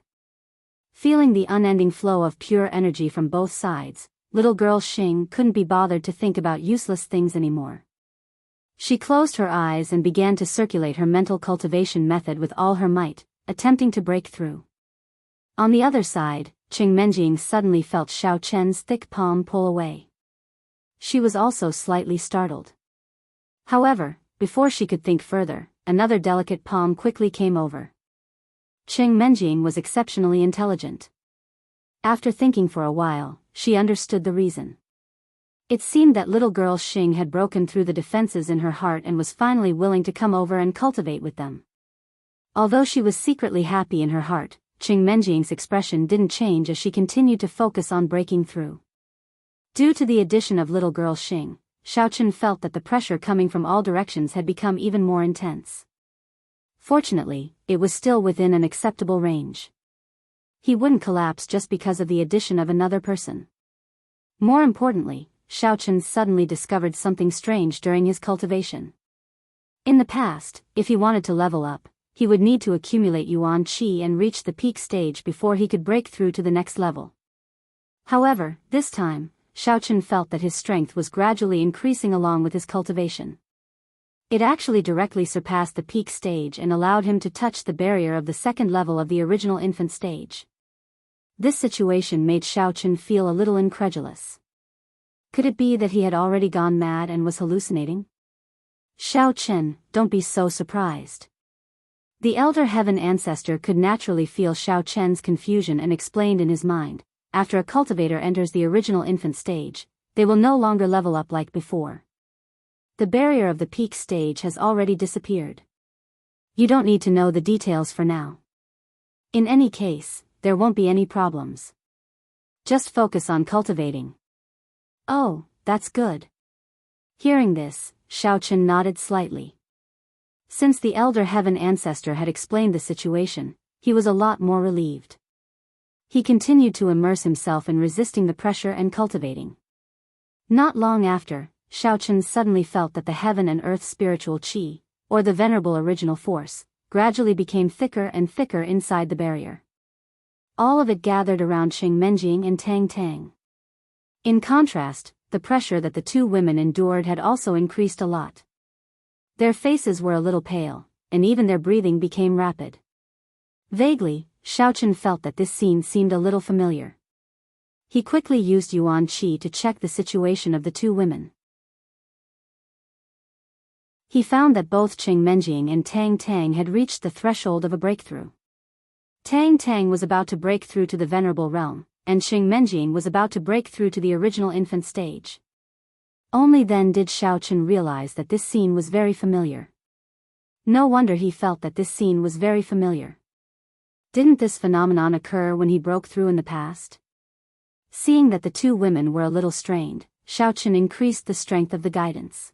Feeling the unending flow of pure energy from both sides, little girl Xing couldn't be bothered to think about useless things anymore. She closed her eyes and began to circulate her mental cultivation method with all her might, attempting to break through. On the other side, Qing Menjing suddenly felt Xiaochen's thick palm pull away. She was also slightly startled. However, before she could think further, another delicate palm quickly came over. Qing Menjing was exceptionally intelligent. After thinking for a while, she understood the reason. It seemed that little girl Xing had broken through the defenses in her heart and was finally willing to come over and cultivate with them. Although she was secretly happy in her heart, Qing Menjing's expression didn't change as she continued to focus on breaking through. Due to the addition of little girl Xing, Xiaochen felt that the pressure coming from all directions had become even more intense. Fortunately, it was still within an acceptable range. He wouldn't collapse just because of the addition of another person. More importantly, Xiaochen suddenly discovered something strange during his cultivation. In the past, if he wanted to level up, he would need to accumulate yuan qi and reach the peak stage before he could break through to the next level. However, this time, Xiaochen felt that his strength was gradually increasing along with his cultivation. It actually directly surpassed the peak stage and allowed him to touch the barrier of the second level of the original infant stage. This situation made Xiaochen feel a little incredulous. Could it be that he had already gone mad and was hallucinating? Xiaochen, don't be so surprised. The elder heaven ancestor could naturally feel Xiaochen's confusion and explained in his mind, after a cultivator enters the original infant stage, they will no longer level up like before. The barrier of the peak stage has already disappeared. You don't need to know the details for now. In any case, there won't be any problems. Just focus on cultivating. Oh, that's good. Hearing this, Xiaochen nodded slightly. Since the elder heaven ancestor had explained the situation, he was a lot more relieved. He continued to immerse himself in resisting the pressure and cultivating. Not long after, Xiaochen suddenly felt that the heaven and earth spiritual qi, or the venerable original force, gradually became thicker and thicker inside the barrier. All of it gathered around Qing Menjing and Tang Tang. In contrast, the pressure that the two women endured had also increased a lot. Their faces were a little pale, and even their breathing became rapid. Vaguely, Xiaochen felt that this scene seemed a little familiar. He quickly used yuan qi to check the situation of the two women. He found that both Qing Menjing and Tang Tang had reached the threshold of a breakthrough. Tang Tang was about to break through to the venerable realm, and Qing Menjing was about to break through to the original infant stage. Only then did Xiaochen realize that this scene was very familiar. No wonder he felt that this scene was very familiar. Didn't this phenomenon occur when he broke through in the past? Seeing that the two women were a little strained, Xiaochen increased the strength of the guidance.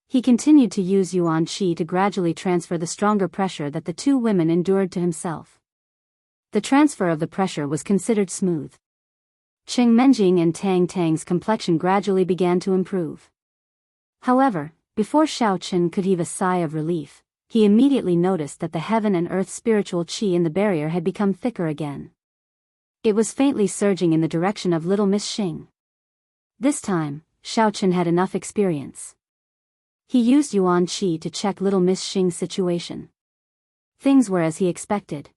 He continued to use yuan qi to gradually transfer the stronger pressure that the two women endured to himself. The transfer of the pressure was considered smooth. Qing Menjing and Tang Tang's complexion gradually began to improve. However, before Xiaochen could heave a sigh of relief, he immediately noticed that the heaven and earth spiritual qi in the barrier had become thicker again. It was faintly surging in the direction of little Miss Xing. This time, Xiaochen had enough experience. He used yuan qi to check little Miss Xing's situation. Things were as he expected.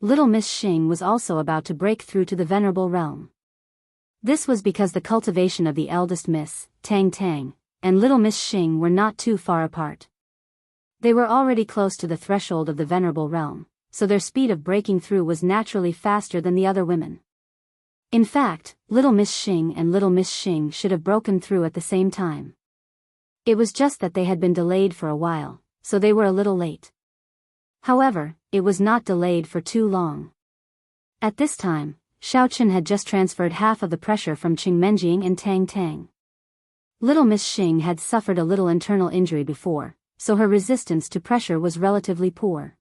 Little Miss Xing was also about to break through to the venerable realm. This was because the cultivation of the eldest Miss, Tang Tang, and little Miss Xing were not too far apart. They were already close to the threshold of the venerable realm, so their speed of breaking through was naturally faster than the other women. In fact, little Miss Xing and little Miss Xing should have broken through at the same time. It was just that they had been delayed for a while, so they were a little late. However, it was not delayed for too long. At this time, Xiaochen had just transferred half of the pressure from Qing Menjing and Tang Tang. Little Miss Xing had suffered a little internal injury before, so her resistance to pressure was relatively poor.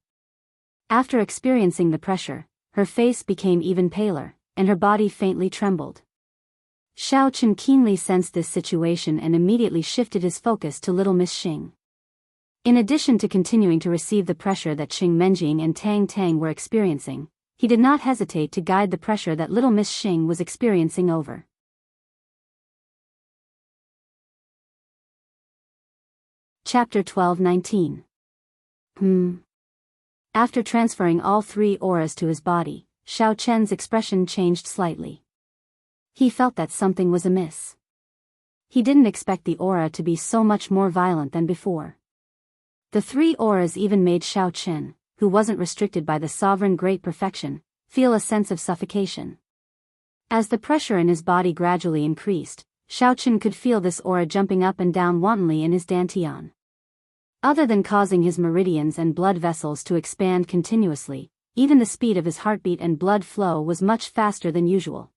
After experiencing the pressure, her face became even paler, and her body faintly trembled. Xiaochen keenly sensed this situation and immediately shifted his focus to little Miss Xing. In addition to continuing to receive the pressure that Qing Menjing and Tang Tang were experiencing, he did not hesitate to guide the pressure that little Miss Xing was experiencing over. Chapter 12:19. After transferring all three auras to his body, Xiaochen's expression changed slightly. He felt that something was amiss. He didn't expect the aura to be so much more violent than before. The three auras even made Xiaochen, who wasn't restricted by the sovereign great perfection, feel a sense of suffocation. As the pressure in his body gradually increased, Xiaochen could feel this aura jumping up and down wantonly in his dantian. Other than causing his meridians and blood vessels to expand continuously, even the speed of his heartbeat and blood flow was much faster than usual.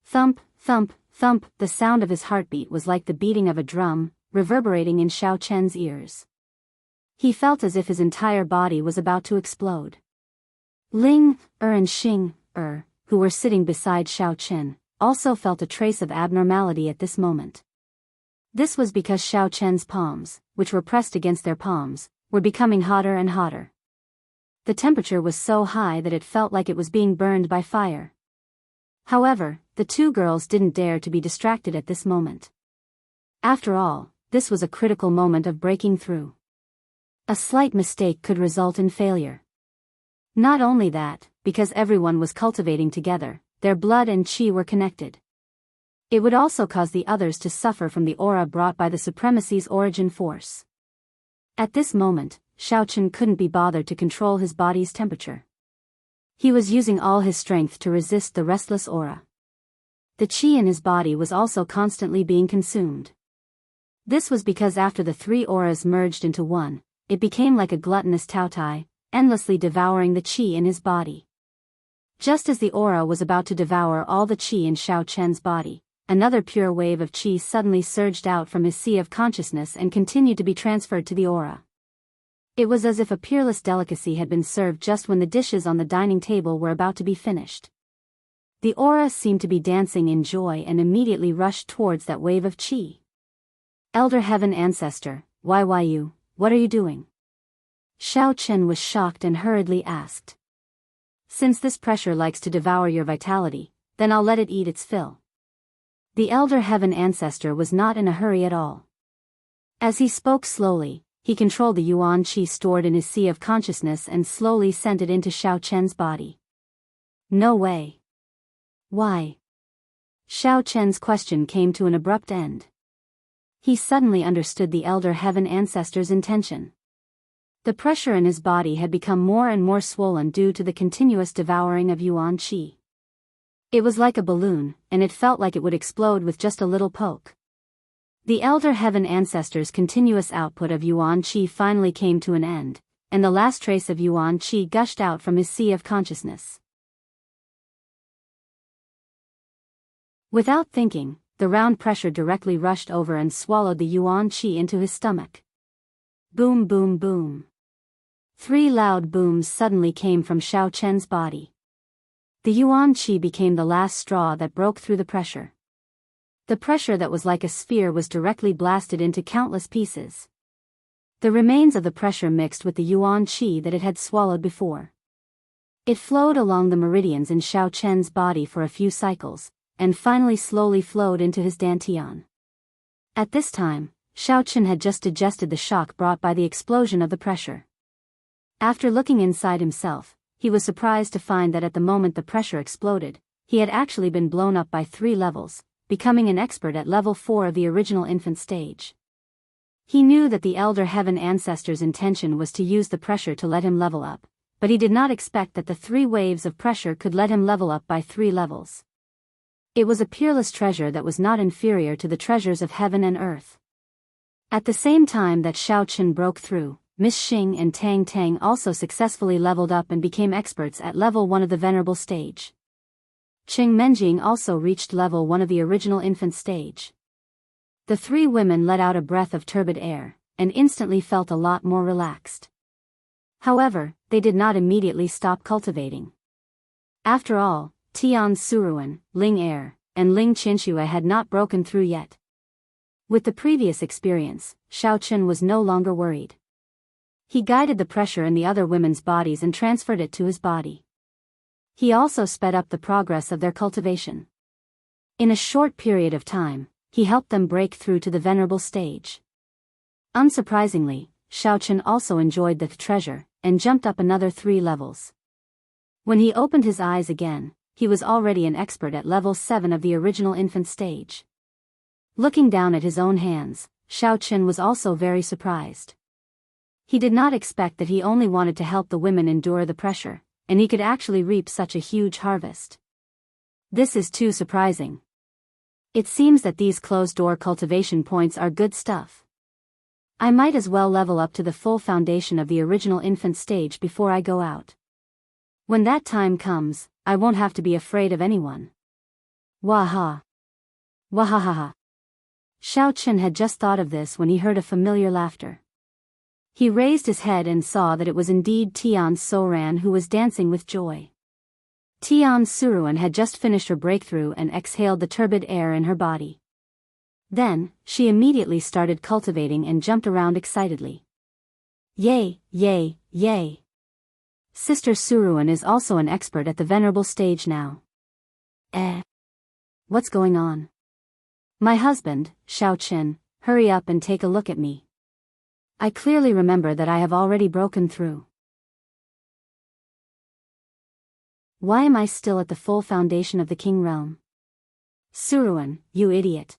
Thump, thump, thump, the sound of his heartbeat was like the beating of a drum, reverberating in Xiaochen's ears. He felt as if his entire body was about to explode. Ling, and Xing, who were sitting beside Xiaochen, also felt a trace of abnormality at this moment. This was because Xiaochen's palms, which were pressed against their palms, were becoming hotter and hotter. The temperature was so high that it felt like it was being burned by fire. However, the two girls didn't dare to be distracted at this moment. After all, this was a critical moment of breaking through. A slight mistake could result in failure. Not only that, because everyone was cultivating together, their blood and qi were connected. It would also cause the others to suffer from the aura brought by the supremacy's origin force. At this moment, Xiaochen couldn't be bothered to control his body's temperature. He was using all his strength to resist the restless aura. The qi in his body was also constantly being consumed. This was because after the three auras merged into one, it became like a gluttonous taotai, endlessly devouring the qi in his body. Just as the aura was about to devour all the qi in Xiaochen's body, another pure wave of qi suddenly surged out from his sea of consciousness and continued to be transferred to the aura. It was as if a peerless delicacy had been served just when the dishes on the dining table were about to be finished. The aura seemed to be dancing in joy and immediately rushed towards that wave of qi. Elder Heaven Ancestor, YYU, what are you doing? Xiaochen was shocked and hurriedly asked. Since this pressure likes to devour your vitality, then I'll let it eat its fill. The Elder Heaven Ancestor was not in a hurry at all. As he spoke slowly, he controlled the yuan qi stored in his sea of consciousness and slowly sent it into Xiaochen's body. No way. Why? Xiaochen's question came to an abrupt end. He suddenly understood the Elder Heaven Ancestor's intention. The pressure in his body had become more and more swollen due to the continuous devouring of yuan qi. It was like a balloon, and it felt like it would explode with just a little poke. The Elder Heaven Ancestor's continuous output of yuan qi finally came to an end, and the last trace of yuan qi gushed out from his sea of consciousness. Without thinking, the round pressure directly rushed over and swallowed the yuan qi into his stomach. Boom, boom, boom. 3 loud booms suddenly came from Xiaochen's body. The yuan qi became the last straw that broke through the pressure. The pressure that was like a sphere was directly blasted into countless pieces. The remains of the pressure mixed with the yuan qi that it had swallowed before. It flowed along the meridians in Xiaochen's body for a few cycles, and finally slowly flowed into his dantian. At this time, Xiaochen had just digested the shock brought by the explosion of the pressure. After looking inside himself, he was surprised to find that at the moment the pressure exploded, he had actually been blown up by 3 levels, becoming an expert at level 4 of the original infant stage. He knew that the Elder Heaven Ancestor's intention was to use the pressure to let him level up, but he did not expect that the 3 waves of pressure could let him level up by 3 levels. It was a peerless treasure that was not inferior to the treasures of heaven and earth. At the same time that Xiaochen broke through, Miss Xing and Tang Tang also successfully leveled up and became experts at level 1 of the venerable stage. Qing Menjing also reached level 1 of the original infant stage. The 3 women let out a breath of turbid air, and instantly felt a lot more relaxed. However, they did not immediately stop cultivating. After all, Tian Suruan, Ling Er, and Ling Qinxue had not broken through yet. With the previous experience, Xiaochen was no longer worried. He guided the pressure in the other women's bodies and transferred it to his body. He also sped up the progress of their cultivation. In a short period of time, he helped them break through to the venerable stage. Unsurprisingly, Xiaochen also enjoyed the treasure, and jumped up another 3 levels. When he opened his eyes again, he was already an expert at level 7 of the original infant stage. Looking down at his own hands, Xiaochen was also very surprised. He did not expect that he only wanted to help the women endure the pressure, and he could actually reap such a huge harvest. This is too surprising. It seems that these closed-door cultivation points are good stuff. I might as well level up to the full foundation of the original infant stage before I go out. When that time comes, I won't have to be afraid of anyone. Waha. Wahahaha. Xiao Chen had just thought of this when he heard a familiar laughter. He raised his head and saw that it was indeed Tian Soran who was dancing with joy. Tian Suruan had just finished her breakthrough and exhaled the turbid air in her body. Then, she immediately started cultivating and jumped around excitedly. Yay, yay, yay. Sister Suruan is also an expert at the venerable stage now. What's going on? My husband, Xiao Chen, hurry up and take a look at me. I clearly remember that I have already broken through. Why am I still at the full foundation of the King realm? Suruan, you idiot.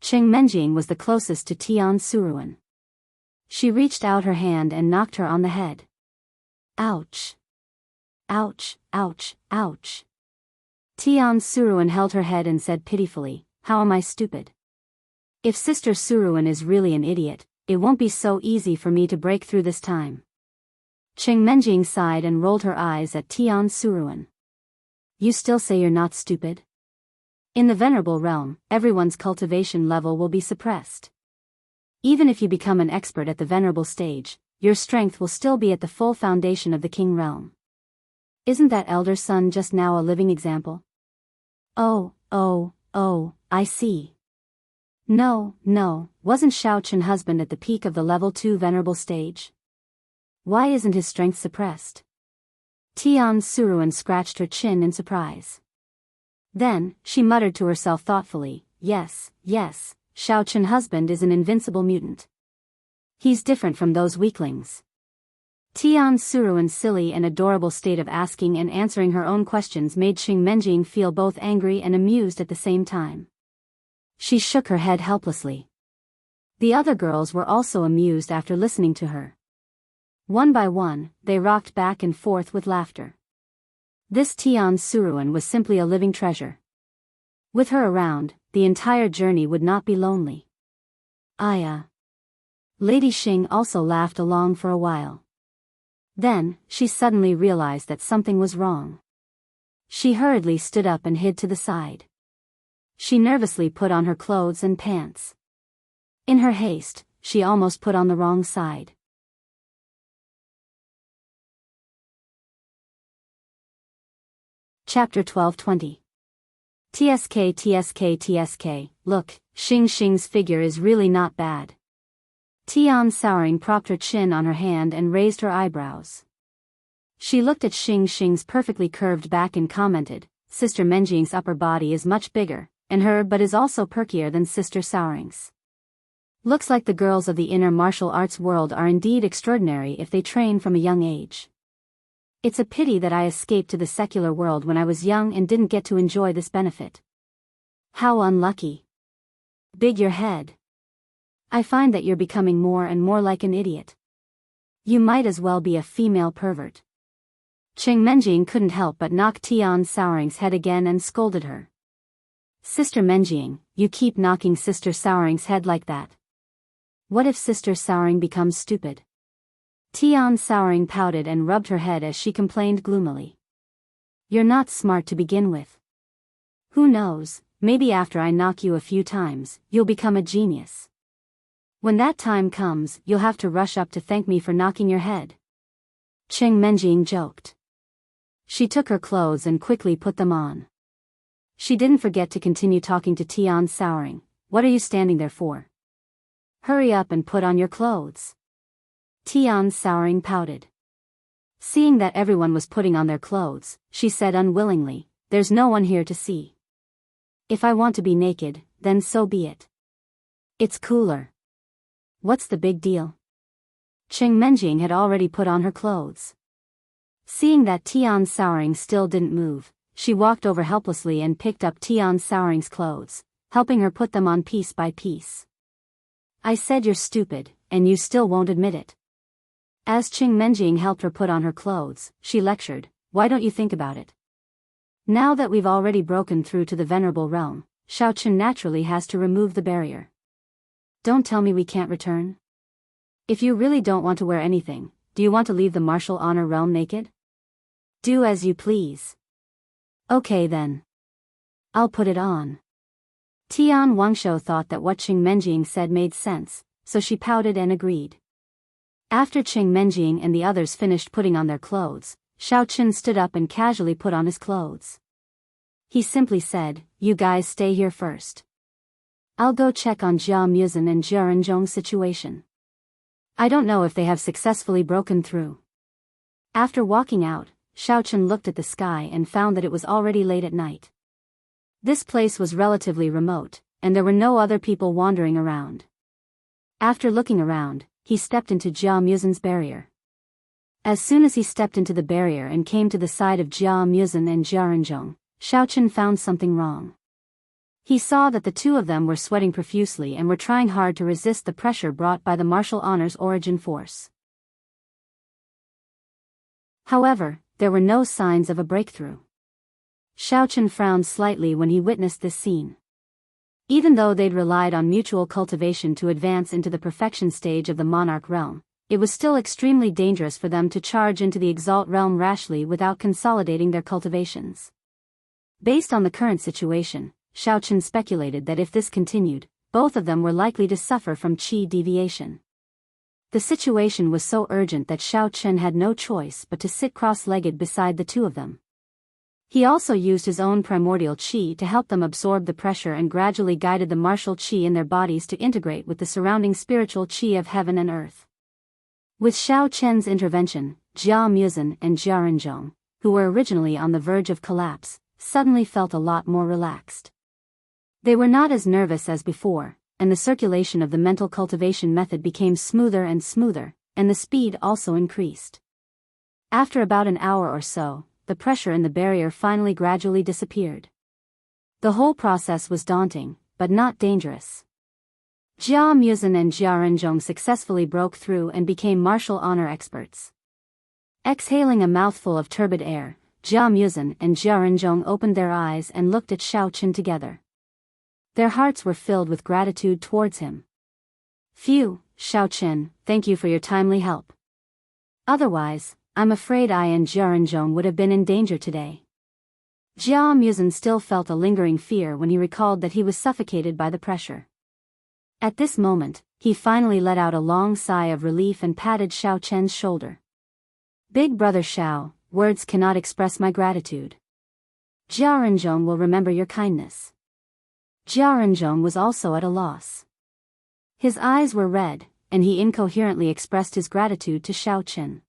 Cheng Menjing was the closest to Tian Suruan. She reached out her hand and knocked her on the head. Ouch. Ouch, ouch, ouch. Tian Suruan held her head and said pitifully, how am I stupid? If Sister Suruan is really an idiot, it won't be so easy for me to break through this time. Cheng Menjing sighed and rolled her eyes at Tian Suruan. You still say you're not stupid? In the venerable realm, everyone's cultivation level will be suppressed. Even if you become an expert at the venerable stage, your strength will still be at the full foundation of the King realm. Isn't that elder son just now a living example? Oh, I see. No, wasn't Xiao Chen husband at the peak of the level 2 venerable stage? Why isn't his strength suppressed? Tian Suruan scratched her chin in surprise. Then, she muttered to herself thoughtfully, yes, Xiao Chen husband is an invincible mutant. He's different from those weaklings. Tian Suruan's silly and adorable state of asking and answering her own questions made Cheng Menjing feel both angry and amused at the same time. She shook her head helplessly. The other girls were also amused after listening to her. One by one, they rocked back and forth with laughter. This Tian Suruan was simply a living treasure. With her around, the entire journey would not be lonely. Lady Xing also laughed along for a while. Then, she suddenly realized that something was wrong. She hurriedly stood up and hid to the side. She nervously put on her clothes and pants. In her haste, she almost put on the wrong side. Chapter 12:20. TSK, look, Xing's figure is really not bad. Tian Souring propped her chin on her hand and raised her eyebrows. She looked at Xing's perfectly curved back and commented, Sister Menjing's upper body is much bigger, and her butt is also perkier than Sister Souring's. Looks like the girls of the inner martial arts world are indeed extraordinary if they train from a young age. It's a pity that I escaped to the secular world when I was young and didn't get to enjoy this benefit. How unlucky. Big your head. I find that you're becoming more and more like an idiot. You might as well be a female pervert. Cheng Menjing couldn't help but knock Tian Souring's head again and scolded her. Sister Menjing, you keep knocking Sister Souring's head like that. What if Sister Souring becomes stupid? Tian Souring pouted and rubbed her head as she complained gloomily. You're not smart to begin with. Who knows, maybe after I knock you a few times, you'll become a genius. When that time comes, you'll have to rush up to thank me for knocking your head. Cheng Menjing joked. She took her clothes and quickly put them on. She didn't forget to continue talking to Tian Souring. What are you standing there for? Hurry up and put on your clothes. Tian Souring pouted. Seeing that everyone was putting on their clothes, she said unwillingly, there's no one here to see. If I want to be naked, then so be it. It's cooler. What's the big deal? Cheng Menjing had already put on her clothes. Seeing that Tian Souring still didn't move, she walked over helplessly and picked up Tian Souring's clothes, helping her put them on piece by piece. I said you're stupid, and you still won't admit it. As Cheng Menjing helped her put on her clothes, she lectured, why don't you think about it? Now that we've already broken through to the venerable realm, Xiao Chen naturally has to remove the barrier. Don't tell me we can't return? If you really don't want to wear anything, do you want to leave the martial honor realm naked? Do as you please. Okay then. I'll put it on. Tian Wangshou thought that what Qing Menjing said made sense, so she pouted and agreed. After Qing Menjing and the others finished putting on their clothes, Xiao Chen stood up and casually put on his clothes. He simply said, "You guys stay here first. I'll go check on Jia Muzhen and Jia Renzhong's situation. I don't know if they have successfully broken through." After walking out, Xiao Chen looked at the sky and found that it was already late at night. This place was relatively remote, and there were no other people wandering around. After looking around, he stepped into Jia Muzhen's barrier. As soon as he stepped into the barrier and came to the side of Jia Muzhen and Jia Renzhong, Xiao Chen found something wrong. He saw that the two of them were sweating profusely and were trying hard to resist the pressure brought by the martial honor's origin force. However, there were no signs of a breakthrough. Xiao Chen frowned slightly when he witnessed this scene. Even though they'd relied on mutual cultivation to advance into the perfection stage of the monarch realm, it was still extremely dangerous for them to charge into the exalt realm rashly without consolidating their cultivations. Based on the current situation, Xiao Chen speculated that if this continued, both of them were likely to suffer from qi deviation. The situation was so urgent that Xiao Chen had no choice but to sit cross-legged beside the two of them. He also used his own primordial qi to help them absorb the pressure and gradually guided the martial qi in their bodies to integrate with the surrounding spiritual qi of heaven and earth. With Xiao Chen's intervention, Jia Muzhen and Jia Renzhong, who were originally on the verge of collapse, suddenly felt a lot more relaxed. They were not as nervous as before, and the circulation of the mental cultivation method became smoother and smoother, and the speed also increased. After about an hour or so, the pressure in the barrier finally gradually disappeared. The whole process was daunting, but not dangerous. Jia Muzhen and Jia Renzhong successfully broke through and became martial honor experts. Exhaling a mouthful of turbid air, Jia Muzhen and Jia Renzhong opened their eyes and looked at Xiao Chen together. Their hearts were filled with gratitude towards him. "Phew, Xiao Chen, thank you for your timely help. Otherwise, I'm afraid I and Jia Renzhong would have been in danger today." Jia Muzhen still felt a lingering fear when he recalled that he was suffocated by the pressure. At this moment, he finally let out a long sigh of relief and patted Xiao Chen's shoulder. "Big brother Xiao, words cannot express my gratitude. Jia Renzhong will remember your kindness." Jia Renzhong was also at a loss. His eyes were red, and he incoherently expressed his gratitude to Xiao Chen.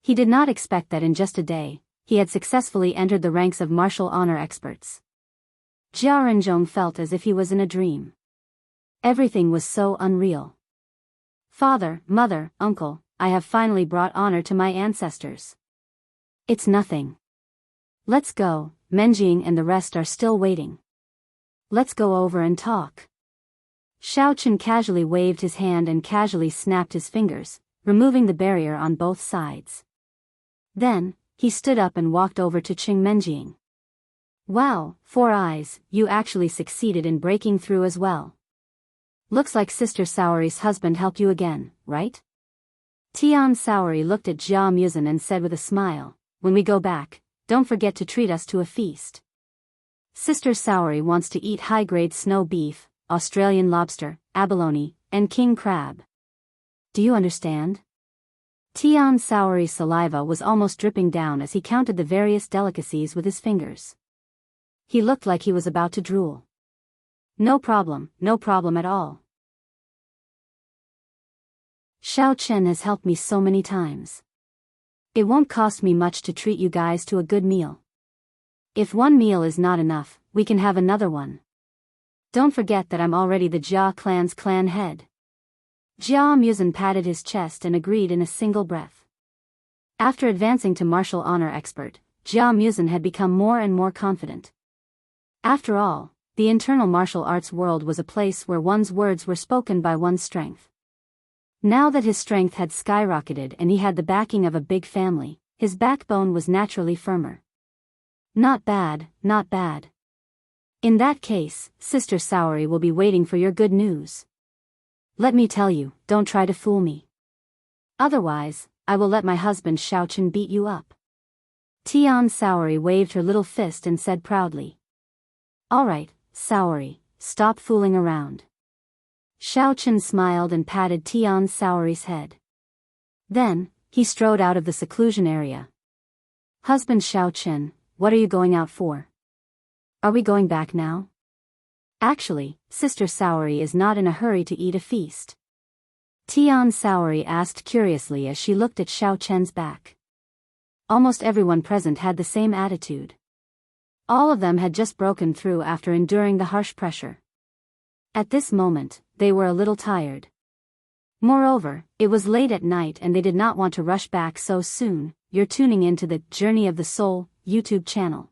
He did not expect that in just a day, he had successfully entered the ranks of martial honor experts. Jia Renzhong felt as if he was in a dream. Everything was so unreal. "Father, mother, uncle, I have finally brought honor to my ancestors." "It's nothing. Let's go, Menjing and the rest are still waiting. Let's go over and talk." Xiao Chen casually waved his hand and casually snapped his fingers, removing the barrier on both sides. Then, he stood up and walked over to Qing Menjing. "Wow, Four Eyes, you actually succeeded in breaking through as well. Looks like Sister Saori's husband helped you again, right?" Tian Saori looked at Jia Muzhen and said with a smile, "When we go back, don't forget to treat us to a feast. Sister Saori wants to eat high-grade snow beef, Australian lobster, abalone, and king crab. Do you understand?" Tian Saori's saliva was almost dripping down as he counted the various delicacies with his fingers. He looked like he was about to drool. No problem at all. Xiao Chen has helped me so many times. It won't cost me much to treat you guys to a good meal. If one meal is not enough, we can have another one. Don't forget that I'm already the Jia clan's clan head." Jia Muzhen patted his chest and agreed in a single breath. After advancing to martial honor expert, Jia Muzhen had become more and more confident. After all, the internal martial arts world was a place where one's words were spoken by one's strength. Now that his strength had skyrocketed and he had the backing of a big family, his backbone was naturally firmer. Not bad, not bad. In that case, Sister Saori will be waiting for your good news. Let me tell you, don't try to fool me. Otherwise, I will let my husband Xiaochen beat you up. Tian Saori waved her little fist and said proudly. Alright, Saori, stop fooling around. Xiaochen smiled and patted Tian Saori's head. Then, he strode out of the seclusion area. Husband Xiaochen, what are you going out for? Are we going back now? Actually, Sister Saori is not in a hurry to eat a feast. Tian Saori asked curiously as she looked at Xiaochen's back. Almost everyone present had the same attitude. All of them had just broken through after enduring the harsh pressure. At this moment, they were a little tired. Moreover, it was late at night and they did not want to rush back so soon. You're tuning into the Journey of the Soul YouTube channel.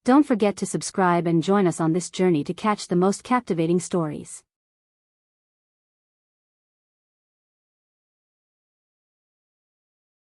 Don't forget to subscribe and join us on this journey to catch the most captivating stories.